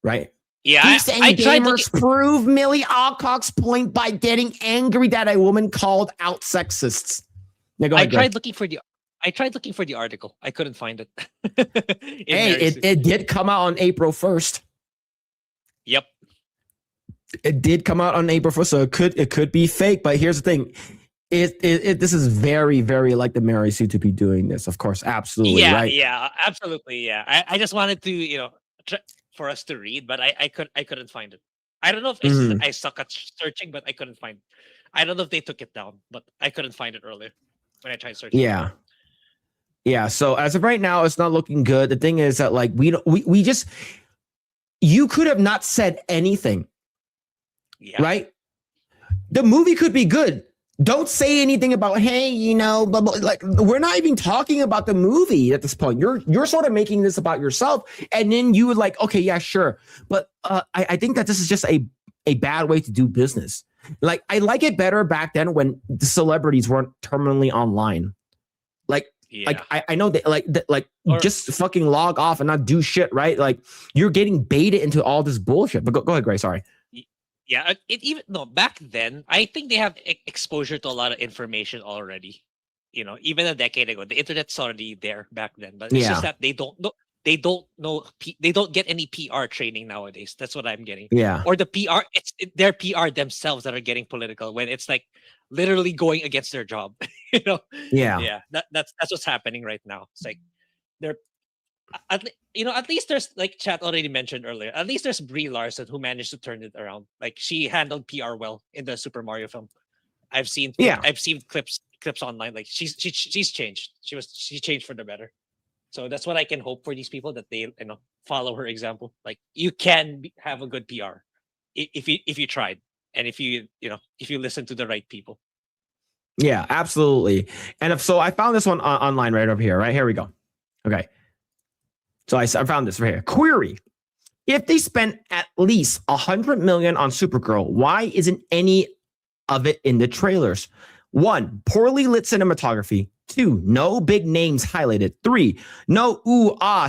A: right?
B: Yeah,
A: He's saying gamers prove Millie Alcock's point by getting angry that a woman called out sexists. Now, go ahead,
B: I tried looking for the article. I couldn't find it.
A: Hey, it did come out on April 1st.
B: Yep.
A: It did come out on April 1st, so it could be fake. But here's the thing. This is very, very like the Mary Sue to be doing this. Of course, absolutely.
B: Yeah,
A: right?
B: yeah, absolutely. Yeah. I just wanted to, for us to read, but I couldn't find it. I don't know if I suck at searching, but I couldn't find it. I don't know if they took it down, but I couldn't find it earlier when I tried searching.
A: Yeah. Yeah, so as of right now, it's not looking good. The thing is that like we just, you could have not said anything, right? The movie could be good. Don't say anything about, hey, blah, blah. Like we're not even talking about the movie at this point. You're sort of making this about yourself, and then you would like, okay, yeah, sure, but I think that this is just a bad way to do business. Like I like it better back then when the celebrities weren't terminally online. Like. Yeah. Like I know that just fucking log off and not do shit, right? Like you're getting baited into all this bullshit. But go ahead, Grae. Sorry.
B: Yeah, back then I think they have exposure to a lot of information already. Even a decade ago, the internet's already there back then. But it's just that they don't know. They don't get any PR training nowadays. That's what I'm getting.
A: Yeah.
B: Or the PR, it's their PR themselves that are getting political when it's like literally going against their job.
A: Yeah.
B: Yeah. That's what's happening right now. It's like they're at least there's, like Chat already mentioned earlier, at least there's Brie Larson who managed to turn it around. Like she handled PR well in the Super Mario film. I've seen clips online. Like she's changed. She changed for the better. So that's what I can hope for these people, that they follow her example. Like you can have a good PR if you tried, and if you listen to the right people.
A: Yeah, absolutely. And so I found this one online right over here. Right here we go. Okay. So I found this right here. Query: if they spent at least $100 million on Supergirl, why isn't any of it in the trailers? 1, poorly lit cinematography. 2, no big names highlighted. 3, no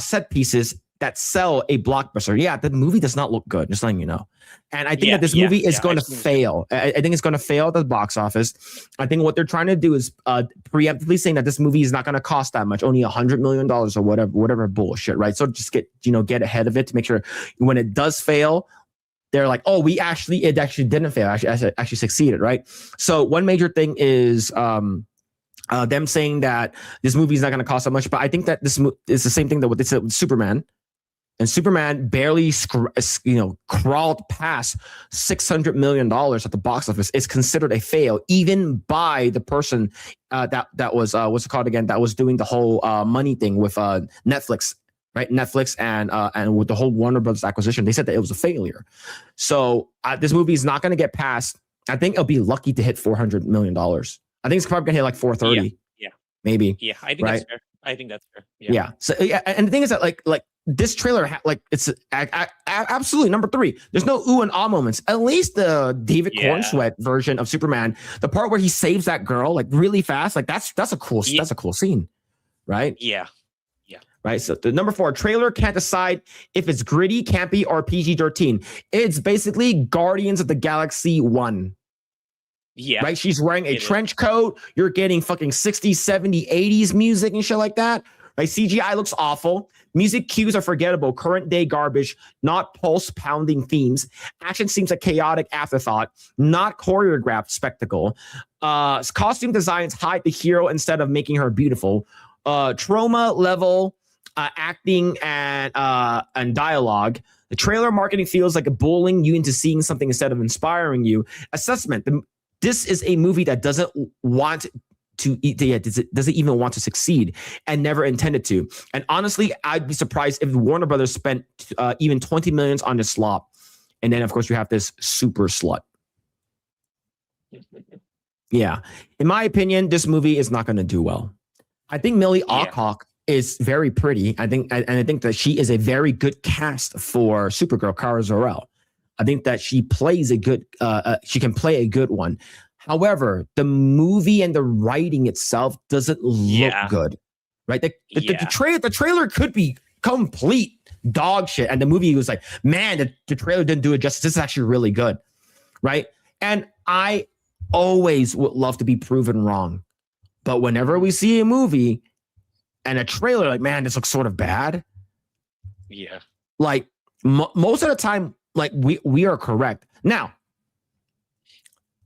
A: set pieces that sell a blockbuster. Yeah, the movie does not look good, just letting you know. And I think that this movie is going to fail. I think it's going to fail at the box office. I think what they're trying to do is preemptively saying that this movie is not going to cost that much, only $100 million or whatever bullshit, right? So just get ahead of it to make sure when it does fail, they're like, oh, it actually didn't fail. Actually succeeded, right? So one major thing is them saying that this movie is not going to cost that much, but I think that this is the same thing that what they said with Superman. And Superman barely, crawled past $600 million at the box office. It's considered a fail, even by the person that was what's it called again? That was doing the whole money thing with Netflix, right? Netflix and with the whole Warner Brothers acquisition, they said that it was a failure. So this movie is not going to get past. I think it'll be lucky to hit $400 million. I think it's probably going to hit like 430.
B: Yeah.
A: Maybe.
B: Yeah, I think
A: right?
B: that's fair. I think that's fair.
A: Yeah. So and the thing is that like this trailer, it's absolutely number 3. There's no ooh and ah moments. At least the David Cornsweet version of Superman, the part where he saves that girl like really fast, like that's a cool scene, right?
B: Yeah.
A: Right. So the number 4 trailer can't decide if it's gritty, campy, or PG-13. It's basically Guardians of the Galaxy 1.
B: Yeah.
A: Right. She's wearing a trench coat. You're getting fucking 60s, 70s, 80s music and shit like that. Right. CGI looks awful. Music cues are forgettable. Current day garbage, not pulse pounding themes. Action seems a chaotic afterthought, not choreographed spectacle. Costume designs hide the hero instead of making her beautiful. Trauma level acting and dialogue. The trailer marketing feels like a bullying you into seeing something instead of inspiring you. Assessment. This is a movie that doesn't want to doesn't even want to succeed and never intended to. And honestly, I'd be surprised if Warner Brothers spent even 20 million on this slop. And then, of course, you have this super slut. Yeah. In my opinion, this movie is not going to do well. I think Millie Alcock is very pretty. I think that she is a very good cast for Supergirl, Kara Zor-El. I think that she plays a good, she can play a good one. However, the movie and the writing itself doesn't look good, right? The trailer could be complete dog shit, and the movie was like, man, the trailer didn't do it justice. This is actually really good, right? And I always would love to be proven wrong, but whenever we see a movie and a trailer, like, man, this looks sort of bad.
B: Yeah,
A: like most of the time, like we are correct. Now,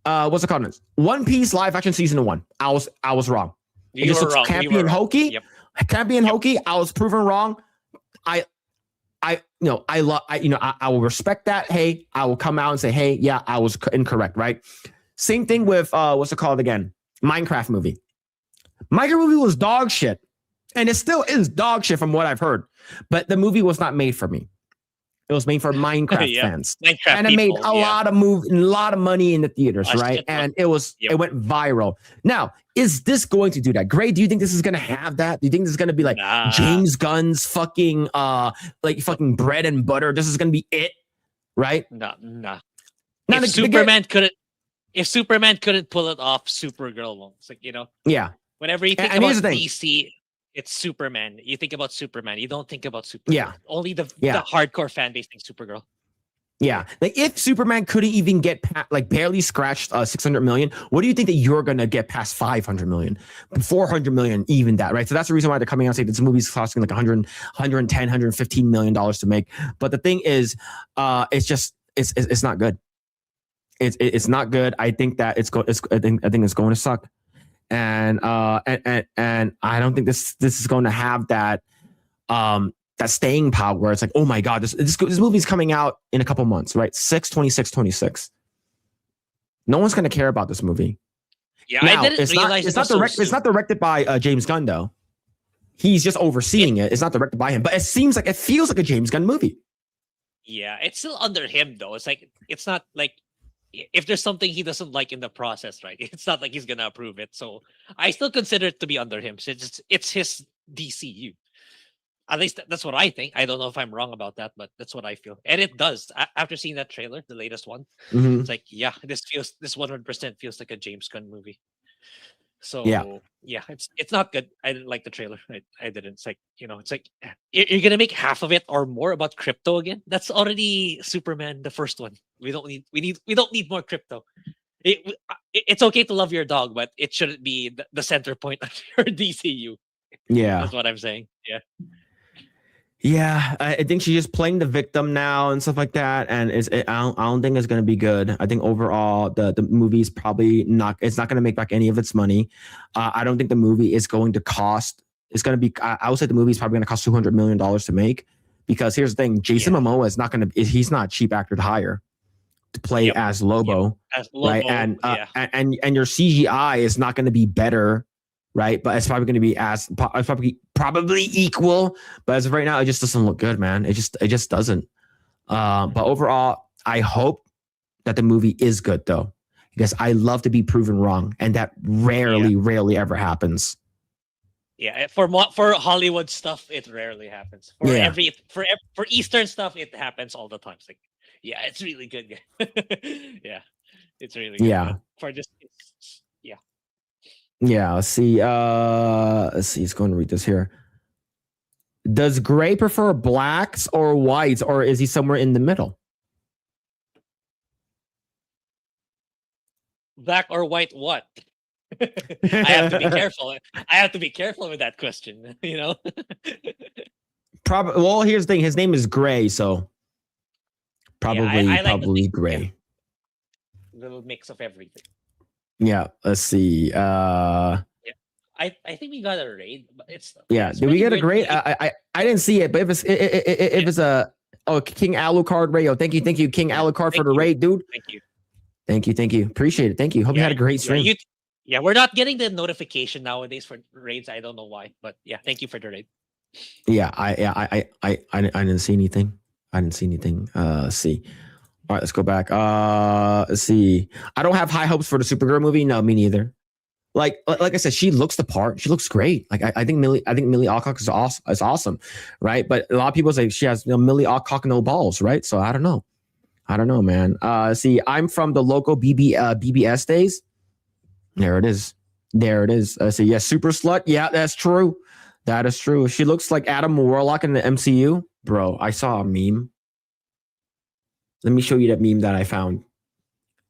A: what's the called? One Piece live action season 1. I was wrong. It just looks campy and hokey.
B: Yep.
A: Campy and hokey. I was proven wrong. I will respect that. Hey, I will come out and say, hey, yeah, I was incorrect, right? Same thing with what's it called again? Minecraft movie. Minecraft movie was dog shit, and it still is dog shit from what I've heard. But the movie was not made for me. It was made for Minecraft fans, and it made a lot of money in the theaters, right? And it went viral. Now, is this going to do that? Grae, do you think this is going to have that? Do you think this is going to be like James Gunn's fucking fucking bread and butter? This is going to be it, right?
B: Nah. If Superman couldn't pull it off, Supergirl won't. It's like,
A: yeah.
B: Whenever you think about DC, it's Superman. You think about Superman. You don't think about Supergirl.
A: Yeah.
B: Only the hardcore fan base thinks Supergirl.
A: Yeah. Like if Superman couldn't even get barely scratched 600 million, what do you think that you're going to get past 500 million, 400 million, even that, right? So that's the reason why they're coming out and saying this movie's costing like 100, 110, 115 million dollars to make. But the thing is, it's not good. It's not good. I think that I think it's going to suck. And I don't think this is going to have that that staying power where it's like, oh my god, this movie's coming out in a couple months, right? 26. No one's going to care about this movie.
B: Yeah,
A: now,
B: I didn't realize
A: it's not directed by James Gunn though. He's just overseeing it. It's not directed by him, but it feels like a James Gunn movie.
B: Yeah, it's still under him though. It's not like if there's something he doesn't like in the process, right? It's not like he's gonna approve it. So I still consider it to be under him. So it's his DCU. At least that's what I think. I don't know if I'm wrong about that, but that's what I feel. And it does. After seeing that trailer, the latest one, it's like, yeah, this 100% feels like a James Gunn movie. So yeah, it's not good. I didn't like the trailer. I didn't. It's like, it's like you're gonna make half of it or more about crypto again. That's already Superman, the first one. We don't need more crypto. It's okay to love your dog, but it shouldn't be the center point of your DCU.
A: Yeah,
B: that's what I'm saying. Yeah.
A: Yeah, I think she's just playing the victim now and stuff like that, and I don't think it's going to be good. I think overall the movie's probably not. It's not going to make back any of its money. I don't think the movie is going to cost. It's going to be. I would say the movie's probably going to cost $200 million to make. because here's the thing: Jason Momoa is not going to. He's not a cheap actor to hire to play as Lobo,
B: As Lobo,
A: right? And your CGI is not going to be better, right? But it's probably going to be it's probably equal. But as of right now, it just doesn't look good, man. It just doesn't. But overall, I hope that the movie is good, though, because I love to be proven wrong, and that rarely ever happens.
B: Yeah, for Hollywood stuff, it rarely happens. For Eastern stuff, it happens all the time. It's like, yeah, it's really good. Yeah, it's really good.
A: Yeah.
B: For just
A: Yeah. Let's see. Let's going to read this here. Does Grae prefer blacks or whites, or is he somewhere in the middle?
B: Black or white, what? I have to be careful. I have to be careful with that question. You know.
A: Probably. Well, here's the thing. His name is Grae, so probably
B: I like
A: probably Grae.
B: Little mix of everything.
A: Yeah. Let's see.
B: I think we got a raid, but it's
A: Did we get a great? I didn't see it, but if it's a King Alucard raid, thank you King Alucard for the raid, dude. Thank you, appreciate it. Thank you. Hope you had a great stream.
B: We're not getting the notification nowadays for raids. I don't know why, but thank you for the raid.
A: I didn't see anything. Let's see. All right, let's go back. Let's see. I don't have high hopes for the Supergirl movie. No, me neither. Like I said, she looks the part. She looks great. Like I think Millie Alcock is awesome, right? But a lot of people say she has Millie Alcock no balls, right? So I don't know, man. See, I'm from the local BBS days. There it is. So yeah, super slut. Yeah, that's true. That is true. She looks like Adam Warlock in the MCU, bro. I saw a meme. Let me show you that meme that I found.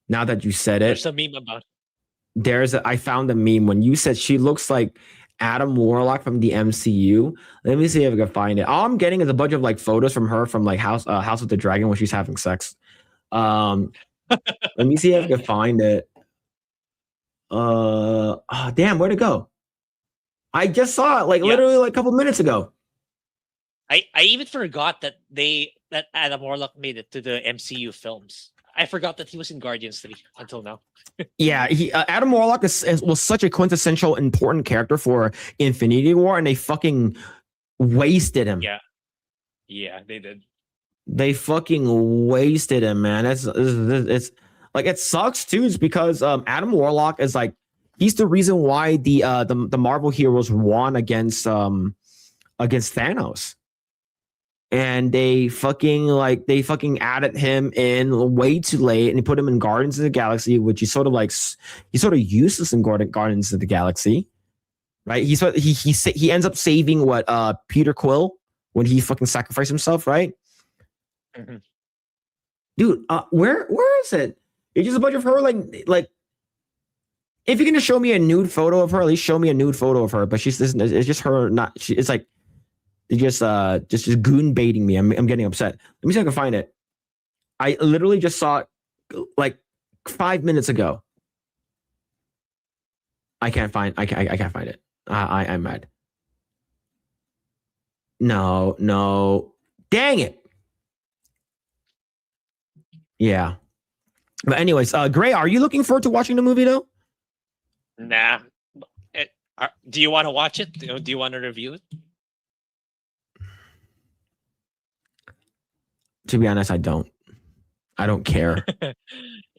A: Now that you said it,
B: there's a meme about.
A: I found a meme when you said she looks like Adam Warlock from the MCU. Let me see if I can find it. All I'm getting is a bunch of like photos from her from like House of the Dragon when she's having sex. Let me see if I can find it. Damn, where'd it go? I just saw it literally like a couple minutes ago.
B: I even forgot that Adam Warlock made it to the MCU films. I forgot that he was in Guardians 3 until now.
A: Yeah, Adam Warlock was such a quintessential important character for Infinity War, and they fucking wasted him.
B: Yeah, they did.
A: They fucking wasted him, man. It's like it sucks too. It's because Adam Warlock is like he's the reason why the Marvel heroes won against Thanos. And they fucking added him in way too late, and they put him in Guardians of the Galaxy, which is sort of useless in Guardians of the Galaxy, right? He ends up saving Peter Quill when he fucking sacrificed himself, right?
B: Mm-hmm.
A: Dude, where is it? It's just a bunch of her like. If you're gonna show me a nude photo of her, at least show me a nude photo of her. But it's just her. It's like. They just goon baiting me. I'm getting upset. Let me see if I can find it. I literally just saw it like 5 minutes ago. I can't find it. I'm mad. No. Dang it. Yeah. But anyways, Grae, are you looking forward to watching the movie though?
B: Nah. Do you want to watch it? Do you want to review it?
A: To be honest, I don't care.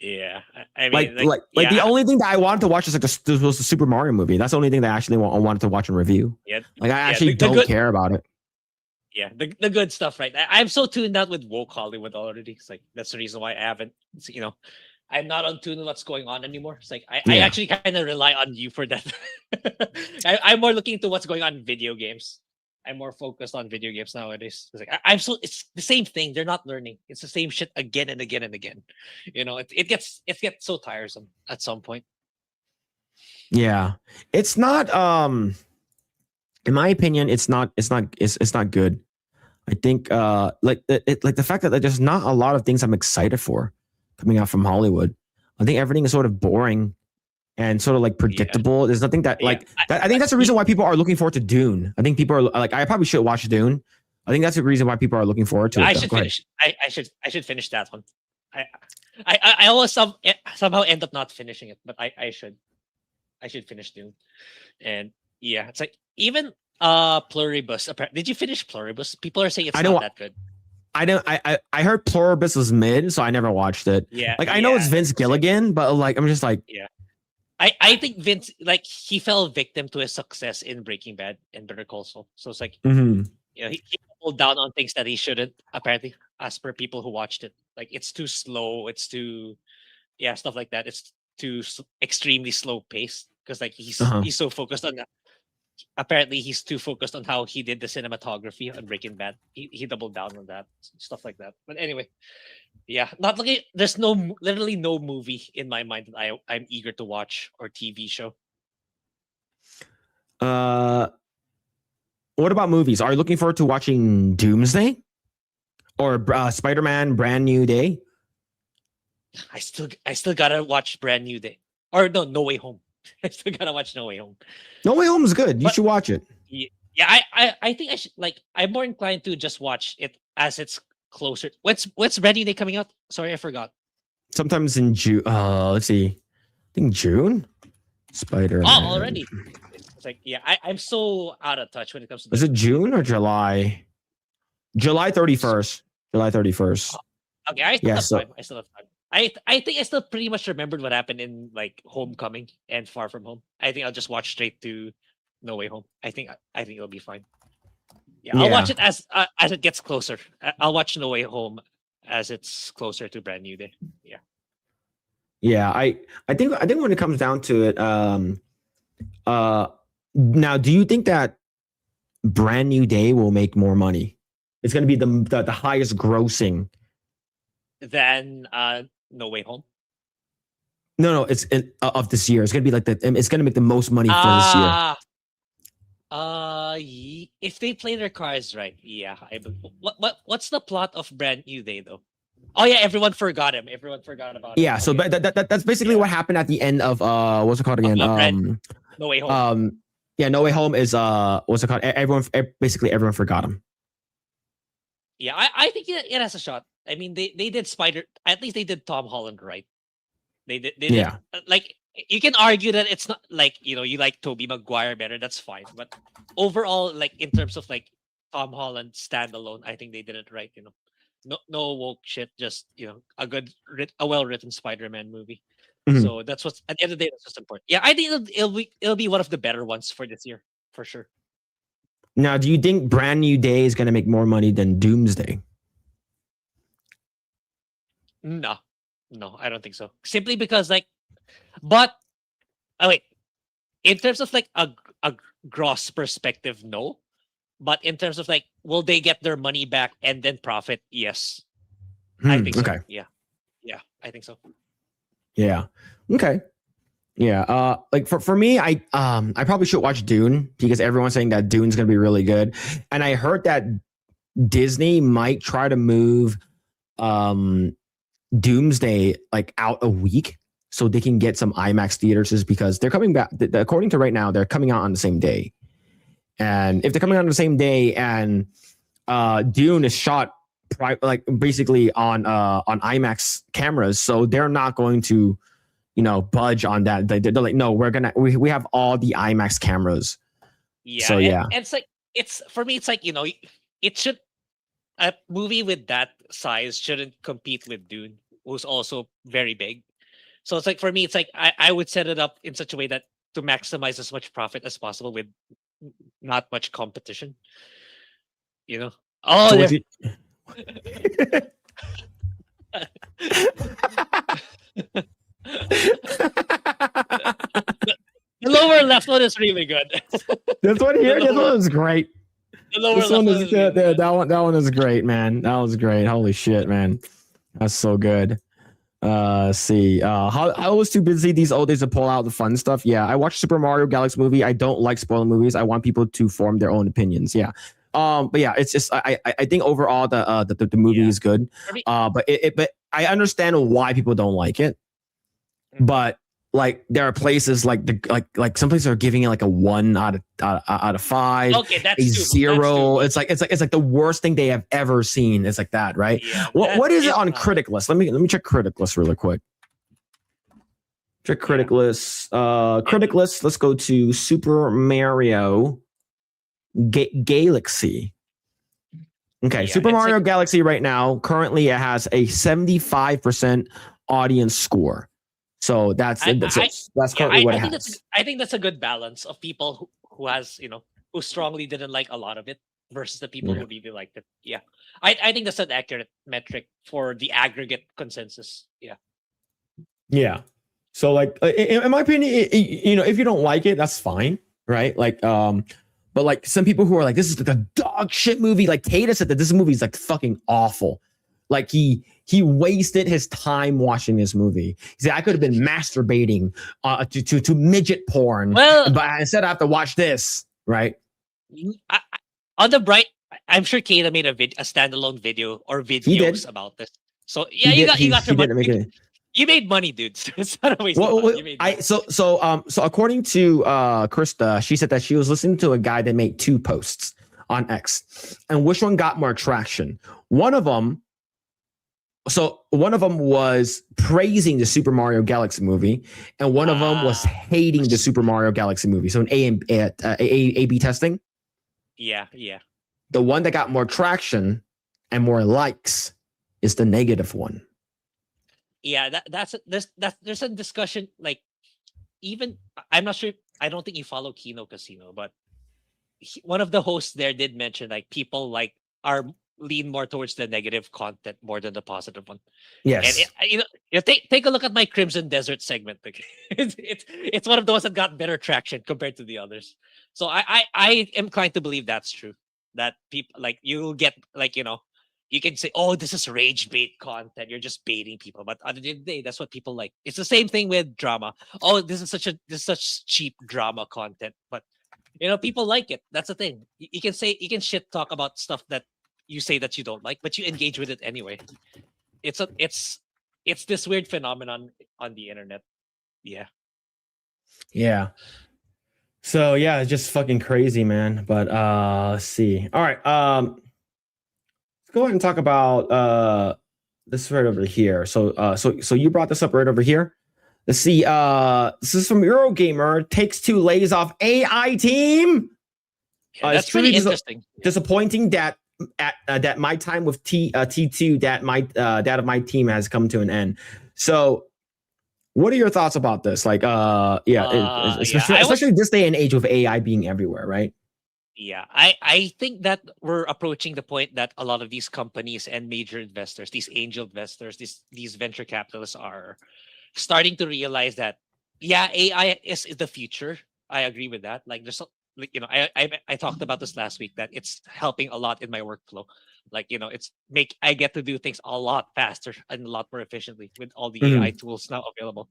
B: Yeah, I mean,
A: the only thing that I wanted to watch is was the Super Mario movie. That's the only thing that I actually wanted to watch and review.
B: Yeah,
A: I actually don't care about it.
B: Yeah, the good stuff, right? I'm so tuned out with woke Hollywood already. It's like that's the reason why I haven't. I'm not on tune with what's going on anymore. It's like I actually kind of rely on you for that. I'm more looking into what's going on in video games. I'm more focused on video games nowadays. It's like it's the same thing. They're not learning. It's the same shit again and again and again. It gets so tiresome at some point.
A: Yeah, it's not. In my opinion, it's not good. I think the fact that there's not a lot of things I'm excited for coming out from Hollywood. I think everything is sort of boring and sort of like predictable. There's nothing that I think that's the reason why people are looking forward to Dune. I think people are like, I probably should watch Dune, I think that's the reason why people are looking forward to it.
B: I
A: though.
B: should
A: Go ahead.
B: finish. I should finish that one. I always somehow end up not finishing it, but I should finish Dune. And yeah, it's like even Pluribus. Did you finish Pluribus? People are saying it's
A: I
B: not
A: don't-
B: that good.
A: I don't. I heard Pluribus was mid, so I never watched it.
B: Yeah,
A: Like I know it's
B: yeah,
A: Vince
B: same.
A: Gilligan, but like I'm just like,
B: I think Vince, like, he fell victim to his success in Breaking Bad and Better Call Saul. So it's like,
A: mhm.
B: you know, he pulled down on things that he shouldn't, apparently, as per people who watched it. Like, it's too slow, it's too, stuff like that. It's too extremely slow paced because, like, he's so focused on that. Apparently, he's too focused on how he did the cinematography on Breaking Bad. He doubled down on that, stuff like that. But anyway, not looking. There's literally no movie in my mind that I'm eager to watch or TV show.
A: What about movies? Are you looking forward to watching Doomsday or Spider-Man: Brand New Day?
B: I still gotta watch Brand New Day, or No Way Home. I still gotta watch No Way Home.
A: No Way Home is good. You
B: But-
A: should watch it.
B: Yeah, I think I should, like, I'm more inclined to just watch it as it's closer. What's Brand New Day coming out? Sorry, I forgot.
A: Sometimes in June. Let's see. I think June. Spider-Man.
B: Oh, already. It's like, I'm so out of touch when it comes to.
A: Is it June or July? July 31st. July 31st.
B: Okay, I still
A: Yeah,
B: have
A: so-
B: time. I still have time. I think I still pretty much remembered what happened in, like, Homecoming and Far From Home. I think I'll just watch straight to No Way Home. I think it'll be fine. Yeah, I'll watch it as it gets closer. I'll watch No Way Home as it's closer to Brand New Day. Yeah.
A: Yeah, I think when it comes down to it, now do you think that Brand New Day will make more money? It's going to be the highest grossing.
B: Then No Way Home.
A: No, it's of this year. It's going to be like it's going to make the most money for this year.
B: If they play their cards right, what's the plot of Brand New Day though? Oh yeah, everyone forgot him. Everyone forgot about him.
A: Yeah, so
B: Okay.
A: that's basically what happened at the end of what's it called again?
B: No Way Home.
A: No Way Home is what's it called? Basically everyone forgot him.
B: Yeah, I think it has a shot. I mean, they did at least they did Tom Holland right. They did. Like, you can argue that it's not like, you like Tobey Maguire better. That's fine. But overall, like, in terms of, like, Tom Holland standalone, I think they did it right. No woke shit. Just, a well-written Spider-Man movie.
A: Mhm.
B: So that's what's, at the end of the day, that's what's important. Yeah, I think it'll be one of the better ones for this year for sure.
A: Now, do you think Brand New Day is going to make more money than Doomsday?
B: No, I don't think so. Simply because, like, but wait, in terms of, like, a gross perspective, no. But in terms of, like, will they get their money back and then profit? Yes, I think so.
A: Okay.
B: Yeah, I think so.
A: Yeah. Okay. Yeah. Like for me, I probably should watch Dune because everyone's saying that Dune's gonna be really good, and I heard that Disney might try to move Doomsday like out a week so they can get some IMAX theaters, is because they're coming back. According to right now, they're coming out on the same day, and if they're coming out on the same day and Dune is shot like basically on IMAX cameras, so they're not going to budge on that. They're like, no, we have all the IMAX cameras.
B: Yeah.
A: So, yeah.
B: And it's like, for me, it's like, it should, a movie with that size shouldn't compete with Dune, who's also very big. So it's like, for me, it's like, I would set it up in such a way that to maximize as much profit as possible with not much competition. Oh,
A: So
B: there- the lower left one is really good.
A: This one here, this one is great.
B: The lower
A: This
B: left
A: one
B: one
A: is
B: really good.
A: that one is great, man. That was great. Holy shit, man. That's so good. See, I was too busy these old days to pull out the fun stuff. Yeah, I watched Super Mario Galaxy movie. I don't like spoiling movies. I want people to form their own opinions. Yeah. But yeah, it's just I think overall the movie is good.
B: For me-
A: But I understand why people don't like it.
B: Mhm.
A: But like there are places like some places are giving it like a 1 out of 5.
B: Okay, that's
A: a
B: too,
A: 0.
B: that's too much.
A: It's like the worst thing they have ever seen. It's like that, right?
B: Yeah,
A: What is it
B: it's
A: on
B: not.
A: critic list? Let me check critic list really quick. Check critic list. Critic list. Let's go to Super Mario Galaxy. Okay,
B: Yeah,
A: Super
B: it's
A: Mario
B: like-
A: Galaxy right now currently it has a 75% audience score. So that's currently what it has.
B: I think that's a good balance of people who has, you know, who strongly didn't like a lot of it versus the people who really liked it. Yeah. I think that's an accurate metric for the aggregate consensus. Yeah.
A: Yeah. So like in my opinion, you know, if you don't like it, that's fine, right? Like but like some people who are like, this is like a dog shit movie. Like Tater said that this movie is like fucking awful. Like he wasted his time watching this movie. He said I could have been masturbating to midget porn,
B: Well,
A: but instead I have to watch this, right?
B: On the bright, I'm sure Kata made a standalone video or videos about this. So yeah, you got your money. You made money, dude. So it's not a waste of money. You made money.
A: So according to Krista, she said that she was listening to a guy that made 2 posts on X, and which one got more traction? One of them was praising the Super Mario Galaxy movie, and one of them was hating the Super Mario Galaxy movie. So an A/B testing.
B: Yeah.
A: The one that got more traction and more likes is the negative one.
B: Yeah, there's a discussion, like, even I'm not sure. I don't think you follow Kino Casino, but one of the hosts there did mention like people like lean more towards the negative content more than the positive one.
A: Yes.
B: And take a look at my Crimson Desert segment. Okay? It's one of those that got better traction compared to the others. So I am inclined to believe that's true. That people like you'll get like, you know, you can say, oh, this is rage bait content. You're just baiting people. But at the end of the day, that's what people like. It's the same thing with drama. Oh, this is such cheap drama content. But you know, people like it. That's the thing. You can shit talk about stuff that you say that you don't like, but you engage with it anyway. It's this weird phenomenon on the internet. Yeah.
A: Yeah. So yeah, it's just fucking crazy, man. But let's see. All right. Let's go ahead and talk about this right over here. So you brought this up right over here. Let's see. This is from Eurogamer. Takes 2 lays off AI team.
B: Yeah, that's pretty interesting.
A: Disappointing that that my time with T2 that of my team has come to an end. So what are your thoughts about this? Like especially this day and age with AI being everywhere, right?
B: Yeah, I think that we're approaching the point that a lot of these companies and major investors, these angel investors, these venture capitalists are starting to realize that AI is the future. I agree with that. Like there's like, you know, I talked about this last week that it's helping a lot in my workflow. Like, you know, I get to do things a lot faster and a lot more efficiently with all the AI tools now available.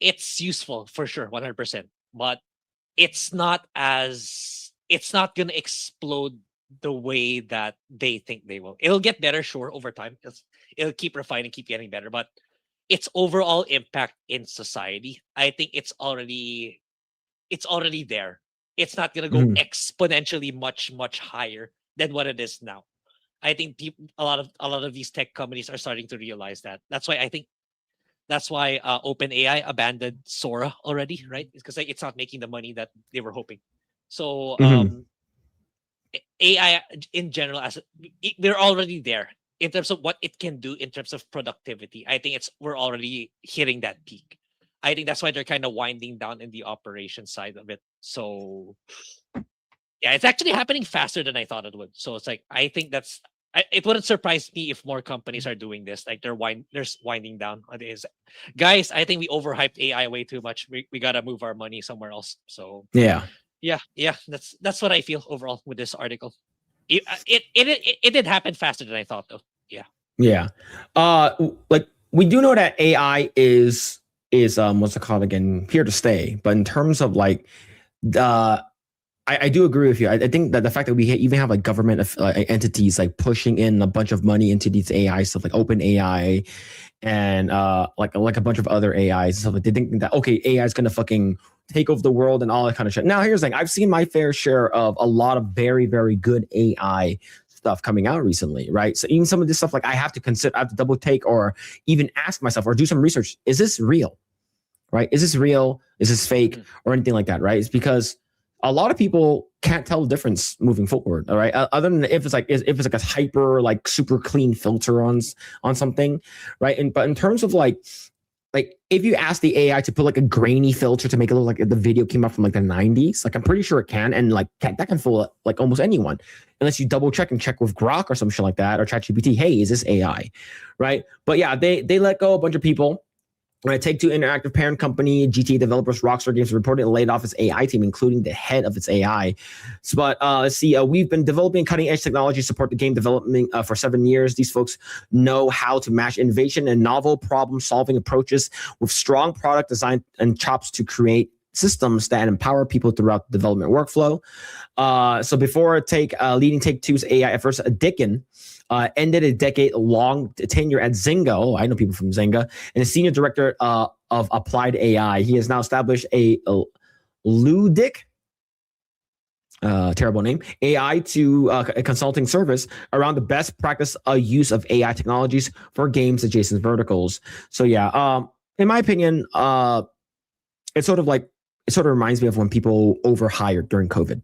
B: It's useful for sure, 100%, but it's not going to explode the way that they think they will. It'll get better, sure, over time. It'll keep refining, keep getting better, but its overall impact in society, I think it's already there. It's not going to go exponentially much higher than what it is now. I think a lot of these tech companies are starting to realize that. That's why OpenAI abandoned Sora already, right? It's because it's not making the money that they were hoping. So AI in general, they're already there in terms of what it can do in terms of productivity. I think we're already hitting that peak. I think that's why they're kind of winding down in the operation side of it. So yeah, it's actually happening faster than I thought it would. So it's like, I think it wouldn't surprise me if more companies are doing this. Like they're winding down on this. Guys, I think we overhyped AI way too much. We gotta move our money somewhere else. So yeah. That's what I feel overall with this article. It did happen faster than I thought, though. Yeah.
A: Like we do know that AI is what's it called again? Here to stay. But in terms of like the I do agree with you. I think that the fact that we even have like government entities like pushing in a bunch of money into these AI stuff, like Open AI, and like a bunch of other AIs and stuff, like they think that okay, AI is gonna fucking take over the world and all that kind of shit. Now here's the thing: I've seen my fair share of a lot of very, very good AI stuff coming out recently, right? So even some of this stuff, like I have to consider, I have to double take or even ask myself or do some research: is this real? Right? Is this real? Is this fake or anything like that? Right? It's because a lot of people can't tell the difference moving forward. All right. Other than if it's like a hyper like super clean filter on something, right? And but in terms of like if you ask the AI to put like a grainy filter to make it look like the video came out from like the 90s, like I'm pretty sure it can, and like that can fool like almost anyone, unless you double check and check with Grok or some shit like that or ChatGPT. Hey, is this AI? Right? But yeah, they let go a bunch of people. Right, Take-Two Interactive parent company, GTA developers Rockstar Games reported laid off its AI team, including the head of its AI. So, but let's see, we've been developing cutting-edge technology to support the game development for 7 years. These folks know how to match innovation and novel problem-solving approaches with strong product design and chops to create systems that empower people throughout the development workflow. So before leading Take-Two's AI efforts, Dickin ended a decade-long tenure at Zynga. Oh, I know people from Zynga, and a senior director of applied AI. He has now established a Ludic, terrible name, AI to a consulting service around the best practice use of AI technologies for games adjacent verticals. So yeah, in my opinion, it sort of reminds me of when people overhired during COVID.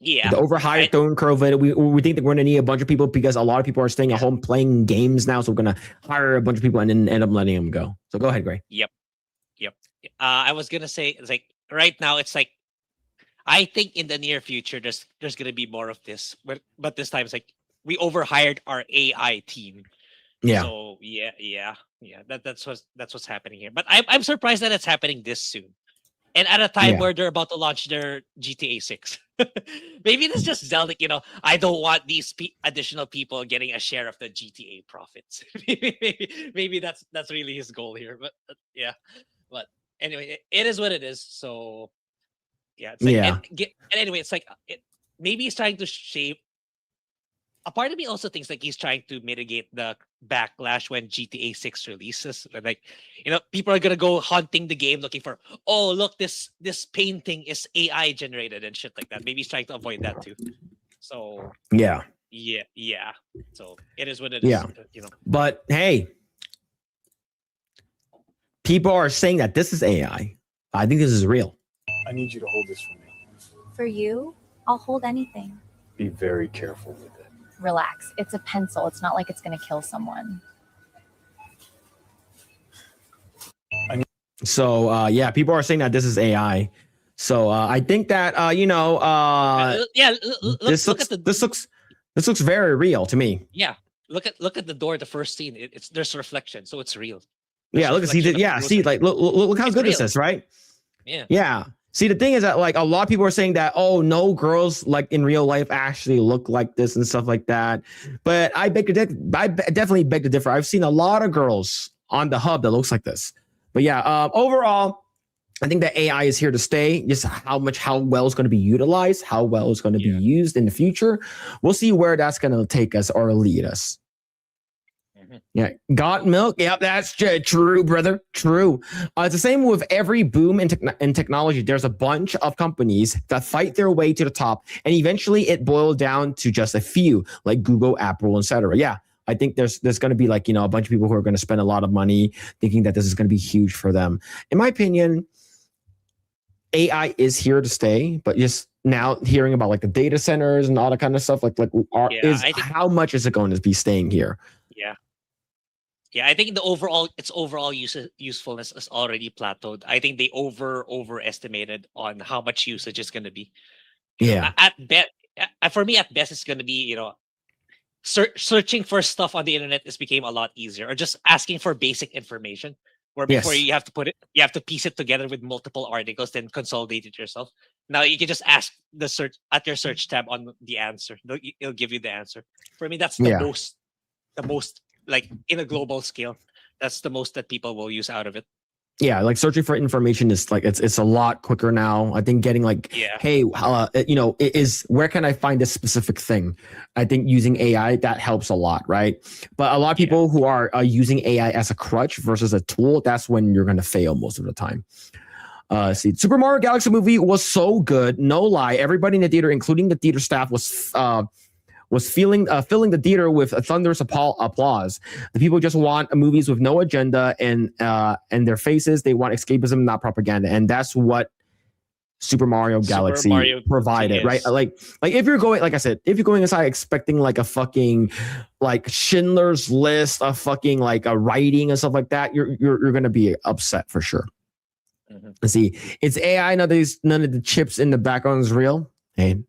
B: Yeah.
A: The overhired during COVID. We think that we're going to need a bunch of people because a lot of people are staying at home playing games now. So we're going to hire a bunch of people and then end up letting them go. So go ahead, Grae.
B: Yep. I was going to say, it's like right now, it's like, I think in the near future, there's going to be more of this. But this time, it's like we overhired our AI team.
A: Yeah.
B: So yeah. That's what's happening here. But I'm surprised that it's happening this soon. And at a time where they're about to launch their GTA 6. Maybe it's just Zelda, I don't want these additional people getting a share of the GTA profits. maybe that's really his goal here. But yeah. But anyway, it is what it is. So yeah. It's like, and anyway, it's like maybe he's trying to shape. A part of me also thinks like he's trying to mitigate the backlash when GTA 6 releases. Like, people are gonna go hunting the game looking for, oh look, this painting is AI generated and shit like that. Maybe he's trying to avoid that too. So yeah. So it is what it is.
A: Yeah. But hey, people are saying that this is AI. I think this is real.
F: I need you to hold this for me.
I: For you, I'll hold anything.
F: Be very careful with it.
I: Relax. It's a pencil. It's not like it's going to kill someone.
A: So yeah, people are saying that this is AI. So I think that this looks very real to me.
B: Yeah, look at the door. The first scene, there's reflection, so it's real.
A: Yeah, look how good this is, right? Yeah. See, the thing is that like a lot of people are saying that, oh, no girls like in real life actually look like this and stuff like that. But I definitely beg to differ. I've seen a lot of girls on the hub that looks like this. But yeah, overall, I think that AI is here to stay. Just how well it's going to be utilized, how well it's going to be used in the future. We'll see where that's going to take us or lead us. Yeah, got milk. Yep, that's true, brother. True. It's the same with every boom in technology. There's a bunch of companies that fight their way to the top, and eventually it boiled down to just a few, like Google, Apple, etc. Yeah, I think there's going to be like a bunch of people who are going to spend a lot of money thinking that this is going to be huge for them. In my opinion, AI is here to stay, but just now hearing about like the data centers and all that kind of stuff, how much is it going to be staying here?
B: Yeah, I think its overall usefulness is already plateaued. I think they overestimated on how much usage is going to be. For me, at best, it's going to be searching for stuff on the internet became a lot easier, or just asking for basic information. Where before you have to piece it together with multiple articles, then consolidate it yourself. Now you can just ask the search at your search tab on the answer. It'll give you the answer. For me, that's the most like in a global scale. That's the most that people will use out of it.
A: Yeah, like searching for information is like it's a lot quicker now. I think getting like,
B: Yeah.
A: hey, is where can I find this specific thing? I think using AI that helps a lot, right? But a lot of people who are using AI as a crutch versus a tool, that's when you're gonna fail most of the time. See, Super Mario Galaxy movie was so good, no lie. Everybody in the theater, including the theater staff, was filling the theater with a thunderous applause. The people just want movies with no agenda and their faces. They want escapism, not propaganda, and that's what Super Mario Galaxy provided, right? Like if you're going, like I said, if you're going inside expecting like a fucking like Schindler's List, a fucking like a writing and stuff like that, you're gonna be upset for sure. Let's see, it's AI. None of the chips in the background is real. Hey.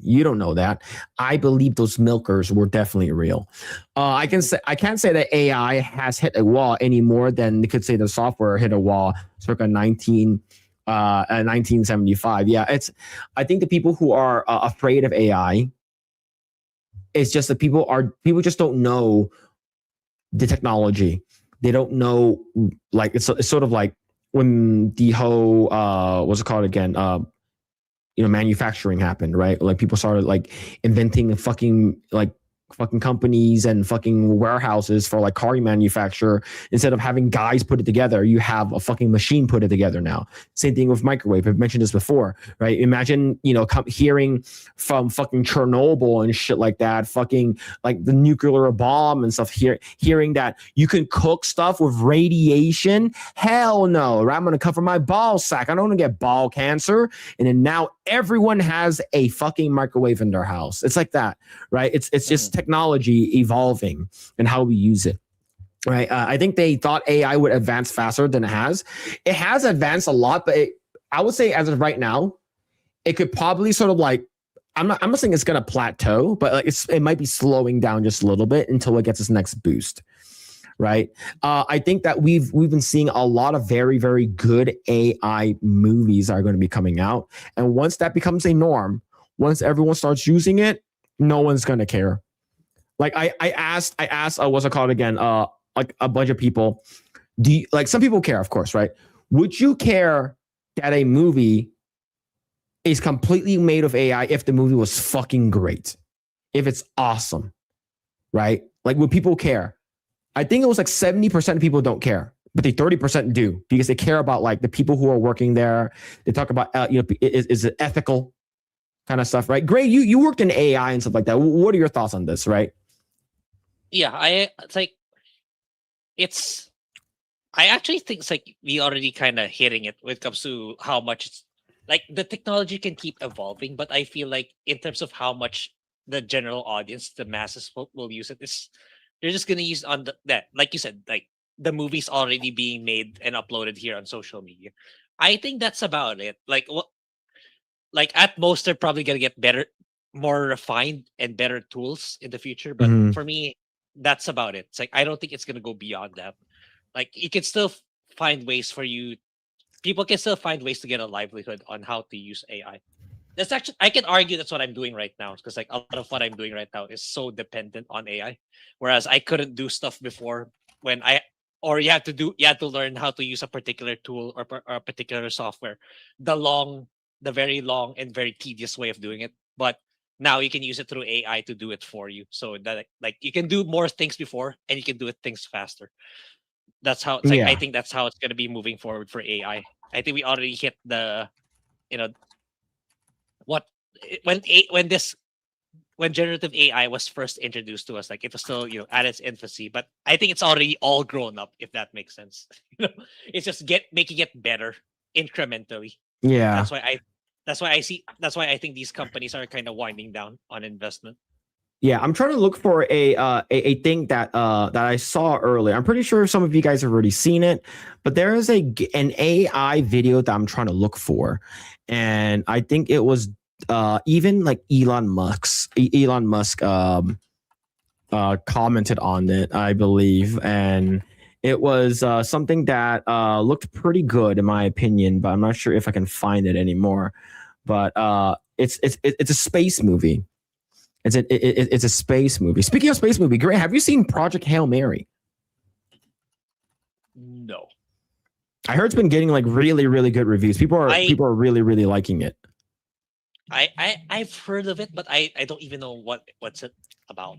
A: You don't know that. I believe those milkers were definitely real. I can't say that AI has hit a wall any more than they could say the software hit a wall circa 1975. Yeah, I think the people who are afraid of AI, it's just that people just don't know the technology. They don't know, like it's sort of like when the whole what's it called again? Manufacturing happened, right? Like people started like inventing fucking companies and fucking warehouses for like car manufacture. Instead of having guys put it together, you have a fucking machine put it together now. Same thing with microwave. I've mentioned this before, right? Imagine, hearing from fucking Chernobyl and shit like that, fucking like the nuclear bomb and stuff, hearing that you can cook stuff with radiation. Hell no, right? I'm going to cover my ball sack. I don't want to get ball cancer. And then now everyone has a fucking microwave in their house. It's like that, right? It's just technology evolving and how we use it, right? I think they thought AI would advance faster than it has. It has advanced a lot, but I would say as of right now, it could probably sort of like, I'm not saying it's going to plateau, but like it might be slowing down just a little bit until it gets its next boost, right? I think that we've been seeing a lot of very, very good AI movies are going to be coming out, and once that becomes a norm, once everyone starts using it, no one's going to care. Like I asked, what's it called again? Like a bunch of people. Some people care, of course, right? Would you care that a movie is completely made of AI if the movie was fucking great? If it's awesome, right? Like, would people care? I think it was like 70% of people don't care, but the 30% do, because they care about like the people who are working there. They talk about, is it ethical kind of stuff, right? Grae, you worked in AI and stuff like that. What are your thoughts on this, right?
B: Yeah, I actually think it's like we already kind of hitting it when it comes to how much it's like the technology can keep evolving, but I feel like in terms of how much the general audience, the masses will use it, they're just gonna use that, like you said, like the movie's already being made and uploaded here on social media. I think that's about it. Like at most they're probably gonna get better, more refined and better tools in the future. But for me, that's about it. It's like I don't think it's gonna go beyond that. Like you can still find ways people can still find ways to get a livelihood on how to use AI. That's actually, I can argue that's what I'm doing right now, because like a lot of what I'm doing right now is so dependent on AI. Whereas I couldn't do stuff before you had to learn how to use a particular tool or a particular software. The very long and very tedious way of doing it. But now you can use it through AI to do it for you. So that like you can do more things before and you can do it things faster. That's how it's like. I think that's how it's going to be moving forward for AI. I think we already hit the, when generative AI was first introduced to us, like it was still at its infancy, but I think it's already all grown up, if that makes sense. It's just making it better incrementally.
A: Yeah,
B: that's why I think these companies are kind of winding down on investment.
A: Yeah, I'm trying to look for a thing that I saw earlier. I'm pretty sure some of you guys have already seen it, but there is an AI video that I'm trying to look for, and I think it was even like Elon Musk commented on it, I believe, and it was something that looked pretty good in my opinion, but I'm not sure if I can find it anymore. But it's a space movie. It's a space movie. Speaking of space movie, Grae, have you seen Project Hail Mary?
B: No.
A: I heard it's been getting like really, really good reviews. People are really, really liking it.
B: I've heard of it, but I don't even know what's it about.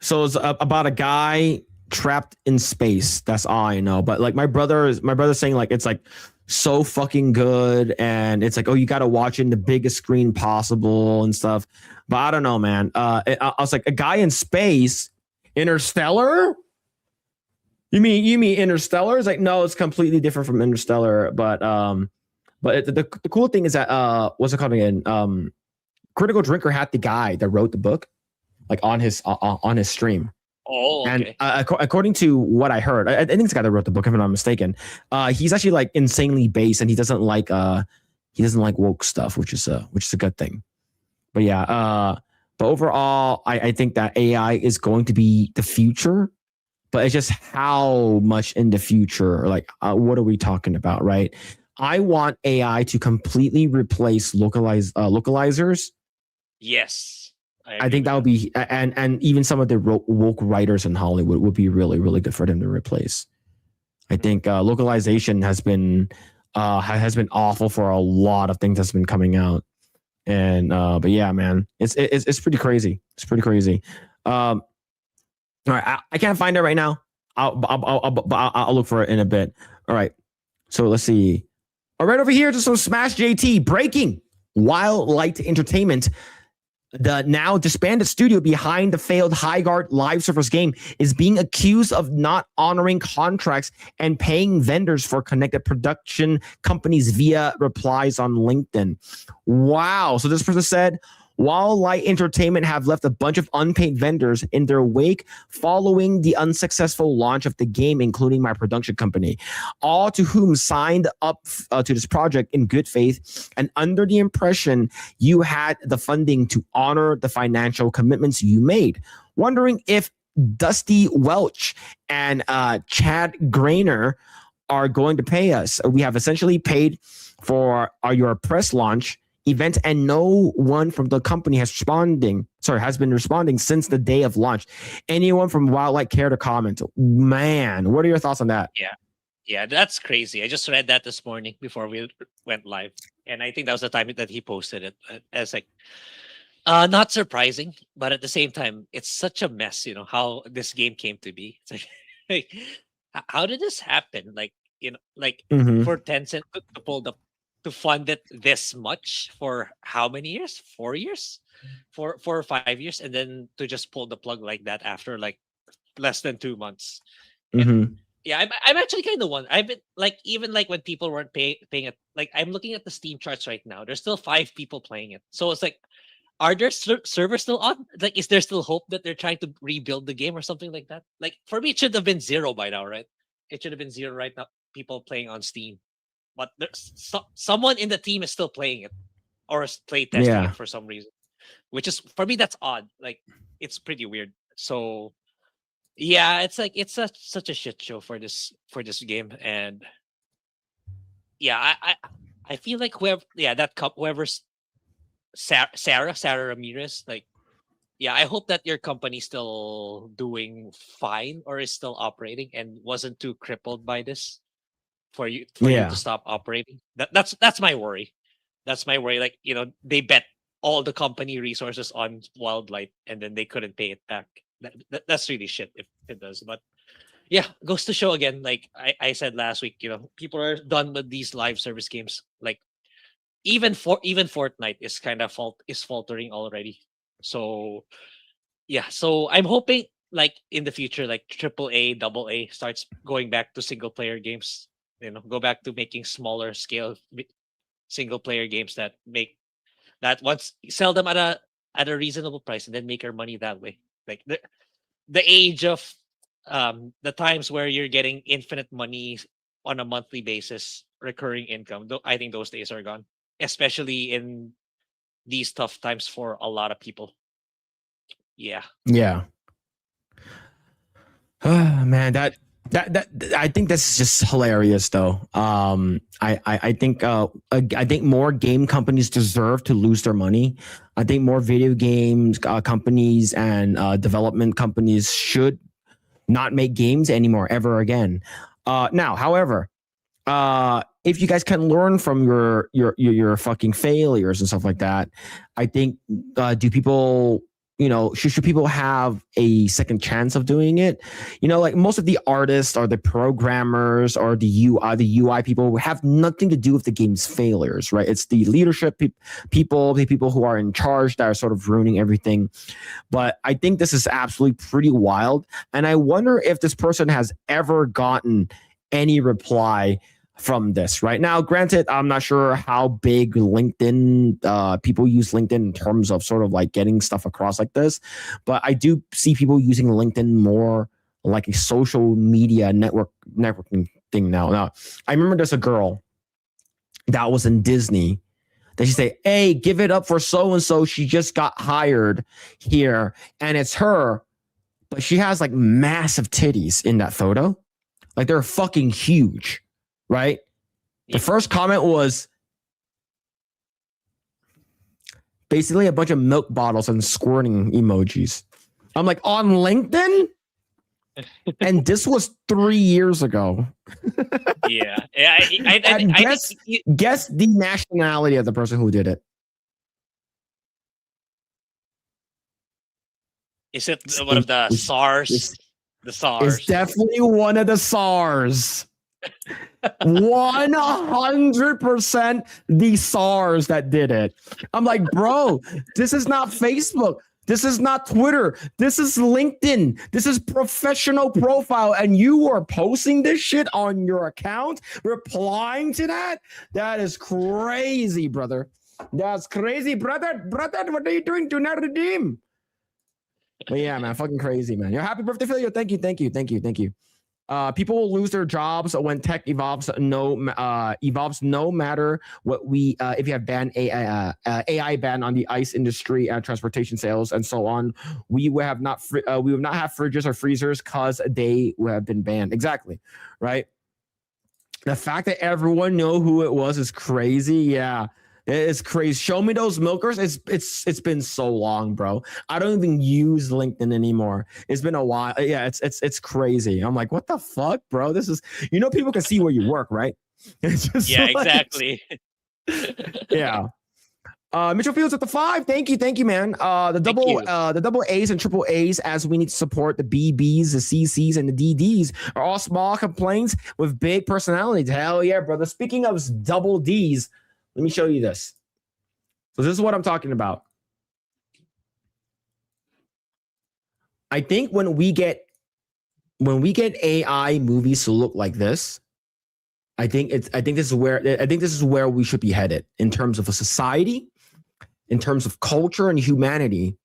A: So it's about a guy trapped in space. That's all I know. But like my brother's saying like it's like so fucking good, and it's like, oh, you got to watch it in the biggest screen possible and stuff. But I don't know, man. I was like, a guy in space, Interstellar. You mean Interstellar? It's like, no, it's completely different from Interstellar. But the cool thing is that what's it called again? Critical Drinker had the guy that wrote the book like on his stream.
B: Oh, okay.
A: And according to what I heard, I think it's the guy that wrote the book, if I'm not mistaken. He's actually like insanely based, and he doesn't like woke stuff, which is a good thing. But yeah, but overall, I think that AI is going to be the future. But it's just how much in the future, like what are we talking about, right? I want AI to completely replace localizers.
B: Yes.
A: I think that would be, and even some of the woke writers in Hollywood would be really, really good for them to replace. I think localization has been awful for a lot of things that's been coming out, and but yeah, man, it's pretty crazy. It's pretty crazy. All right, I can't find it right now. I'll look for it in a bit. All right, so let's see. All right, over here, just some Smash JT breaking. Wild Light Entertainment, the now disbanded studio behind the failed Highguard live service game, is being accused of not honoring contracts and paying vendors for connected production companies via replies on LinkedIn. Wow. So this person said, Wild Light Entertainment have left a bunch of unpaid vendors in their wake following the unsuccessful launch of the game, including my production company, all to whom signed up to this project in good faith and under the impression you had the funding to honor the financial commitments you made. Wondering if Dusty Welch and Chad Grainer are going to pay us. We have essentially paid for your press launch event, and no one from the company has been responding since the day of launch. Anyone from Wildlight care to comment? Man, what are your thoughts on that?
B: Yeah, that's crazy. I just read that this morning before we went live, and I think that was the time that he posted it. As like, not surprising, but at the same time, it's such a mess. You know how this game came to be. It's like how did this happen? Like, you know, like for Tencent to fund it this much for how many years? 4 years? 4 or 5 years, and then to just pull the plug like that after like less than 2 months. Yeah, I'm actually kind of one. I've been like, even like when people weren't paying it, like I'm looking at the Steam charts right now. There's still 5 people playing it. So it's like, are there servers still on? Like, is there still hope that they're trying to rebuild the game or something like that? Like for me, it should have been 0 by now, right? It should have been 0 right now. People playing on Steam. But there's someone in the team is still playing it or is play testing it for some reason, which is, for me, that's odd. Like, it's pretty weird. So yeah, it's like such a shit show for this game. And yeah, I feel like whoever's Sarah Ramirez, like, yeah, I hope that your company's still doing fine or is still operating and wasn't too crippled by this for you to stop operating. That's my worry. That's my worry. Like, you know, they bet all the company resources on Wildlight and then they couldn't pay it back. That's really shit if it does. But yeah, goes to show again, like I said last week, you know, people are done with these live service games. Like even Fortnite is kind of faltering already. So yeah, so I'm hoping like in the future, like AAA, AA starts going back to single player games. You know, go back to making smaller scale single player games that once sell them at a reasonable price and then make our money that way. Like the age of the times where you're getting infinite money on a monthly basis, recurring income. I think those days are gone, especially in these tough times for a lot of people. Yeah.
A: Man, that I think that's just hilarious though. I think more game companies deserve to lose their money. I think more video games companies and development companies should not make games anymore ever again. Now, however, if you guys can learn from your fucking failures and stuff like that, I think do people, should people have a second chance of doing it? Like most of the artists or the programmers or the UI people have nothing to do with the game's failures, right? It's the leadership people, the people who are in charge that are sort of ruining everything. But I think this is absolutely pretty wild. And I wonder if this person has ever gotten any reply from this right now. Granted, I'm not sure how big LinkedIn people use LinkedIn in terms of sort of like getting stuff across like this, but I do see people using LinkedIn more like a social media networking thing now. Now, I remember there's a girl that was in Disney that she say, "Hey, give it up for so and so. She just got hired here," and it's her, but she has like massive titties in that photo, like they're fucking huge. Right? The first comment was basically a bunch of milk bottles and squirting emojis. I'm like, on LinkedIn? And this was 3 years ago.
B: Yeah. I
A: guess the nationality of the person who did it.
B: Is it one of the SARS? The SARS.
A: It's definitely one of the SARS. 100% the SARS that did it. I'm like, bro, this is not Facebook. This is not Twitter. This is LinkedIn. This is professional profile. And you are posting this shit on your account, replying to that? That is crazy, brother. That's crazy, brother. Brother, what are you doing? Do not redeem. But yeah, man, fucking crazy, man. Your happy birthday, Phillip. Thank you. People will lose their jobs when tech evolves. No matter what if you have banned AI ban on the ice industry and transportation sales and so on, we would not have fridges or freezers because they would have been banned. Exactly, right? The fact that everyone know who it was is crazy. Yeah. It's crazy. Show me those milkers. It's been so long, bro. I don't even use LinkedIn anymore. It's been a while. Yeah, it's crazy. I'm like, what the fuck, bro? This is, people can see where you work, right? It's just
B: yeah, exactly.
A: Yeah. Mitchell Fields at the 5. Thank you, man. The double A's and triple A's, as we need to support the BBs, the CCs, and the DDs are all small complaints with big personalities. Hell yeah, brother. Speaking of double D's, let me show you this. So this is what I'm talking about. I think when we get AI movies to look like this, I think this is where we should be headed in terms of a society, in terms of culture and humanity.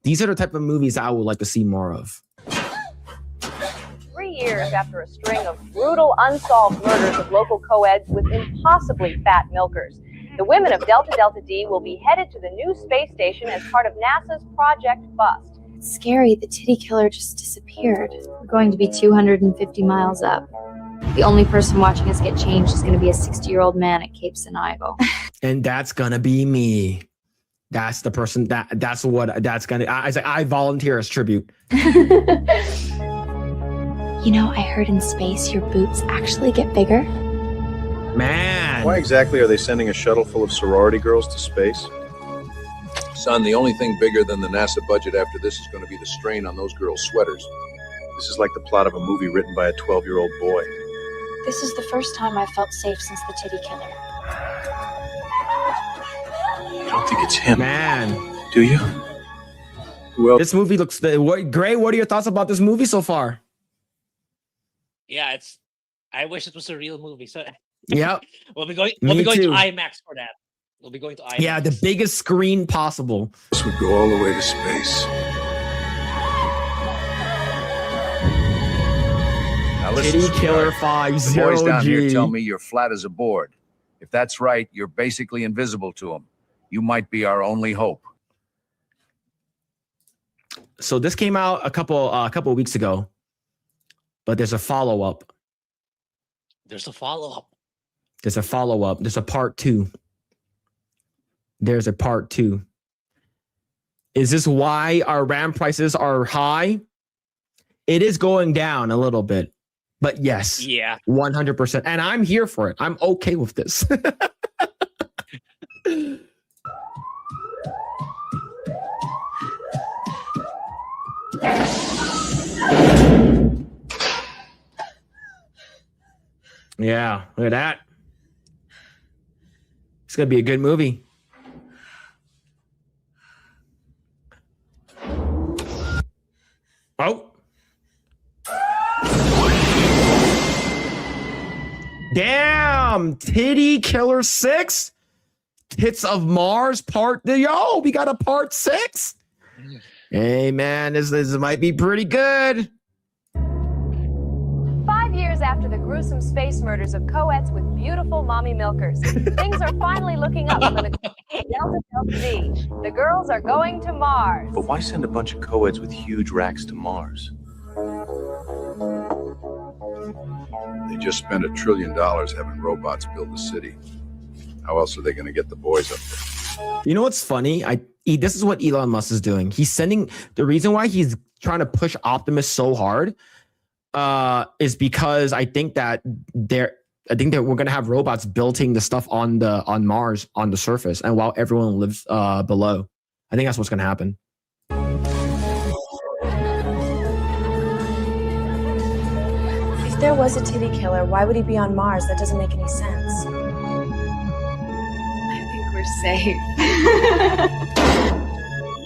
A: These are the type of movies I would like to see more of.
J: 3 years after a string of brutal unsolved murders of local co-eds with impossibly fat milkers, the women of Delta Delta D will be headed to the new space station as part of NASA's Project Bust.
H: It's scary. The titty killer just disappeared. We're going to be 250 miles up. The only person watching us get changed is going to be a 60-year-old man at Cape Sinigo.
A: And that's going to be me. That's the person that's going to, I volunteer as tribute.
H: I heard in space your boobs actually get bigger.
A: Man.
F: Why exactly are they sending a shuttle full of sorority girls to space?
K: Son, the only thing bigger than the NASA budget after this is going to be the strain on those girls' sweaters.
F: This is like the plot of a movie written by a 12-year-old boy.
I: This is the first time I've felt safe since the titty killer.
F: You don't think it's him,
A: man?
F: Do you?
K: Well,
A: this movie looks. Grae, what are your thoughts about this movie so far?
B: Yeah, I wish it was a real movie. So
A: yep.
B: We'll be going to IMAX for that. We'll be going to IMAX.
A: Yeah, the biggest screen possible.
K: This would go all the way to space.
L: Now listen,
A: Kitty Killer 50G.
L: The boys down here tell me you're flat as a board. If that's right, you're basically invisible to them. You might be our only hope.
A: So this came out a couple weeks ago, but there's a follow-up.
B: There's a follow-up.
A: There's a follow-up. There's a part 2. There's a part 2. Is this why our RAM prices are high? It is going down a little bit. But yes,
B: Yeah.
A: 100%. And I'm here for it. I'm okay with this. Yeah, look at that. It's going to be a good movie. Oh. Damn. Titty Killer 6? Tits of Mars part. Yo, we got a part 6? Hey, man, this might be pretty good.
J: 5 years after the gruesome space murders of co-eds with beautiful mommy milkers, things are finally looking up for the Delta Delta D. The girls are going to Mars.
M: But why send a bunch of co-eds with huge racks to Mars?
K: They just spent $1 trillion having robots build a city. How else are they going to get the boys up there?
A: You know what's funny? This is what Elon Musk is doing. He's sending the reason why he's trying to push Optimus so hard is because I think that we're gonna have robots building the stuff on Mars on the surface, and while everyone lives below. I think that's what's gonna happen.
N: If there was a titty killer, why would he be on Mars? That doesn't make any sense.
H: I think we're safe.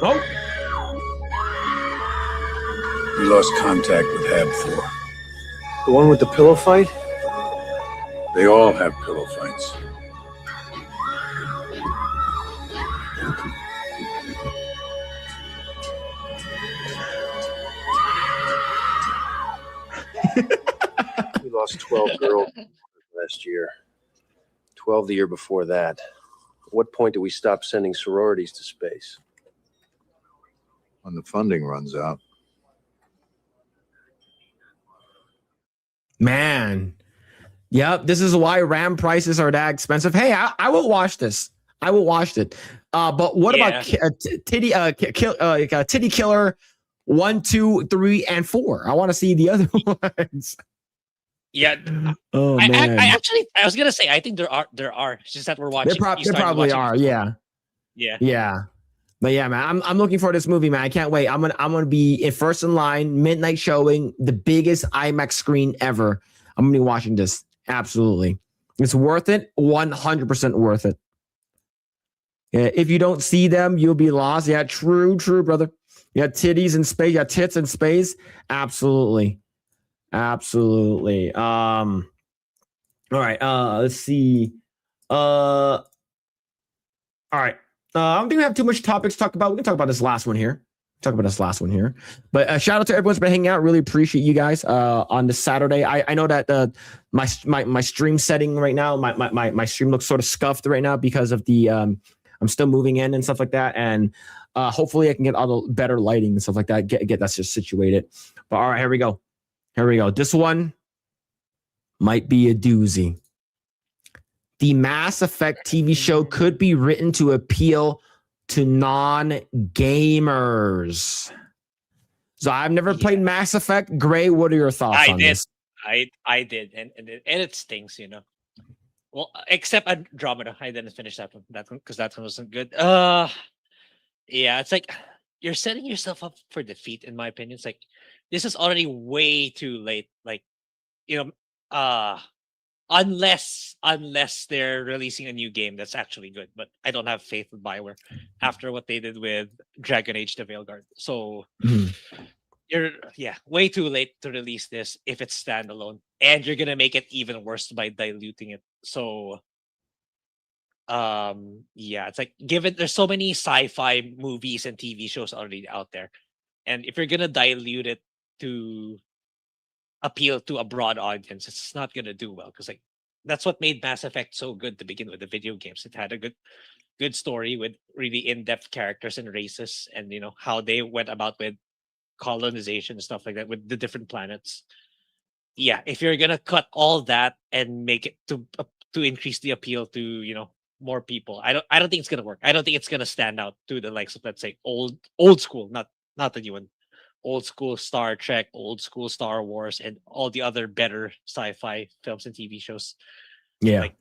A: Oh.
K: We lost contact with Hab 4.
M: The one with the pillow fight?
K: They all have pillow fights.
M: We lost 12 girls last year. 12 the year before that. At what point do we stop sending sororities to space?
K: When the funding runs out.
A: Man. Yep, this is why RAM prices are that expensive. Hey, I will watch this. I will watch it. But what about Titty Killer 1, 2, 3, and 4? I want to see the other ones.
B: Yeah.
A: Oh man.
B: I was gonna say I think there are. It's just that we're watching.
A: There probably are. Yeah.
B: Yeah.
A: Yeah. But yeah, man, I'm looking for this movie, man. I can't wait. I'm gonna be in first in line, midnight showing, the biggest IMAX screen ever. I'm gonna be watching this. Absolutely, it's worth it. 100% worth it. Yeah, if you don't see them, you'll be lost. Yeah, true, brother. You got titties in space. You got tits in space. Absolutely. All right. Let's see. All right. I don't think we have too much topics to talk about. We can talk about this last one here. But shout out to everyone's been hanging out. Really appreciate you guys on this Saturday. I know that my stream setting right now, my stream looks sort of scuffed right now because of the I'm still moving in and stuff like that. And hopefully I can get all the better lighting and stuff like that. Get that just situated. But all right, here we go. This one might be a doozy. The Mass Effect TV show could be written to appeal to non-gamers. So I've never played Mass Effect. Grae, what are your thoughts on this?
B: I did, and it stings, you know. Well, except Andromeda, I didn't finish that one. Because that one wasn't good. Yeah, it's like you're setting yourself up for defeat, in my opinion. It's like this is already way too late. Like, you know, unless they're releasing a new game that's actually good. But I don't have faith with BioWare after what they did with Dragon Age the Veilguard. So you're way too late to release this if it's standalone. And you're gonna make it even worse by diluting it. So it's like given there's so many sci-fi movies and TV shows already out there. And if you're gonna dilute it to appeal to a broad audience, it's not gonna do well because like that's what made Mass Effect so good to begin with. The video games, it had a good story with really in-depth characters and races, and you know how they went about with colonization and stuff like that with the different planets. Yeah, if you're gonna cut all that and make it to increase the appeal to, you know, more people, I don't think it's gonna work. I don't think it's gonna stand out to the likes of, let's say, old school, not the new one, old school Star Trek, old school Star Wars, and all the other better sci-fi films and TV shows.
A: Yeah.
B: Like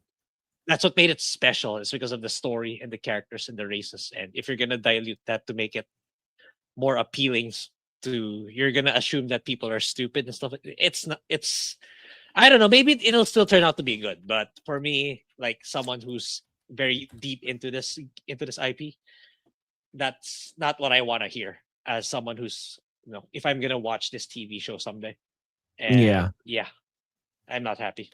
B: that's what made it special. It's because of the story and the characters and the races. And if you're gonna dilute that to make it more appealing you're gonna assume that people are stupid and stuff. It's not. It's I don't know. Maybe it'll still turn out to be good, but for me, like someone who's very deep into this IP, that's not what I want to hear. As someone who's if I'm gonna watch this TV show someday, and yeah, I'm not happy.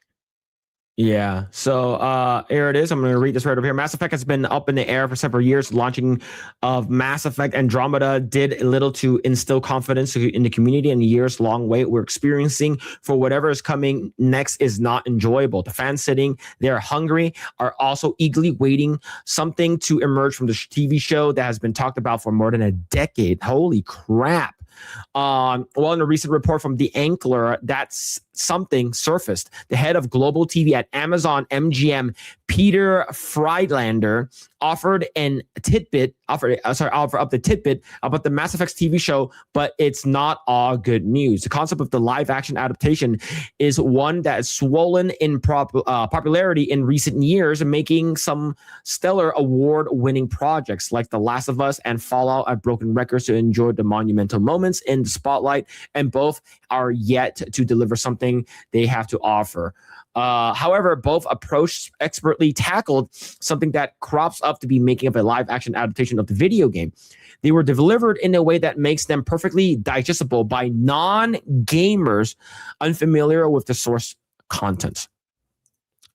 A: Yeah. So here it is. I'm going to read this right over here. Mass Effect has been up in the air for several years. Launching of Mass Effect Andromeda did little to instill confidence in the community, and the years-long wait we're experiencing for whatever is coming next is not enjoyable. The fans sitting there hungry are also eagerly waiting something to emerge from the TV show that has been talked about for more than a decade. Holy crap. Well, in a recent report from The Ankler, that's something surfaced. The head of global TV at Amazon MGM, Peter Friedlander, offered up the tidbit about the Mass Effect TV show, but it's not all good news. The concept of the live-action adaptation is one that has swollen in popularity in recent years, making some stellar award-winning projects like The Last of Us and Fallout have broken records to enjoy the monumental moments in the spotlight, and both are yet to deliver something they have to offer. However, both approaches expertly tackled something that crops up to be making of a live-action adaptation of the video game. They were delivered in a way that makes them perfectly digestible by non-gamers unfamiliar with the source content.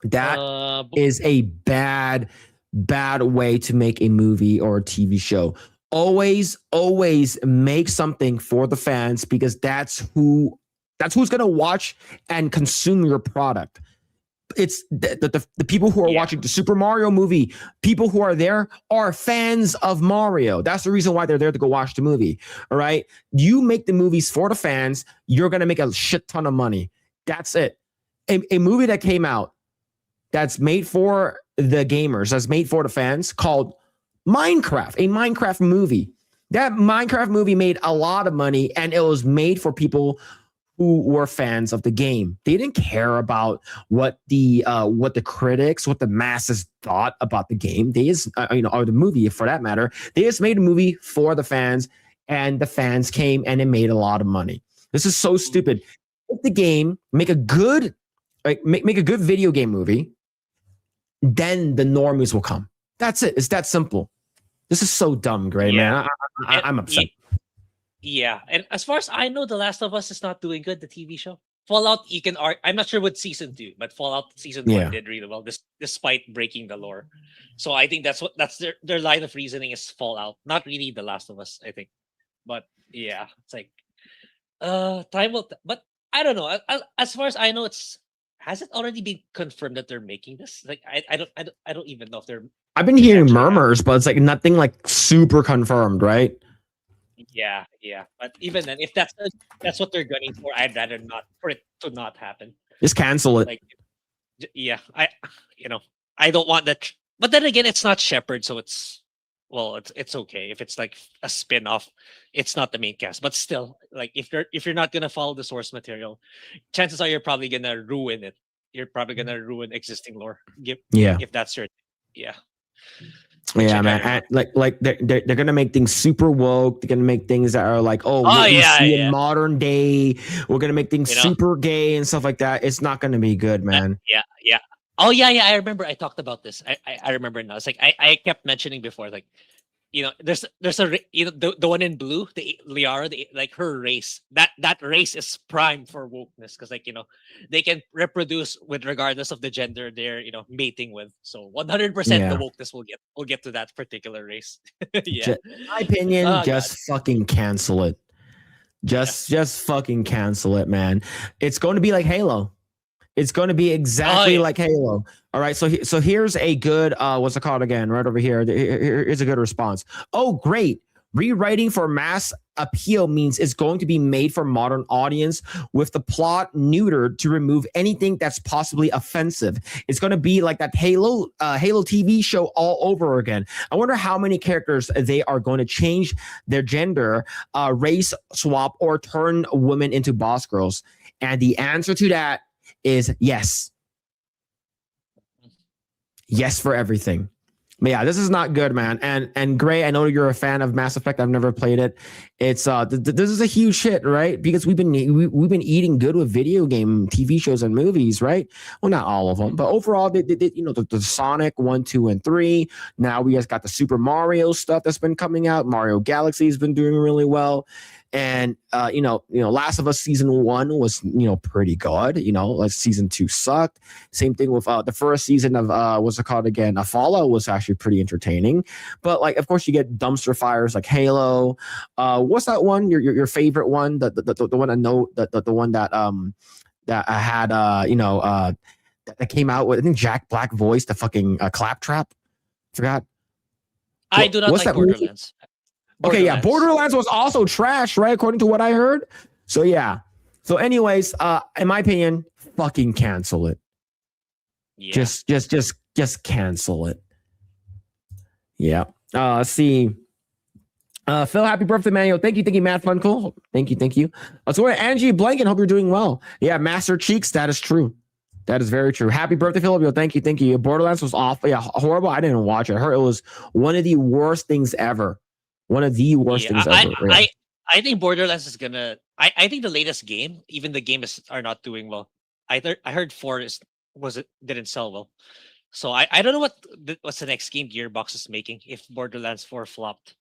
A: That is a bad way to make a movie or a TV show. Always make something for the fans, because that's who's going to watch and consume your product. It's the people who are watching the Super Mario movie. People who are there are fans of Mario. That's the reason why they're there to go watch the movie. All right. You make the movies for the fans. You're going to make a shit ton of money. That's it. A movie that came out that's made for the gamers, that's made for the fans, called Minecraft, a Minecraft movie. That Minecraft movie made a lot of money, and it was made for people who were fans of the game. They didn't care about what the critics, what the masses thought about the game. They just, or the movie for that matter. They just made a movie for the fans, and the fans came and it made a lot of money. This is so stupid. Make the game, make a good video game movie, then the normies will come. That's it. It's that simple. This is so dumb, Grae, man. I'm upset.
B: Yeah, and as far as I know, The Last of Us is not doing good, the TV show. Fallout, you can I'm not sure with season 2, but Fallout season 1 did really well, despite breaking the lore. So I think that's their line of reasoning is Fallout, not really The Last of Us, I think. But yeah, it's like time will. But I don't know. As far as I know, has it already been confirmed that they're making this? Like I don't even know if they're.
A: I've been hearing murmurs, but it's like nothing like super confirmed, right?
B: Yeah. But even then, if that's what they're gunning for, I'd rather not for it to not happen.
A: Just cancel it.
B: Like, yeah, I don't want that. But then again, it's not Shepard, so it's okay if it's like a spin-off. It's not the main cast, but still, like if you're not gonna follow the source material, chances are you're probably gonna ruin it. You're probably gonna ruin existing lore. If that's your yeah.
A: Yeah, man. And like they're gonna make things super woke. They're gonna make things that are like, in modern day. We're gonna make things super gay and stuff like that. It's not gonna be good, man.
B: Yeah. Oh yeah. I remember I talked about this. I remember now. It's like I kept mentioning before, like, there's a the one in blue, the Liara, like her race. That race is primed for wokeness because they can reproduce with regardless of the gender they're mating with. So 100% the wokeness will get to that particular race. Yeah.
A: In my opinion, fucking cancel it. Just fucking cancel it, man. It's going to be like Halo. It's going to be exactly like Halo. All right. So here's a good, what's it called again? Right over here. Here's a good response. Oh, great. Rewriting for mass appeal means it's going to be made for modern audience with the plot neutered to remove anything that's possibly offensive. It's going to be like that Halo TV show all over again. I wonder how many characters they are going to change their gender, race swap, or turn women into boss girls. And the answer to that is yes. Yes for everything. But yeah, this is not good, man. And Grae, I know you're a fan of Mass Effect. I've never played it. It's this is a huge hit, right? Because we've been eating good with video game TV shows and movies, right? Well, not all of them, but overall, they the Sonic 1, 2, and 3. Now we just got the Super Mario stuff that's been coming out. Mario Galaxy has been doing really well. And Last of Us season 1 was pretty good. Like season 2 sucked. Same thing with the first season of what's it called again? Fallout was actually pretty entertaining. But like, of course, you get dumpster fires like Halo. What's that one? Your favorite one? The one I know the one that I had that came out with, I think Jack Black voiced the fucking Claptrap. Forgot.
B: I do not like Borderlands.
A: Okay, yeah, Borderlands was also trash, right? According to what I heard. So yeah. So anyways, in my opinion, fucking cancel it.
B: Yeah.
A: Just cancel it. Yeah. Let's see. Phil, happy birthday, man. Yo, thank you, Matt Funkel. Thank you. So Angie Blanken, hope you're doing well. Yeah, Master Cheeks, that is true. That is very true. Happy birthday, Phillip. Yo, thank you. Borderlands was awful. Yeah, horrible. I didn't watch it. I heard it was one of the worst things ever. One of the worst things ever.
B: I think Borderlands is gonna. I think the latest game, even the games are not doing well. I heard 4 didn't sell well, so I don't know what's the next game Gearbox is making if Borderlands 4 flopped.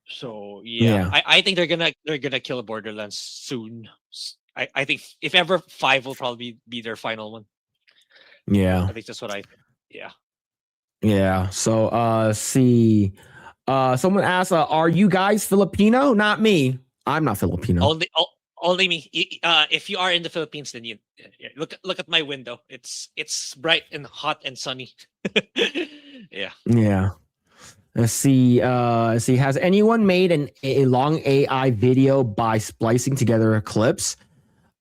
B: So yeah. I think they're gonna kill Borderlands soon. I think if ever 5 will probably be their final one.
A: Yeah,
B: I think that's what I. Yeah.
A: Yeah. So see. Someone asked, "Are you guys Filipino?" Not me. I'm not Filipino.
B: Only me. If you are in the Philippines, then you look at my window. It's bright and hot and sunny. Yeah.
A: Yeah. Let's see. Has anyone made a long AI video by splicing together clips?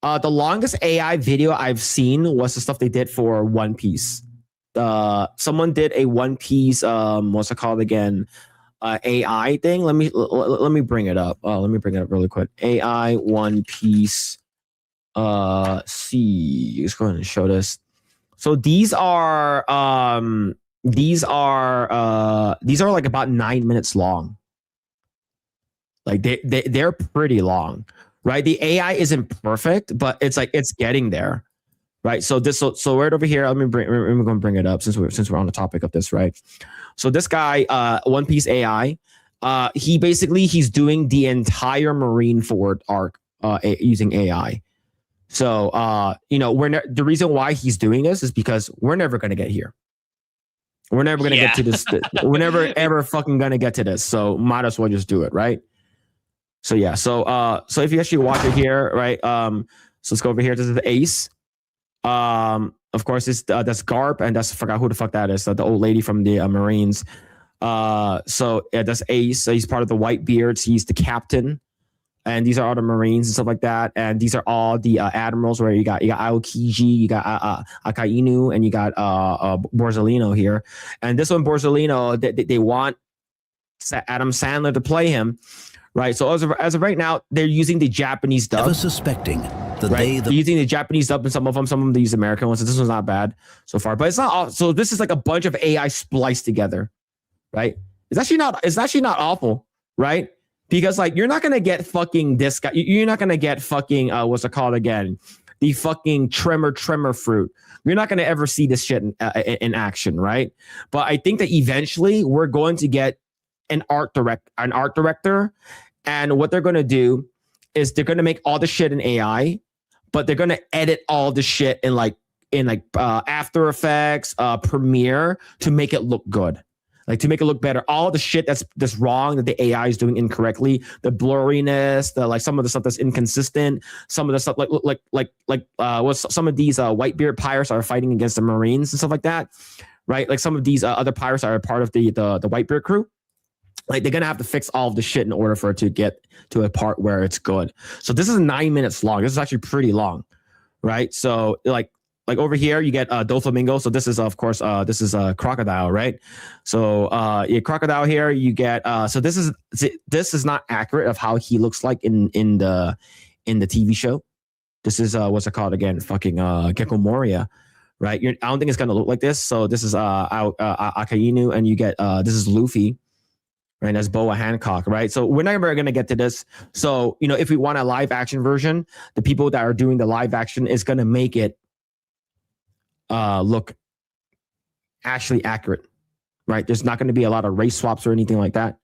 A: The longest AI video I've seen was the stuff they did for One Piece. Someone did a One Piece. What's it called again? AI thing. Let me bring it up. Let me bring it up really quick. AI One Piece. See, let's go ahead and show this. So these are like about 9 minutes long. Like they're pretty long, right? The AI isn't perfect, but it's getting there. Right. So right over here, we're going to bring it up since we're on the topic of this, right? So this guy, One Piece AI, he's doing the entire Marineford arc using AI. So the reason why he's doing this is because we're never going to get here. We're never going to get to this. We're never ever fucking going to get to this. So might as well just do it, right? So yeah. So if you actually watch it here, right? So let's go over here. This is the Ace. Of course, that's Garp, and I forgot who the fuck that is. The old lady from the Marines. So yeah, that's Ace. So he's part of the Whitebeards. He's the captain, and these are all the Marines and stuff like that. And these are all the admirals. Where you got Aokiji, you got Akainu, and you got Borzolino here. And this one, Borzolino, they want Adam Sandler to play him, right? So as of right now, they're using the Japanese dub.
O: Never suspecting.
A: They're using the Japanese dub and some of them they use American ones. So this one's not bad so far, but it's not all. So this is like a bunch of AI spliced together, right? It's actually not awful, right? Because like you're not gonna get fucking this guy. You're not gonna get fucking what's it called again? The fucking tremor fruit. You're not gonna ever see this shit in action, right? But I think that eventually we're going to get an art director, and what they're gonna do is they're gonna make all the shit in AI. But they're gonna edit all the shit in After Effects, Premiere to make it look good, to make it look better. All the shit that's wrong that the AI is doing incorrectly, the blurriness, some of the stuff that's inconsistent, some of the stuff some of these Whitebeard pirates are fighting against the Marines and stuff like that, right? Like some of these other pirates are a part of the Whitebeard crew. Like they're gonna have to fix all of the shit in order for it to get to a part where it's good. So this is 9 minutes long. This is actually pretty long, right? So like over here you get Doflamingo. So this is of course this is a crocodile, right? So crocodile here you get so this is not accurate of how he looks like in the TV show. This is what's it called again? Fucking Gecko Moria, right? I don't think it's gonna look like this. So this is Akainu, and you get this is Luffy. Right, that's Boa Hancock, right? So we're never going to get to this. So, if we want a live action version, the people that are doing the live action is going to make it look actually accurate, right? There's not going to be a lot of race swaps or anything like that.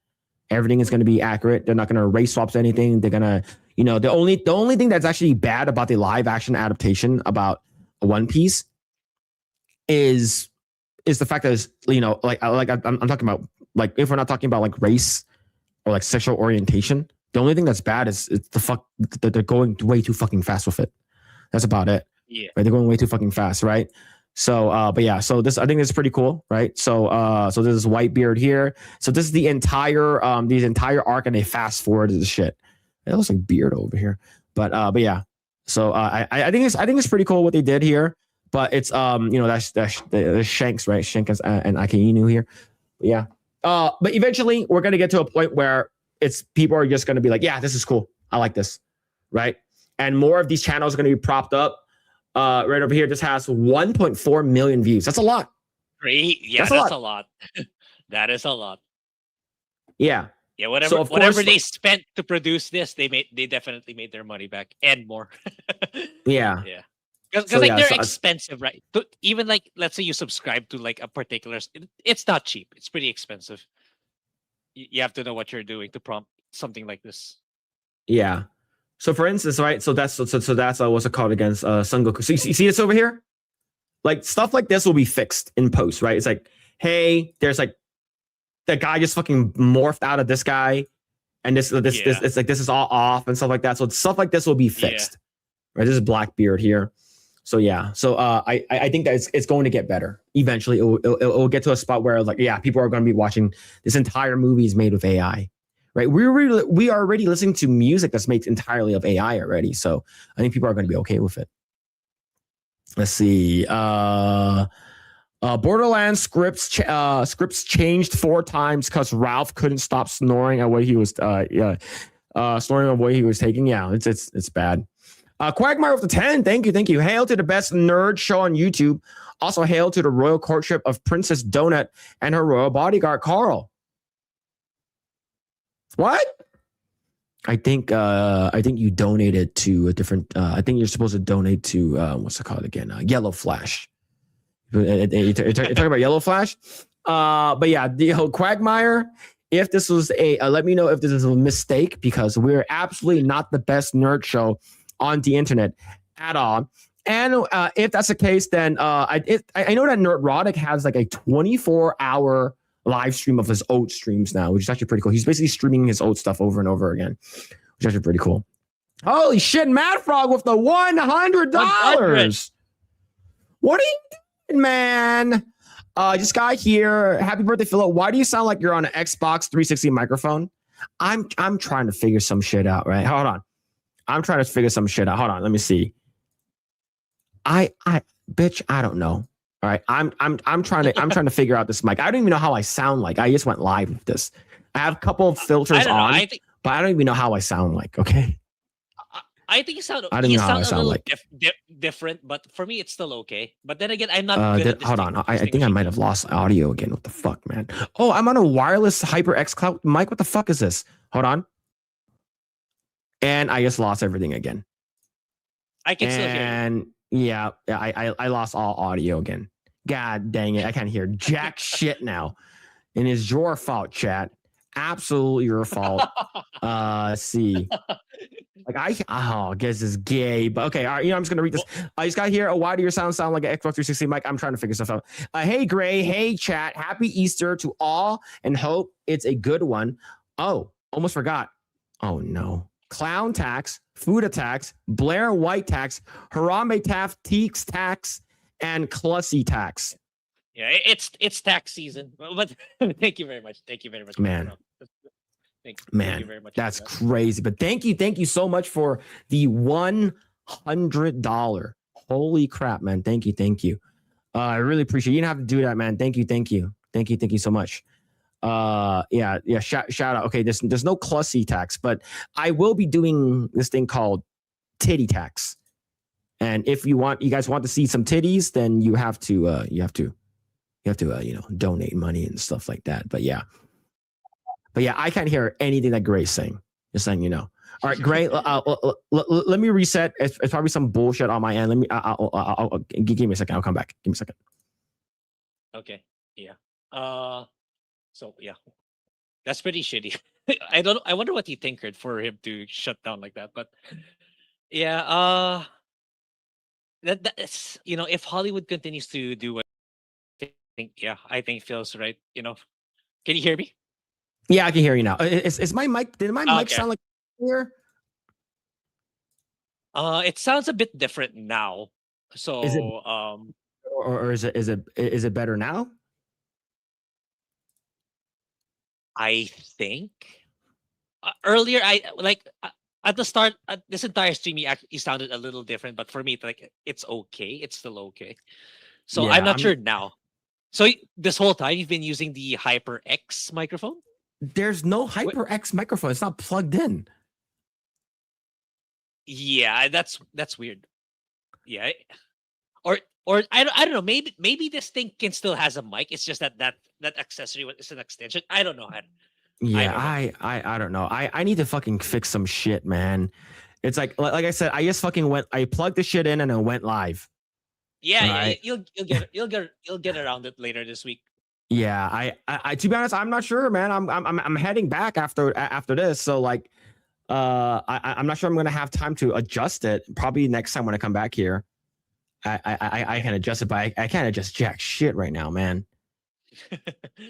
A: Everything is going to be accurate. They're not going to race swaps anything. They're going to, the only thing that's actually bad about the live action adaptation about One Piece is the fact that it's, I'm talking about, like, if we're not talking about like race or like sexual orientation, the only thing that's bad is that they're going way too fucking fast with it. That's about it.
B: Yeah.
A: Right? They're going way too fucking fast, right? So, but yeah, so this, I think this is pretty cool, right? So, so this is Whitebeard here. So this is the entire arc, and they fast forwarded the shit. It looks like Beard over here, but yeah. So, I think it's pretty cool what they did here, but it's that's Shanks, right? Shanks and Akainu here. But yeah. But eventually we're going to get to a point where people are just going to be like, yeah, this is cool. I like this. Right. And more of these channels are going to be propped up. Right over here, this has 1.4 million views. That's a lot.
B: Great. Yeah, that's a lot. That is a lot.
A: Yeah.
B: Yeah. Whatever they spent to produce this, they definitely made their money back and more.
A: Yeah.
B: Yeah. Because they're expensive, right? Even like, let's say you subscribe to like a particular, it's not cheap. It's pretty expensive. You have to know what you're doing to prompt something like this.
A: Yeah. So for instance, right? So that's what's it called against Son Goku. So you see this over here? Like stuff like this will be fixed in post, right? It's like, hey, there's like that guy just fucking morphed out of this guy, and this it's like this is all off and stuff like that. So stuff like this will be fixed. Right? This is Blackbeard here. So yeah, so I think that it's going to get better. Eventually, it will get to a spot where like, yeah, people are going to be watching this entire movie is made with AI, right? We are already listening to music that's made entirely of AI already. So I think people are going to be okay with it. Let's see. Borderlands scripts changed 4 times because Ralph couldn't stop snoring at what he was snoring at what he was taking. Yeah, it's bad. Quagmire with the 10. Thank you. Hail to the best nerd show on YouTube. Also hail to the royal courtship of Princess Donut and her royal bodyguard Carl. What? I think you donated to a different. I think you're supposed to donate to what's it called again? Yellow Flash. You're talking about Yellow Flash. But yeah, the whole Quagmire. If this was let me know if this is a mistake, because we're absolutely not the best nerd show on the internet at all. And if that's the case, then I know that Nerdrotic has like a 24-hour live stream of his old streams now, which is actually pretty cool. He's basically streaming his old stuff over and over again, which is actually pretty cool. Holy shit, Mad Frog with the $100. What are you doing, man? This guy here, happy birthday, Phillip. Why do you sound like you're on an Xbox 360 microphone? I'm trying to figure some shit out, right? Hold on. I'm trying to figure some shit out. Hold on, let me see. I don't know. All right, I'm trying to figure out this mic. I don't even know how I sound like. I just went live with this. I have a couple of filters on, but I don't even know how I sound like. Okay.
B: I think you sound.
A: I don't know how I sound like.
B: Different, but for me, it's still okay. But then again, I'm not. Good at
A: hold on, I think I might have lost audio again. What the fuck, man? Oh, I'm on a wireless HyperX Cloud mic. What the fuck is this? Hold on. And I just lost everything again.
B: I can still hear you.
A: And yeah, I lost all audio again. God dang it. I can't hear jack shit now. And it's your fault, chat. Absolutely your fault. Let's see. Like I guess it's gay, but okay. All right, I'm just gonna read this. I just got here. Why do your sound like an Xbox 360 mic? I'm trying to figure stuff out. Hey Grae, hey chat. Happy Easter to all, and hope it's a good one. Oh, almost forgot. Oh no. Clown tax, food attacks, Blair White tax, Harambe Taft Teeks tax, and Clussy tax.
B: Yeah, it's tax season. But thank you very much. Thank you very much,
A: Man.
B: Thank you
A: Man,
B: very much.
A: that's crazy. But thank you so much for the $100. Holy crap, man. Thank you. I really appreciate it. You didn't have to do that, man. Thank you so much. Yeah, shout out. Okay, there's no Clussy tax, but I will be doing this thing called titty tax. And if you guys want to see some titties, then you have to donate money and stuff like that. But yeah, I can't hear anything that Grae's saying. Just letting you know. All right, Grae, let me reset. It's probably some bullshit on my end. Let me. I'll give me a second. I'll come back. Give me a second.
B: Okay. Yeah. So yeah, that's pretty shitty. I wonder what he tinkered for him to shut down like that. But yeah. That's if Hollywood continues to do what I think Phil's right. Can you hear me?
A: Yeah, I can hear you now. Is my mic? Did my mic sound like here?
B: It sounds a bit different now. So
A: Is it, or is it better now?
B: I think earlier at the start this entire stream he sounded a little different, but for me it's okay. It's still okay. So
A: Yeah,
B: I'm not sure now. So this whole time you've been using the HyperX microphone?
A: There's no HyperX microphone. It's not plugged in.
B: Yeah, that's weird. Yeah. Or I don't know. Maybe this thing still has a mic. It's just that accessory is an extension. I don't know.
A: I don't know. I need to fucking fix some shit, man. It's like I said, I just fucking I plugged the shit in and it went live.
B: Yeah,
A: Right.
B: you'll get around it later this week.
A: Yeah, I to be honest, I'm not sure, man. I'm heading back after this, so like, I'm not sure I'm gonna have time to adjust it. Probably next time when I come back here, I can adjust it, but I can't adjust jack shit right now, man.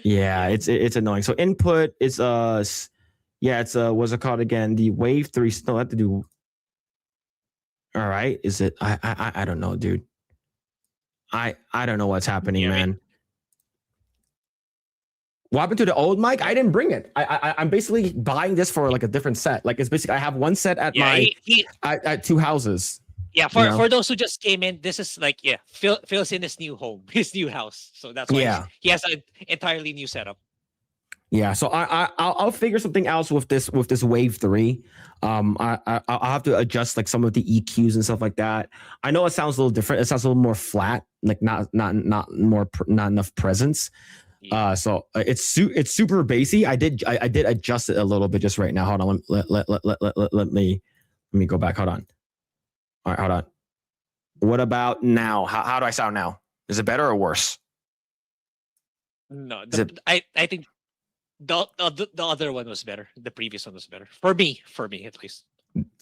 A: Yeah, it's annoying. So input is what's it called again? The Wave 3 still have to do. All right, is it? I don't know, dude. I don't know what's happening, man. What happened to the old mic? I didn't bring it. I'm basically buying this for like a different set. Like it's basically I have one set at at two houses.
B: Yeah, for those who just came in, this is like Phil's in his new home, his new house. So that's why he has an entirely new setup.
A: Yeah, so I'll figure something else with this Wave 3. I'll have to adjust like some of the EQs and stuff like that. I know it sounds a little different. It sounds a little more flat, like not enough presence. So it's super bassy. I did adjust it a little bit just right now. Hold on, let me go back. Hold on. All right, hold on. What about now? How do I sound now? Is it better or worse?
B: No, I think the other one was better. The previous one was better for me at least.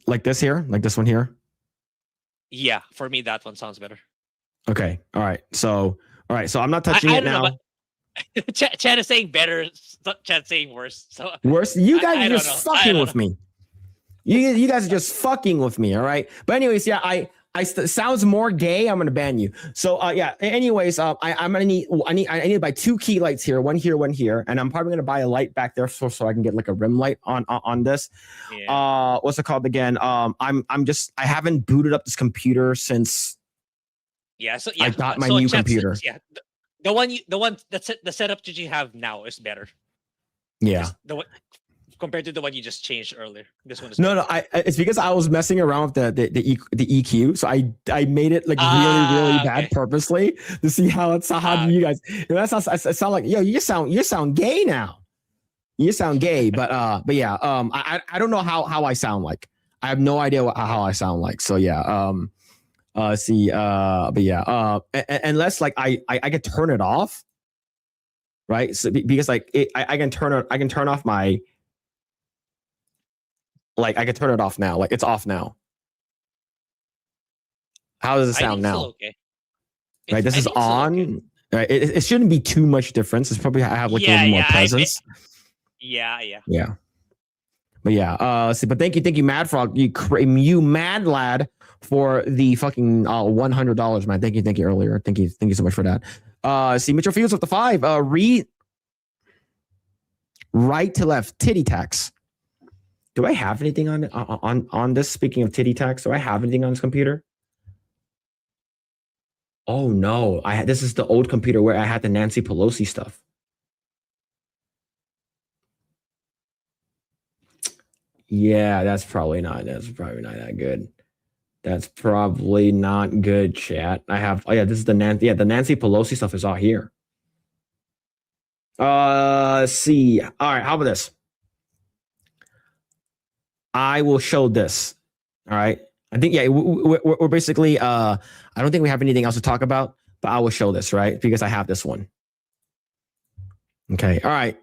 A: Like this here, like this one here.
B: Yeah, for me that one sounds better.
A: Okay, all right. So I'm not touching it now.
B: Chad is saying better. Chad is saying worse. So
A: worse. You guys are just fucking with me. You guys are just fucking with me. All right. But anyways, yeah, I sounds more gay. I'm gonna ban you. So yeah. Anyways, I'm gonna need I need to buy 2 key lights here, one here, and I'm probably gonna buy a light back there so I can get like a rim light on this. Yeah. What's it called again? I haven't booted up this computer since.
B: Yeah. So
A: I got my new computer.
B: Yeah. The one that's the setup that you have now is better.
A: Yeah.
B: Compared to the one you just changed earlier. This one is
A: no. It's because I was messing around with the EQ, so I made it like really bad purposely to see how do you guys. It sound like you sound gay now. You sound gay, but yeah. I don't know how I sound like. I have no idea how I sound like. So yeah. But yeah. Unless like I can turn it off, right? So because like I can turn off my. Like I can turn it off now. Like it's off now. How does it sound now?
B: Okay.
A: Right, this is on. Okay. Right, it shouldn't be too much difference. It's probably have like a little more presence.
B: Yeah.
A: But yeah, but thank you, Mad Frog. You mad lad for the fucking $100, man. Thank you earlier. Thank you so much for that. See Mitchell Fields with the 5. Read right to left titty tax. Do I have anything on this? Speaking of titty tax, do I have anything on this computer? Oh no, this is the old computer where I had the Nancy Pelosi stuff. Yeah, that's probably not that good. That's probably not good, chat. I have, oh yeah, this is the Nancy Pelosi stuff is all here. See. All right, how about this? I will show this. All right. I think, yeah, we're basically, I don't think we have anything else to talk about, but I will show this, right? Because I have this one. Okay. All right.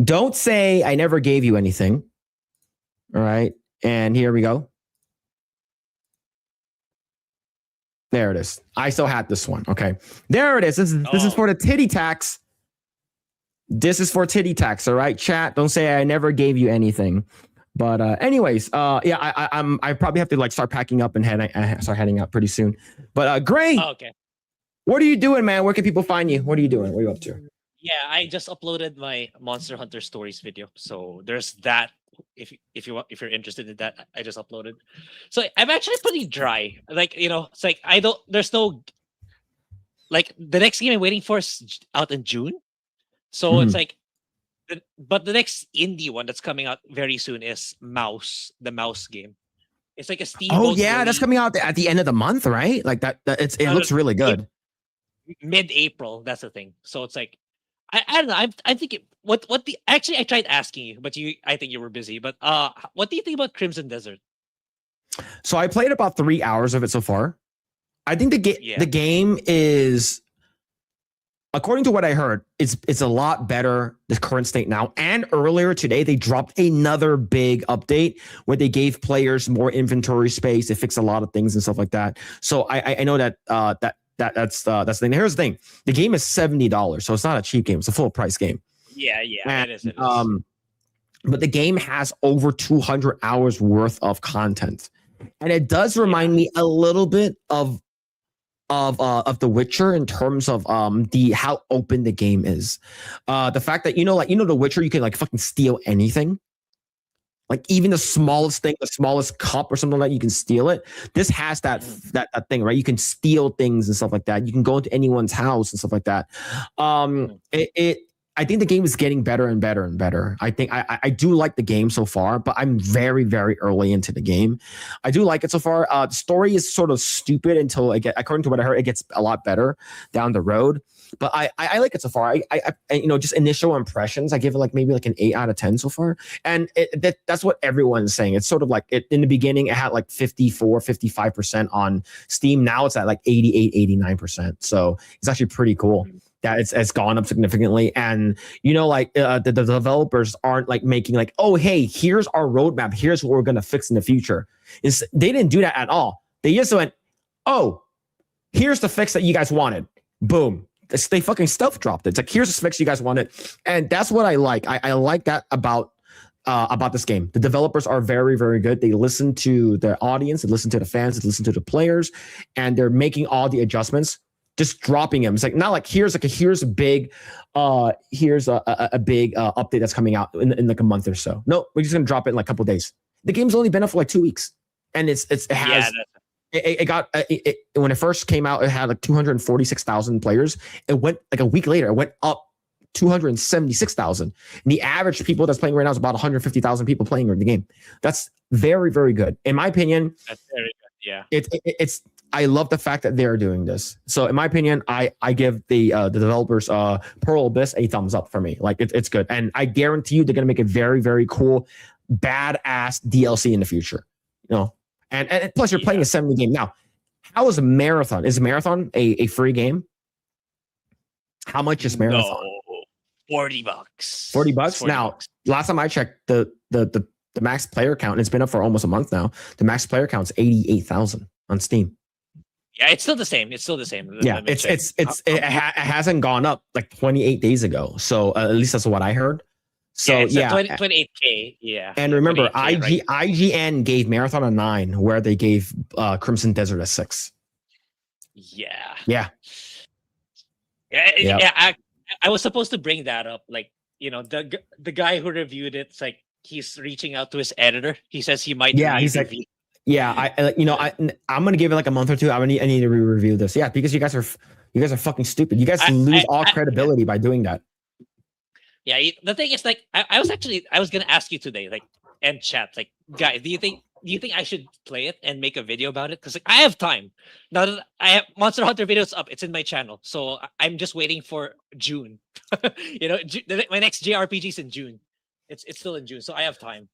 A: Don't say I never gave you anything. All right. And here we go. There it is. I still had this one. Okay. There it is. This is for the titty tax. This is for titty tax. All right. Chat. Don't say I never gave you anything. But anyways, yeah, I probably have to like start packing up and start heading out pretty soon. But Grae,
B: okay.
A: What are you doing, man? Where can people find you? What are you doing? What are you up to?
B: Yeah, I just uploaded my Monster Hunter Stories video, so there's that. If you're interested in that, I just uploaded. So I'm actually pretty dry. Like, you know, it's like there's no, like, the next game I'm waiting for is out in June. So it's like, but the next indie one that's coming out very soon is the Mouse game. It's like a Steam.
A: Oh yeah, that's coming out at the end of the month, right? Like that. It looks really good.
B: Mid-April, that's the thing. So it's like, I don't know. I'm thinking actually I tried asking you, but I think you were busy. But what do you think about Crimson Desert?
A: So I played about 3 hours of it so far. I think the game is, according to what I heard, it's a lot better, the current state now. And earlier today, they dropped another big update where they gave players more inventory space. They fixed a lot of things and stuff like that. So I know that's the thing. Here's the thing: the game is $70, so it's not a cheap game. It's a full price game.
B: Yeah,
A: and,
B: it is.
A: But the game has over 200 hours worth of content, and it does remind me a little bit of The Witcher in terms of how open the game is. The fact that The Witcher, you can like fucking steal anything. Like even the smallest thing, the smallest cup or something like that, you can steal it. This has that thing, right? You can steal things and stuff like that. You can go into anyone's house and stuff like that. I think the game is getting better and better and better. I think I do like the game so far, but I'm very, very early into the game. I do like it so far. The story is sort of stupid until according to what I heard, it gets a lot better down the road. But I like it so far. I just initial impressions, I give it like maybe like an 8 out of 10 so far. And that's what everyone's saying. It's sort of like in the beginning, it had like 54, 55% on Steam. Now it's at like 88, 89%. So it's actually pretty cool that it's gone up significantly. And the developers aren't like making like, oh, hey, here's our roadmap. Here's what we're going to fix in the future. They didn't do that at all. They just went, oh, here's the fix that you guys wanted. Boom. They fucking stealth dropped it. It's like, here's the fix you guys wanted. And that's what I like. I like that about this game. The developers are very, very good. They listen to their audience, they listen to the fans, they listen to the players, and they're making all the adjustments, just dropping them. It's like not like here's a big update that's coming out in like a month or so. No, we're just gonna drop it in like a couple of days. The game's only been up for like 2 weeks, and it has. When it first came out, it had like 246,000 players. It went like a week later, it went up 276,000. And the average people that's playing right now is about 150,000 people playing the game. That's very, very good. In my opinion,
B: that's very good. Yeah.
A: It's I love the fact that they're doing this. So in my opinion, I give the developers Pearl Abyss a thumbs up for me. Like it's good. And I guarantee you they're gonna make a very, very cool, badass DLC in the future. And plus, you're playing a 70 game. Now, how is Marathon? Is Marathon a free game? How much is Marathon?
B: No, $40.
A: $40? Now, last time I checked, the max player count, and it's been up for almost a month now, the max player count is 88,000 on Steam.
B: Yeah, it's still the same.
A: Yeah, it hasn't gone up like 28 days ago. So at least that's what I heard. So yeah,
B: 28K. Yeah.
A: And remember,
B: IGN
A: gave Marathon a 9, where they gave Crimson Desert a 6.
B: Yeah.
A: Yeah.
B: Yeah, I was supposed to bring that up. Like, the guy who reviewed it, it's like he's reaching out to his editor. He says he might.
A: Yeah, he's like, I'm gonna give it like a month or two. I need to review this. Yeah, because you guys are fucking stupid. You guys lose all credibility by doing that.
B: Yeah, the thing is, like, I was gonna ask you today, like, and chat, like, guys, do you think I should play it and make a video about it? Because like, I have time now that I have Monster Hunter videos up. It's in my channel, so I'm just waiting for June. My next JRPG is in June. It's still in June, so I have time.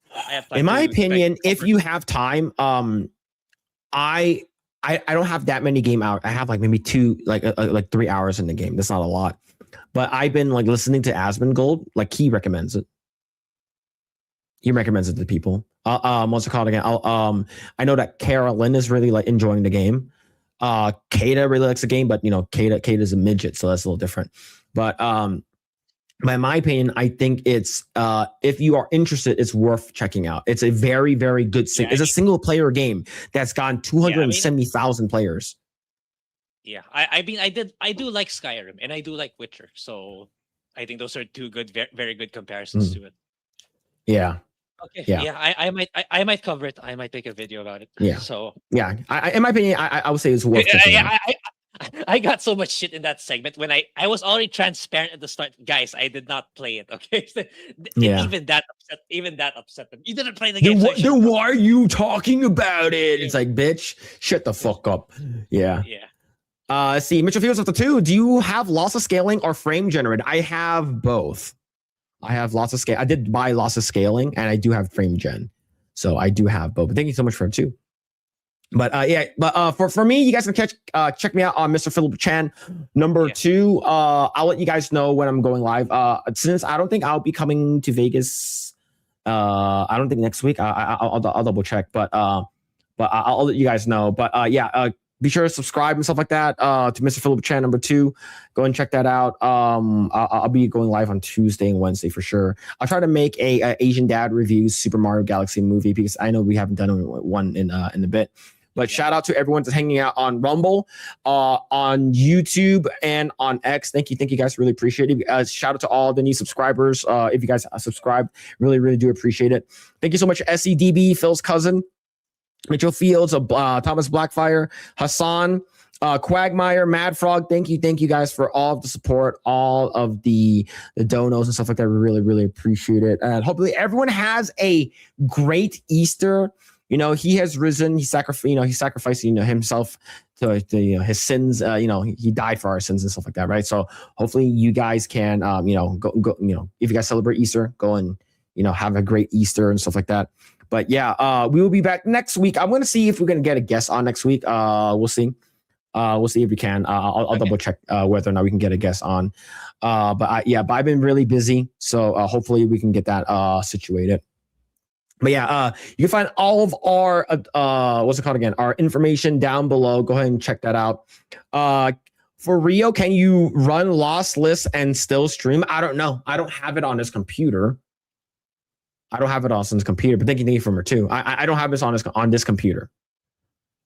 A: In my opinion, if you have time, I don't have that many game hours. I have like maybe 3 hours in the game. That's not a lot. But I've been like listening to Asmongold. Like he recommends it. He recommends it to people. What's it called again? I know that Carolyn is really like enjoying the game. Kata really likes the game, but Kata is a midget, so that's a little different. But in my opinion, I think it's if you are interested, it's worth checking out. It's a very, very good it's a single player game that's gotten 270,000 players.
B: Yeah, I mean, I do like Skyrim and I do like Witcher, so I think those are two good, very good comparisons to it.
A: Yeah.
B: Okay. Yeah. I might cover it. I might make a video about it.
A: Yeah.
B: So
A: yeah, in my opinion, I would say it's worth checking out.
B: I got so much shit in that segment when I was already transparent at the start. Guys, I did not play it. Okay. Even that upset them. You didn't play the game.
A: Then why are you talking about it? It's like, bitch, shut the fuck up. Yeah.
B: Yeah.
A: See, Mitchell Fields with the 2. Do you have loss of scaling or frame generated? I have both. I have lots of scale. I did buy loss of scaling, and I do have frame gen, so I do have both. But thank you so much for it too. But for me, you guys can check me out on Mr. Phillip Chan number 2. I'll let you guys know when I'm going live. Since I don't think I'll be coming to Vegas. I don't think next week. I'll double check, but I'll let you guys know. But be sure to subscribe and stuff like that to Mr. Phillip Chan number 2. Go and check that out. I'll be going live on Tuesday and Wednesday for sure. I'll try to make a Asian Dad reviews Super Mario Galaxy movie because I know we haven't done one in a bit. But shout out to everyone that's hanging out on Rumble, on YouTube, and on X. Thank you guys. Really appreciate it. Shout out to all the new subscribers. If you guys subscribed, really, really do appreciate it. Thank you so much, SEDB, Phil's cousin, Mitchell Fields, Thomas Blackfire, Hassan, Quagmire, Mad Frog. Thank you guys for all of the support, all of the donos and stuff like that. We really, really appreciate it. And hopefully everyone has a great Easter. He has risen. He sacrificed himself to his sins. He died for our sins and stuff like that, right? So hopefully you guys can, go. If you guys celebrate Easter, go and have a great Easter and stuff like that. But yeah, we will be back next week. I'm going to see if we're going to get a guest on next week. We'll see. We'll see if we can. I'll double check whether or not we can get a guest on. But I've been really busy, so hopefully we can get that situated. But yeah, you can find all of our what's it called again? Our information down below. Go ahead and check that out. For Rio, can you run Lost List and still stream? I don't know. I don't have it on his computer. But thank you for number 2. I don't have this on this computer.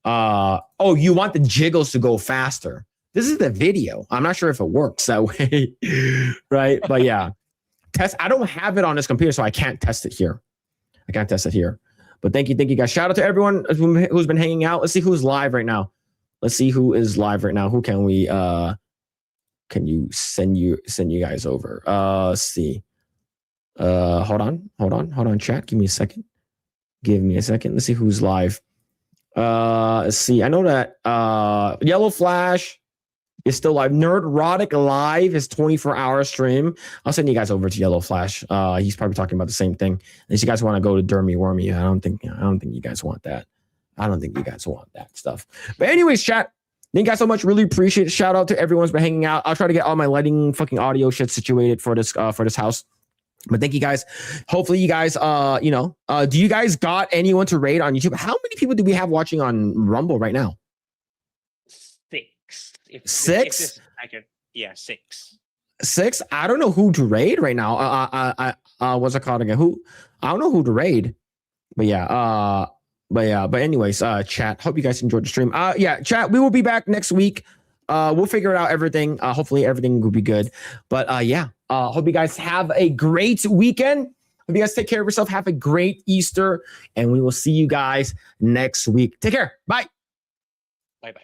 A: You want the jiggles to go faster. This is the video. I'm not sure if it works that way. Right? But yeah. I don't have it on this computer, so I can't test it here. But thank you guys. Shout out to everyone who's been hanging out. Let's see who's live right now. Who can we can you send you guys over? Let's see. Hold on, chat. Give me a second. Let's see who's live. Let's see. I know that Yellow Flash is still live. Nerdrotic Live is 24-hour stream. I'll send you guys over to Yellow Flash. He's probably talking about the same thing. Unless you guys want to go to Dermy Wormy, I don't think you guys want that. I don't think you guys want that stuff. But anyways, chat. Thank you guys so much. Really appreciate it. Shout out to everyone's been hanging out. I'll try to get all my lighting, fucking audio shit situated for this house. But thank you guys. Hopefully you guys, do you guys got anyone to raid on YouTube? How many people do we have watching on Rumble right now?
B: 6.
A: 6?
B: Yeah, 6.
A: 6? I don't know who to raid right now. What's it called again? I don't know who to raid. But anyways, chat. Hope you guys enjoyed the stream. Chat. We will be back next week. we'll figure it out. Everything. Hopefully everything will be good. But yeah, hope you guys have a great weekend. Hope you guys take care of yourself. Have a great Easter, and we will see you guys next week. Take care. Bye.
B: Bye-bye.